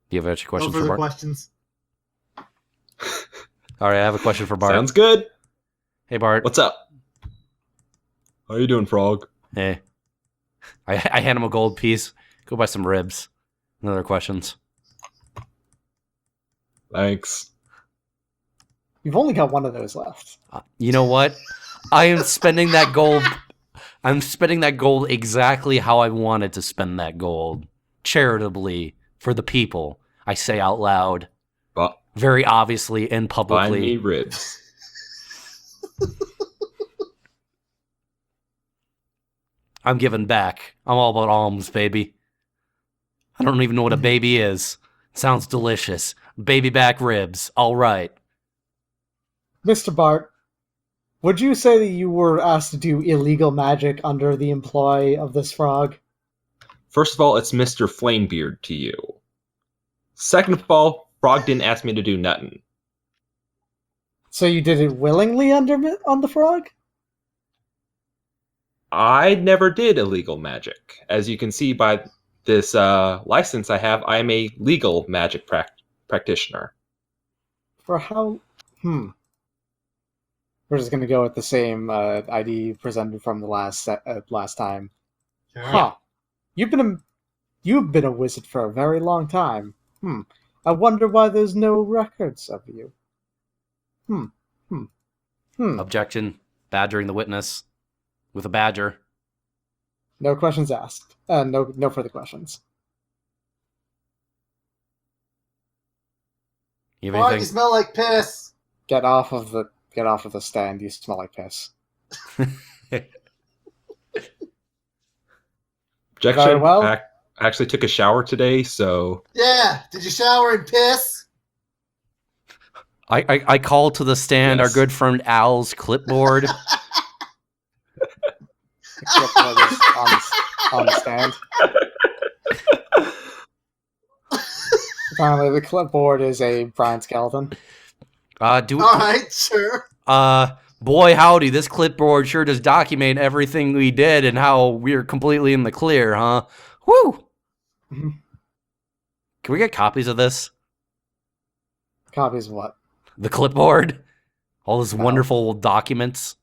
Do you have any questions No for further Bart? questions. All right, I have a question for Bart. Sounds good. Hey, Bart. What's up? How you doing, frog? Hey. I hand him a gold piece. Go buy some ribs. No other questions. Thanks. You've only got one of those left. You know what? I am spending that gold. I'm spending that gold exactly how I wanted to spend that gold. Charitably, for the people. I say out loud. But Very obviously and buy publicly. me ribs. I'm giving back. I'm all about alms, baby. I don't even know what a baby is. Sounds delicious. Baby back ribs. All right. Mr. Bart, would you say that you were asked to do illegal magic under the employ of this frog? First of all, it's Mr. Flamebeard to you. Second of all, frog didn't ask me to do nothing. So you did it willingly on the frog? I never did illegal magic. As you can see by this license I have, I am a legal magic practitioner. For how... We're just going to go with the same ID presented from the last time. Sure. Huh. You've been You've been a wizard for a very long time. I wonder why there's no records of you. Objection. Badgering the witness with a badger. No questions asked. No further questions. You have Bart, you anything? smell like piss. Get off of the stand. You smell like piss. Objection. Very well. I actually took a shower today, so Yeah. Did you shower and piss? I call to the stand Yes. our good friend Al's clipboard. The clipboard is on the stand. Finally, the clipboard is a Brian skeleton. All right, sure. Boy howdy, this clipboard sure does document everything we did and how we're completely in the clear, huh? Woo! Mhm. Can we get copies of this? Copies of what? The clipboard? All those No. wonderful documents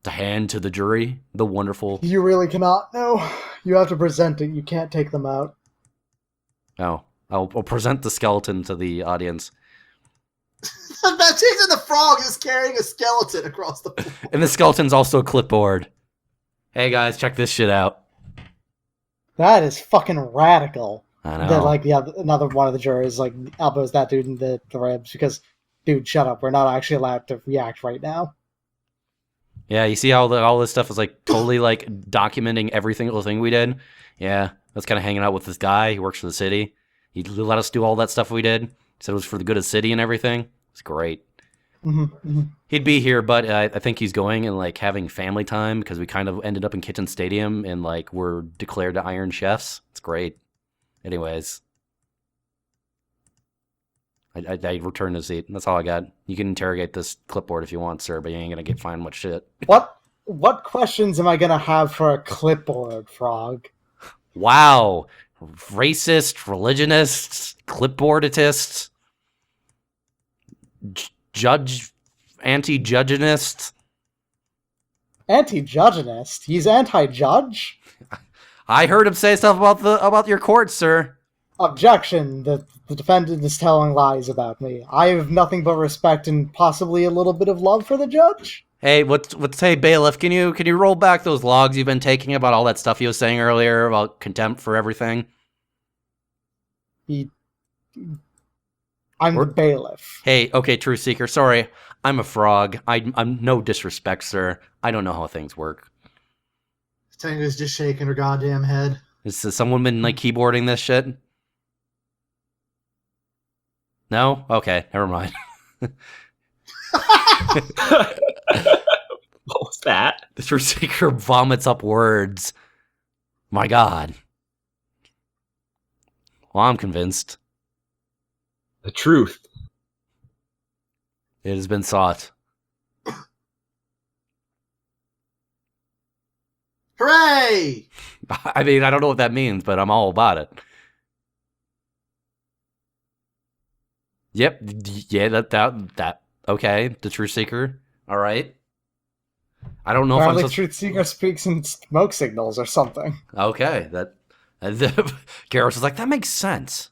to hand to the jury? The wonderful... You really cannot. No, you have to present it. You can't take them out. Oh, I'll present the skeleton to the audience. That Jason the Frog is carrying a skeleton across the floor. And the skeleton's also a clipboard. Hey guys, check this shit out. That is fucking radical. I know. That another one of the jurors elbows that dude in the ribs because, dude, shut up. We're not actually allowed to react right now. Yeah, you see how all this stuff is totally documenting every single thing we did? Yeah, that's kind of hanging out with this guy. He works for the city. He let us do all that stuff we did. He said it was for the good of the city and everything. It's great. He'd be here, but I think he's going and having family time because we kind of ended up in Kitchen Stadium and we're declared to Iron Chefs. It's great. Anyways, I returned the seat. That's all I got. You can interrogate this clipboard if you want, sir, but you ain't gonna get fined much shit. What questions am I gonna have for a clipboard, Frog? Wow, racist, religionists, clipboarditists, anti-judginist. Anti-judginist? He's anti-judge? I heard him say stuff about your court, sir. Objection. The defendant is telling lies about me. I have nothing but respect and possibly a little bit of love for the judge. Hey, hey bailiff, can you roll back those logs you've been taking about all that stuff you was saying earlier about contempt for everything? I'm the bailiff. Hey, okay, Truth Seeker, sorry, I'm a frog. I'm no disrespect, sir. I don't know how things work. Tengu's just shaking her goddamn head. Has someone been keyboarding this shit? No? Okay, never mind. what was that? The Truth Seeker vomits up words. My God. Well, I'm convinced. The truth. It has been sought. Hooray! I mean, I don't know what that means, but I'm all about it. Yep. Yeah, that. Okay, the Truth Seeker. All right. I don't know if I'm Apparently Truth Seeker speaks in smoke signals or something. Okay, Geros is like, that makes sense.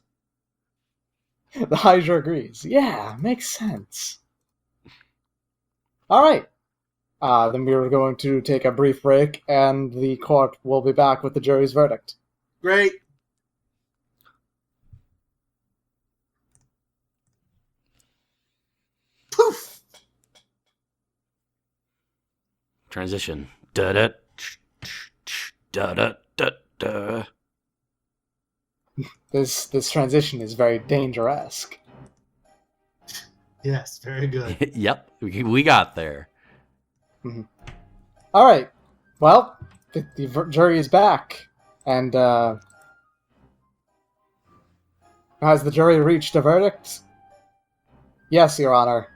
The Hydra agrees. Yeah, makes sense. Alright. Then we are going to take a brief break, and the court will be back with the jury's verdict. Great. Poof! Transition. Da-da. Da-da-da-da. This transition is very dangerous. Yes, very good. Yep, we got there. Alright. Well, the jury is back. And, has the jury reached a verdict? Yes, Your Honor.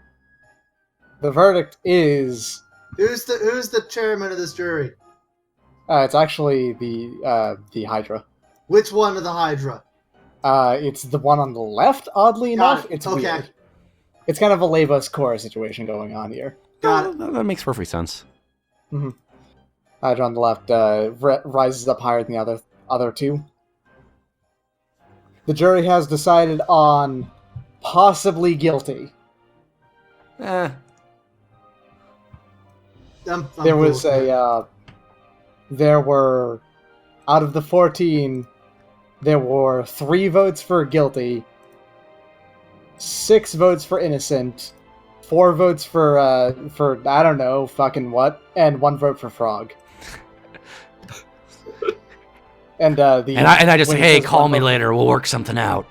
The verdict is... Who's the chairman of this jury? it's actually the Hydra. Which one of the Hydra? It's the one on the left, oddly enough. Got it. It's Okay. weird. It's kind of a Levos Core situation going on here. Got it. That makes perfect sense. Hydra on the left rises up higher than the other two. The jury has decided on possibly guilty. Eh. I'm There cool was with that. there were, out of the 14, there were 3 votes for guilty, 6 votes for innocent, 4 votes for I don't know, fucking what, and 1 vote for frog. And I just when say, he hey, says call one me vote- later. We'll work something out.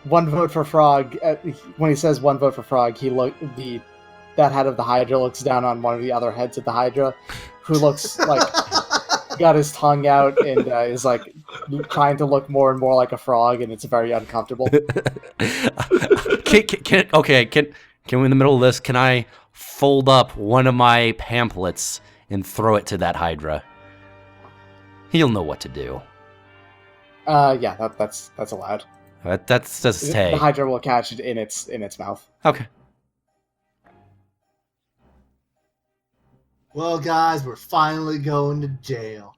1 vote for frog. When he says 1 vote for frog, that head of the Hydra looks down on one of the other heads of the Hydra, who looks like got his tongue out and is like trying to look more and more like a frog, and it's very uncomfortable. Can we in the middle of this? Can I fold up one of my pamphlets and throw it to that Hydra? He'll know what to do. Yeah, that's allowed. That's just The hey. Hydra will catch it in its mouth. Okay. Well, guys, we're finally going to jail.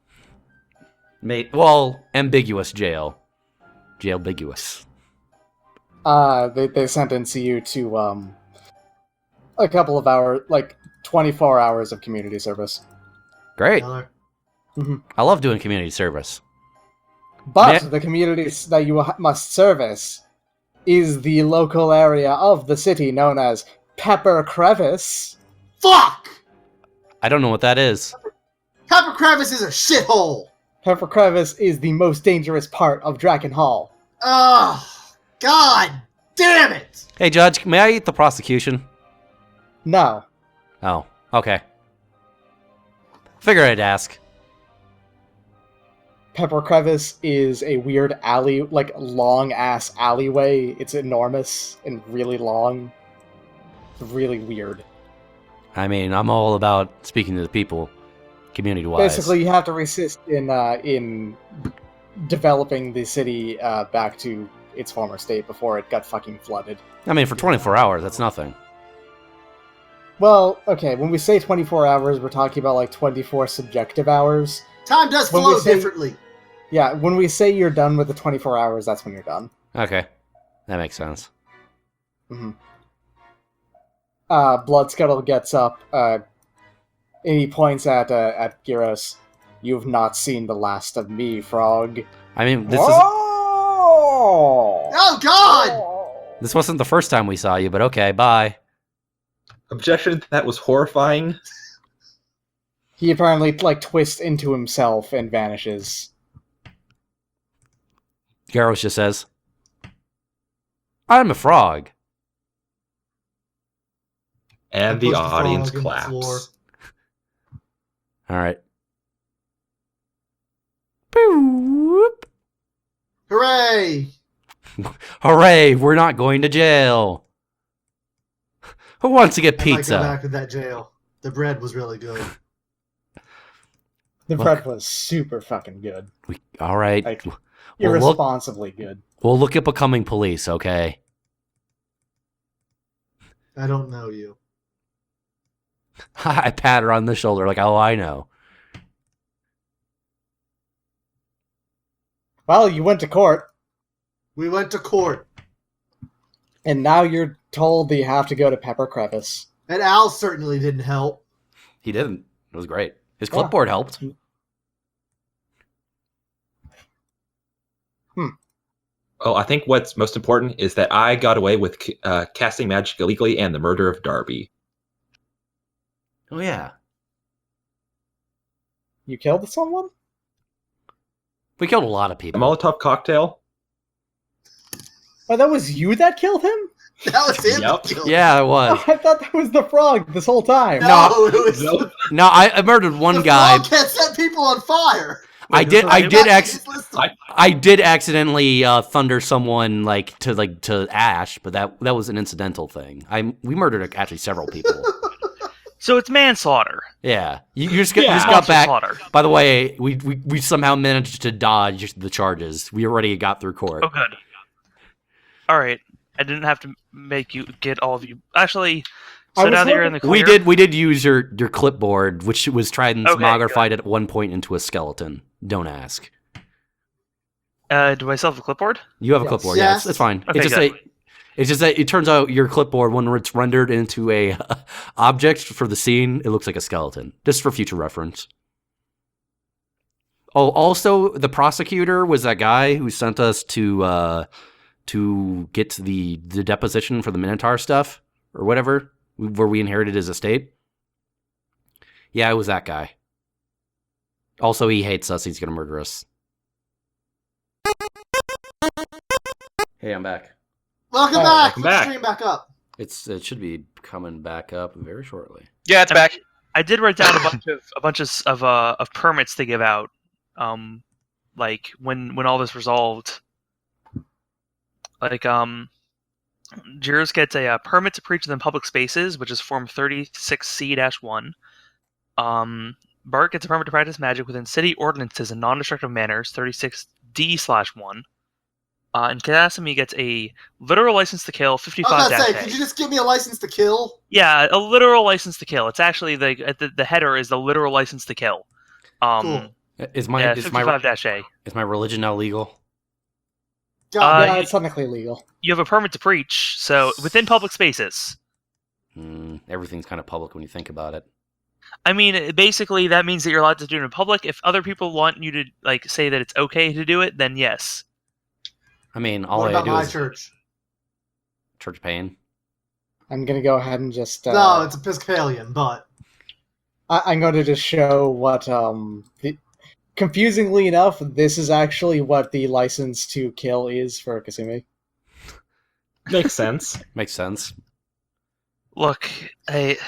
Mate. Well, ambiguous jail. Jailbiguous. They sentence you to a couple of hours, like 24 hours of community service. Great. Miller. I love doing community service. But Ma- the communities that you must service is the local area of the city known as Pepper Crevice. Fuck! I don't know what that is. Pepper Crevice is a shithole! Pepper Crevice is the most dangerous part of Drakkenhall. Ugh! God damn it! Hey, Judge, may I eat the prosecution? No. Oh, okay. Figure I'd ask. Pepper Crevice is a weird alley, like long-ass alleyway. It's enormous and really long. It's really weird. I mean, I'm all about speaking to the people, community-wise. Basically, you have to resist in developing the city back to its former state before it got fucking flooded. I mean, for 24 hours, that's nothing. Well, okay, when we say 24 hours, we're talking about like 24 subjective hours. Time does When flow we say- differently. Yeah, when we say you're done with the 24 hours, that's when you're done. Okay, that makes sense. Bloodscuttle gets up, and he points at Geros. You've not seen the last of me, Frog. I mean, this Oh God! this wasn't the first time we saw you, but okay, bye. Objection, that was horrifying. He apparently twists into himself and vanishes. Geros just says, I'm a frog. And I the pushed audience frog in the floor. claps. All right. Boop. Hooray! Hooray, we're not going to jail. Who wants to get I might go pizza? back to that jail. The bread was really good. The Look. bread was super fucking good. All right. Like, We'll look, irresponsibly good. we'll look at becoming police, okay? I don't know you. I pat her on the shoulder like, oh, I know. Well, you went to court, We went to court, and now you're told that you have to go to Pepper Crevice. and Al certainly didn't help. He didn't. It was great. His clipboard helped. Well, I think what's most important is that I got away with casting magic illegally and the murder of Darby. Oh, yeah. You killed someone? We killed a lot of A people. Molotov cocktail? Oh, that was you that killed him? That was him. Yep. that killed Yeah, it was. Oh, I thought that was the frog this whole time. him. No, it was Nope. No, I murdered one the guy. frog can't set people on fire. I did That's his list. I did accidentally thunder someone to ash, but that was an incidental thing. We murdered actually several people. So it's manslaughter. Yeah, you just got Monster back. slaughter. By the way, we somehow managed to dodge the charges. We already got through court. Oh, good. All right. I didn't have to make you get all of you. Actually, I so was now that you're in the We clear, did use your clipboard, which was tried and Okay, smogrified at one point into a skeleton. Don't ask. Do I still have the clipboard? You have a Yes. clipboard. Yes. Yeah, it's fine. Okay, It's just that it turns out your clipboard, when it's rendered into a object for the scene, it looks like a skeleton. Just for future reference. Oh, also, the prosecutor was that guy who sent us to get the deposition for the Minotaur stuff or whatever, where we inherited his estate. Yeah, it was that guy. Also, he hates us. He's gonna murder us. Hey, I'm back. Welcome Hey, back. welcome Let's back. stream back up. It should be coming back up very shortly. Yeah, it's back. I did write down a bunch of permits to give out. Like when all this resolved. Like Geros gets a permit to preach in public spaces, which is Form 36C-1. Bart gets a permit to practice magic within city ordinances in non-destructive manners, 36D/1. And Kasumi gets a literal license to kill, I was 55 about to say, could you just give me a license to kill? Yeah, a literal license to kill. It's actually the header is the literal license to kill. Cool. Is Yeah, my 55-A. religion now legal? God, Yeah, you- it's technically legal. You have a permit to preach, so within public spaces. Everything's kind of public when you think about it. I mean, basically, that means that you're allowed to do it in public. If other people want you to say that it's okay to do it, then yes. I mean, all what I about do my is church? church pain. I'm gonna go ahead and just. No, it's Episcopalian, but I'm going to just show what. Confusingly enough, this is actually what the license to kill is for Kasumi. Makes sense. Makes sense. Look, Makes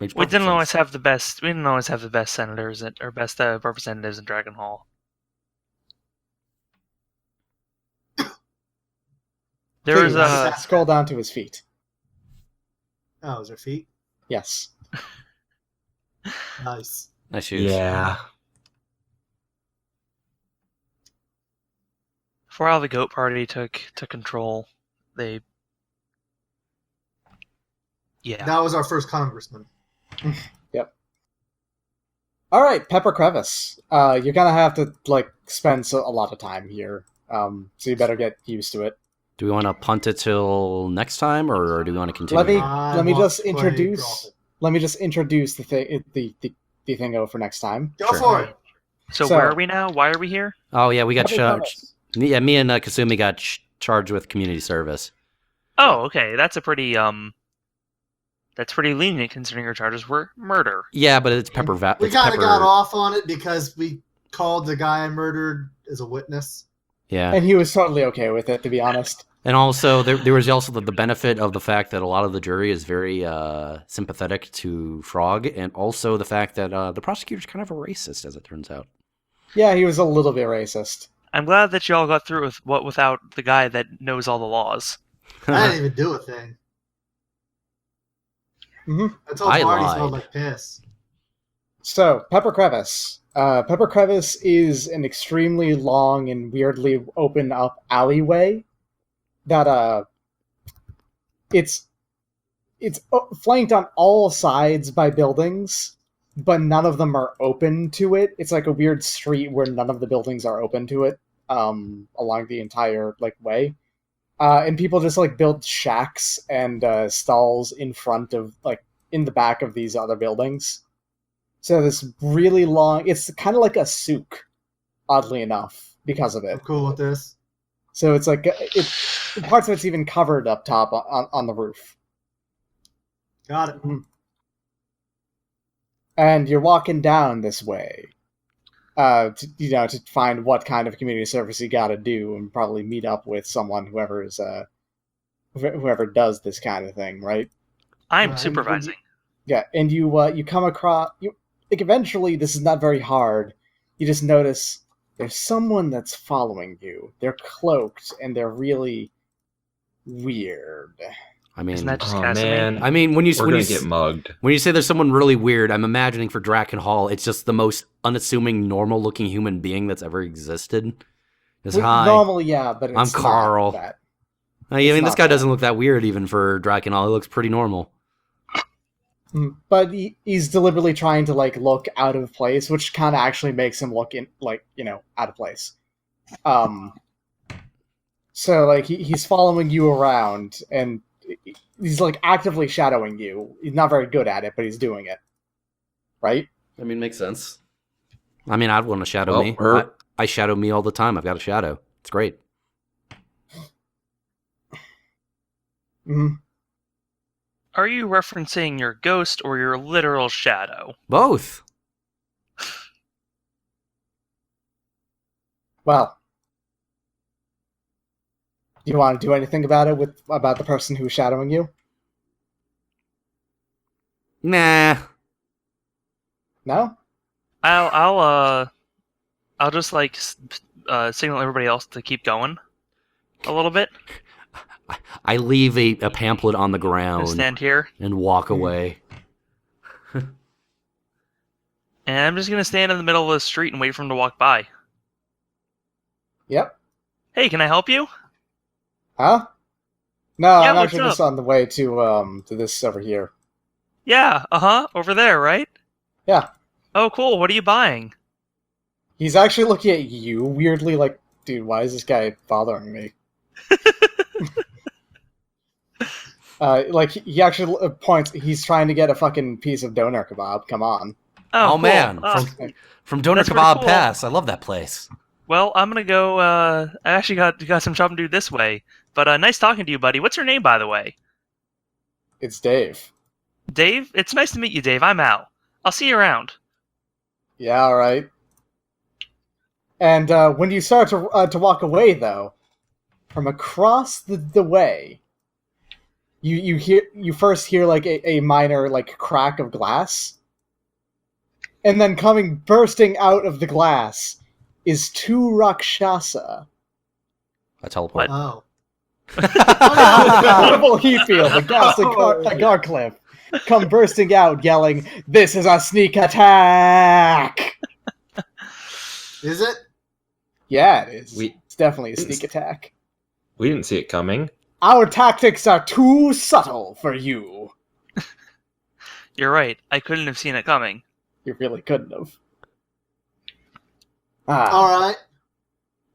we perfect didn't always sense. have the best. We didn't always have the best senators or best representatives in Drakkenhall. There was Please, scroll down to his feet. oh, is there feet? Yes. Nice. Nice shoes. Yeah. for a while the Goat Party took control. Yeah. That was our first congressman. Yep. All right, Pepper Crevice. You're gonna have to spend a lot of time here. So you better get used to it. Do we want to punt it till next time, or do we want to continue? Let me want just to play introduce. Drawful. Let me just introduce the thingo for next time. Go Sure. for it. So So- where are we now? Why are we here? Oh yeah, we got Pepper charged. Crevice. Yeah, me and Kasumi got charged with community service. Oh, okay. That's pretty lenient considering your charges were murder. Yeah, but it's pepper. We kind of got off on it because we called the guy I murdered as a witness. Yeah, And he was totally okay with it, to be honest. and also there was also the benefit of the fact that a lot of the jury is very sympathetic to Frog, and also the fact that the prosecutor's kind of a racist, as it turns out. Yeah, he was a little bit racist. I'm glad that y'all got through without the guy that knows all the laws. I didn't even do a thing. Mhm. I told I Marty lied. smelled like piss. So, Pepper Crevice. Pepper Crevice is an extremely long and weirdly open up alleyway that it's flanked on all sides by buildings, but none of them are open to it. It's like a weird street where none of the buildings are open to it along the entire way. And people just build shacks and stalls in front of in the back of these other buildings. So this really long, it's kind of like a souk, oddly enough, because of it. I'm cool with this. So it's parts of it's even covered up top on the roof. Got it. And you're walking down this way, to find what kind of community service you got to do, and probably meet up with someone whoever does this kind of thing, right? I'm Right. supervising. Yeah, and you come across eventually this is not very hard. You just notice there's someone that's following you. They're cloaked and they're really weird. I mean, Isn't that just Oh Kasumi? man, I mean, when you we're gonna get mugged. when you say there's someone really weird, I'm imagining for Drakkenhall, it's just the most unassuming, normal-looking human being that's ever existed. Just hi. Normally, yeah, but it's I'm Carl. Not that. I mean, it's this not guy that. doesn't look that weird even for Drakkenhall. He looks pretty normal. But he's deliberately trying to look out of place, which kind of actually makes him look out of place. So like he's following you around, and he's like actively shadowing you. He's not very good at it, but he's doing it. Right? I mean, makes sense. I mean, I'd want to shadow Well, me. her- I shadow me all the time. I've got a shadow. It's great. Mm-hmm. Are you referencing your ghost or your literal shadow? Both. Well, do you want to do anything about it about the person who's shadowing you? Nah. No? I'll just like signal everybody else to keep going a little bit. I leave a pamphlet on the Gonna ground stand here, and walk away. and I'm just gonna stand in the middle of the street and wait for him to walk by. Yep. Hey, can I help you? Huh? No, Yeah, I'm what's actually just up? on the way to this over here. Yeah, over there, right? Yeah. Oh, cool. What are you buying? He's actually looking at you weirdly, like, dude, why is this guy bothering me? Like, he actually points, he's trying to get a fucking piece of doner kebab, come on. Oh, cool. man, Oh, from Doner That's pretty Kebab cool. Pass. I love that place. well, I'm gonna go. I actually got some shopping to do this way. But nice talking to you, buddy. What's your name, by the way? It's Dave. Dave? It's nice to meet you, Dave. I'm Al. I'll see you around. Yeah, alright. And when you start to walk away, though, from across the way, you first hear like a minor like crack of glass, and then coming bursting out of the glass is two Rakshasa. I teleport. Oh. Horrible heat field, the ghastly Garcliff come bursting out, yelling, "This is a sneak attack!" Is it? Yeah, it is. We- It's definitely a sneak attack. We didn't see it coming. Our tactics are too subtle for you. You're right. I couldn't have seen it coming. You really couldn't have. All right.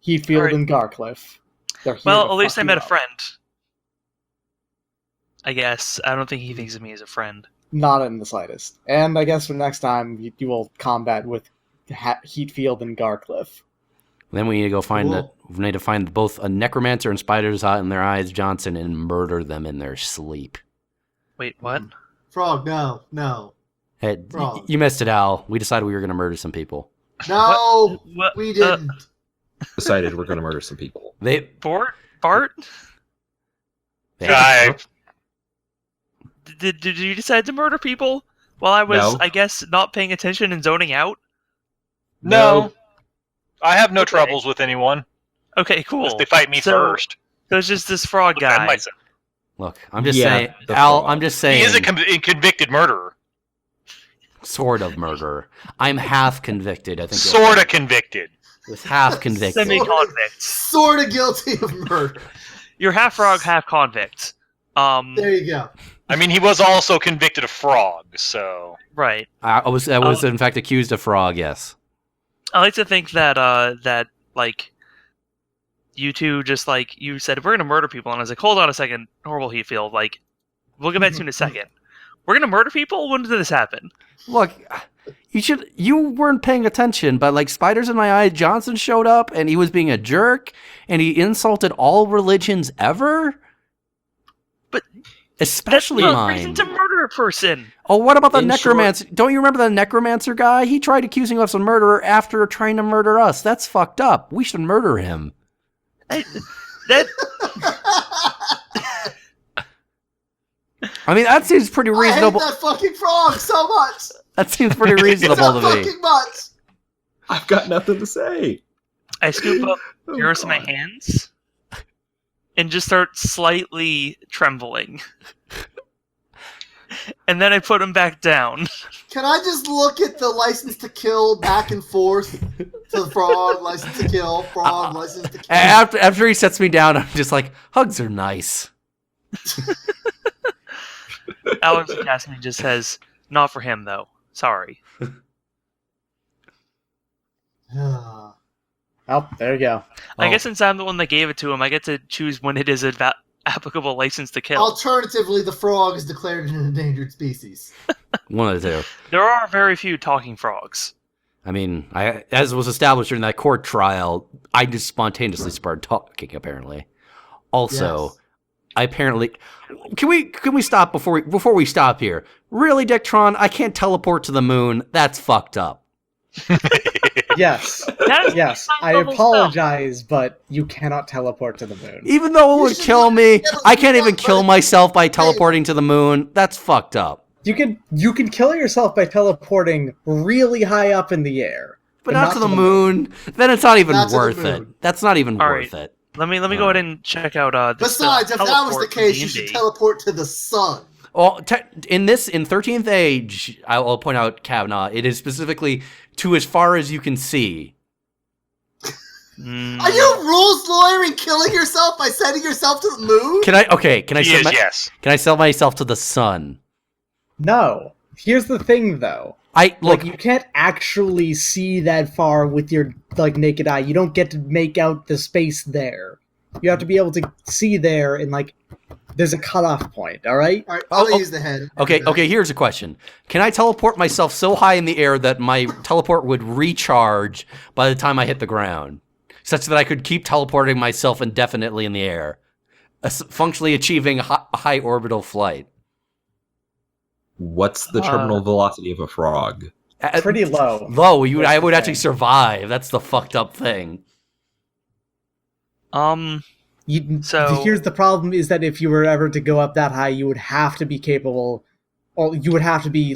Heatfield Alright. and Garcliff. They're here Well, to at least fuck I met you a up. friend. I guess. I don't think he thinks of me as a friend. Not in the slightest. And I guess for next time, you will combat with Heatfield and Garcliff. Then we need to go find Cool. we need to find both a necromancer and spiders hot in their eyes Johnson and murder them in their sleep. Wait, what? Frog, no. Hey, Wrong. you missed it, Al. We decided we were going to murder some people. No, What? we didn't. Decided we're going to murder some people. They Bart? I, Did you decide to murder people while I was, No. I guess, not paying attention and zoning out? no. I have no Okay. troubles with anyone. Okay, cool. Unless they fight me So- first. So it's just this frog Defend guy. myself. look. I'm just Yeah, saying, the Al. frog. I'm just He saying. is a convicted murderer. Sort of murderer. I'm half convicted. I think. Sort of convicted. With half convicted. Semi-convict. Sort of guilty of murder. You're half frog, half convict. There you go. I mean, he was also convicted of frog, so... Right. I was in fact accused of frog. Yes. I like to think that that like you two just like you said we're gonna murder people, and I was like, hold on a second, horrible Heatfield. Like, we'll get back to you in a second. We're gonna murder people? When did this happen? Look, you weren't paying attention, but like spiders in my eye, Johnson showed up and he was being a jerk and he insulted all religions ever. But especially That's not mine. reason to murder a person. Oh, what about the In necromancer? Don't you remember the necromancer guy? He tried accusing us of murder after trying to murder us. That's fucked up. We should murder him. That I mean, that seems pretty I hate reasonable. that fucking frog so much. That seems pretty reasonable so to me. fucking much. I've got nothing to say. I scoop up Oh, Geros in my God. hands and just start slightly trembling. And then I put him back down. Can I just look at the license to kill back and forth to the frog, license to kill, frog, license to kill? After he sets me down, I'm just like, hugs are nice. Alex Kasumi just says, not for him though. Sorry. All Oh, there you go. I Oh. guess since I'm the one that gave it to him, I get to choose when it is an applicable license to kill. Alternatively, the frog is declared an endangered species. One of the two. There are very few talking frogs. I mean, as was established during that court trial, I just spontaneously started talking. Apparently, also, Yes. I apparently can we stop before we stop here? Really, Dicktron, I can't teleport to the moon. That's fucked up. Yes. That is Yes, I level apologize, but you cannot teleport to the moon. Even though it You would should kill look me, at it I can't even like- kill myself by teleporting to the moon. That's fucked up. You can kill yourself by teleporting really high up in the air. But not to the moon. Then it's not even Not to the worth it. moon. That's not even All worth right. it. Let me go ahead and check out. Besides, if that was the case, you should teleport to the sun. Well, in 13th Age, I'll point out Kabanaw. It is specifically to as far as you can see. Are you rules lawyering killing yourself by sending yourself to the moon? Can I He sell is, yes. Can I sell myself to the sun? No. Here's the thing, though. Look, You can't actually see that far with your naked eye. You don't get to make out the space there. You have to be able to see there, and there's a cutoff point. All right. All right, I'll use the head. okay, here's a question. Can I teleport myself so high in the air that my teleport would recharge by the time I hit the ground? Such that I could keep teleporting myself indefinitely in the air, functionally achieving high orbital flight. What's the terminal velocity of a frog? Pretty low. Low, That's I the would actually thing. survive. That's the fucked up thing. Here's the problem: is that if you were ever to go up that high, you would have to be capable, or you would have to be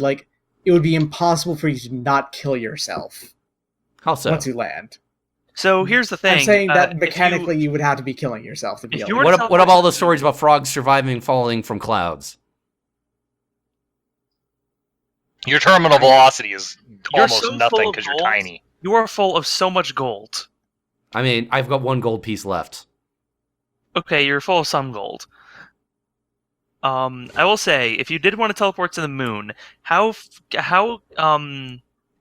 it would be impossible for you to not kill yourself How so? once you land. So here's the thing. I'm saying that if mechanically you would have to be killing yourself to be if able you to. were What to about all the stories about frogs surviving falling from clouds? Your terminal velocity is You're almost so full nothing of because you're gold. tiny. You are full of so much gold. I mean, I've got one gold piece left. Okay, you're full of some gold. I will say, if you did want to teleport to the moon, how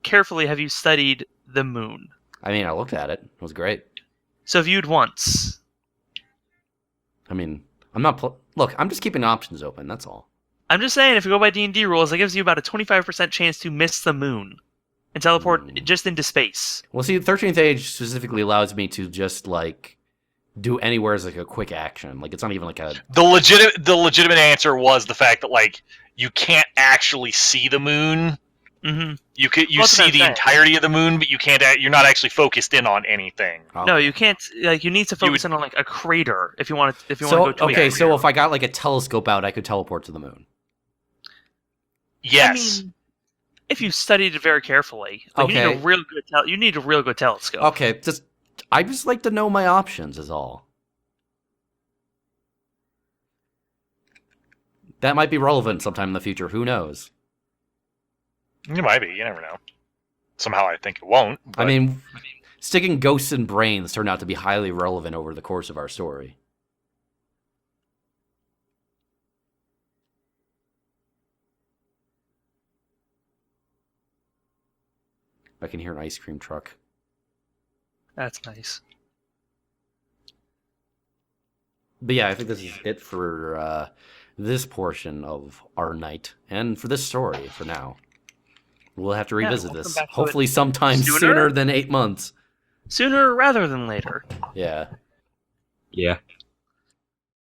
carefully have you studied the moon? I mean, I looked at it. It was great. So viewed once. I mean, I'm not... Look, I'm just keeping options open, that's all. I'm just saying, if you go by D&D rules, it gives you about a 25% chance to miss the moon and teleport just into space. Well, see, 13th Age specifically allows me to just, do anywhere as, a quick action. It's not even, a... The legitimate answer was the fact that, you can't actually see the moon. Mm-hmm. You Well, see the that's entirety of the moon, but you're not actually focused in on anything. Oh. No, you can't. You need to focus in on a crater if you want to. If you So, want to go to okay, a so crater. if I got, a telescope out, I could teleport to the moon. Yes. I mean, if you studied it very carefully, you need Okay. a real good. You need a real good telescope. Okay, I just like to know my options, is all. That might be relevant sometime in the future. Who knows? It might be. You never know. Somehow I think it won't. I but- mean, sticking ghosts in brains turned out to be highly relevant over the course of our story. I can hear an ice cream truck. That's nice. But yeah, I think this is it for this portion of our night, and for this story for now. We'll have to revisit we'll this, come back to hopefully it sometime sooner. sooner than 8 months. Sooner rather than later. Yeah. Yeah.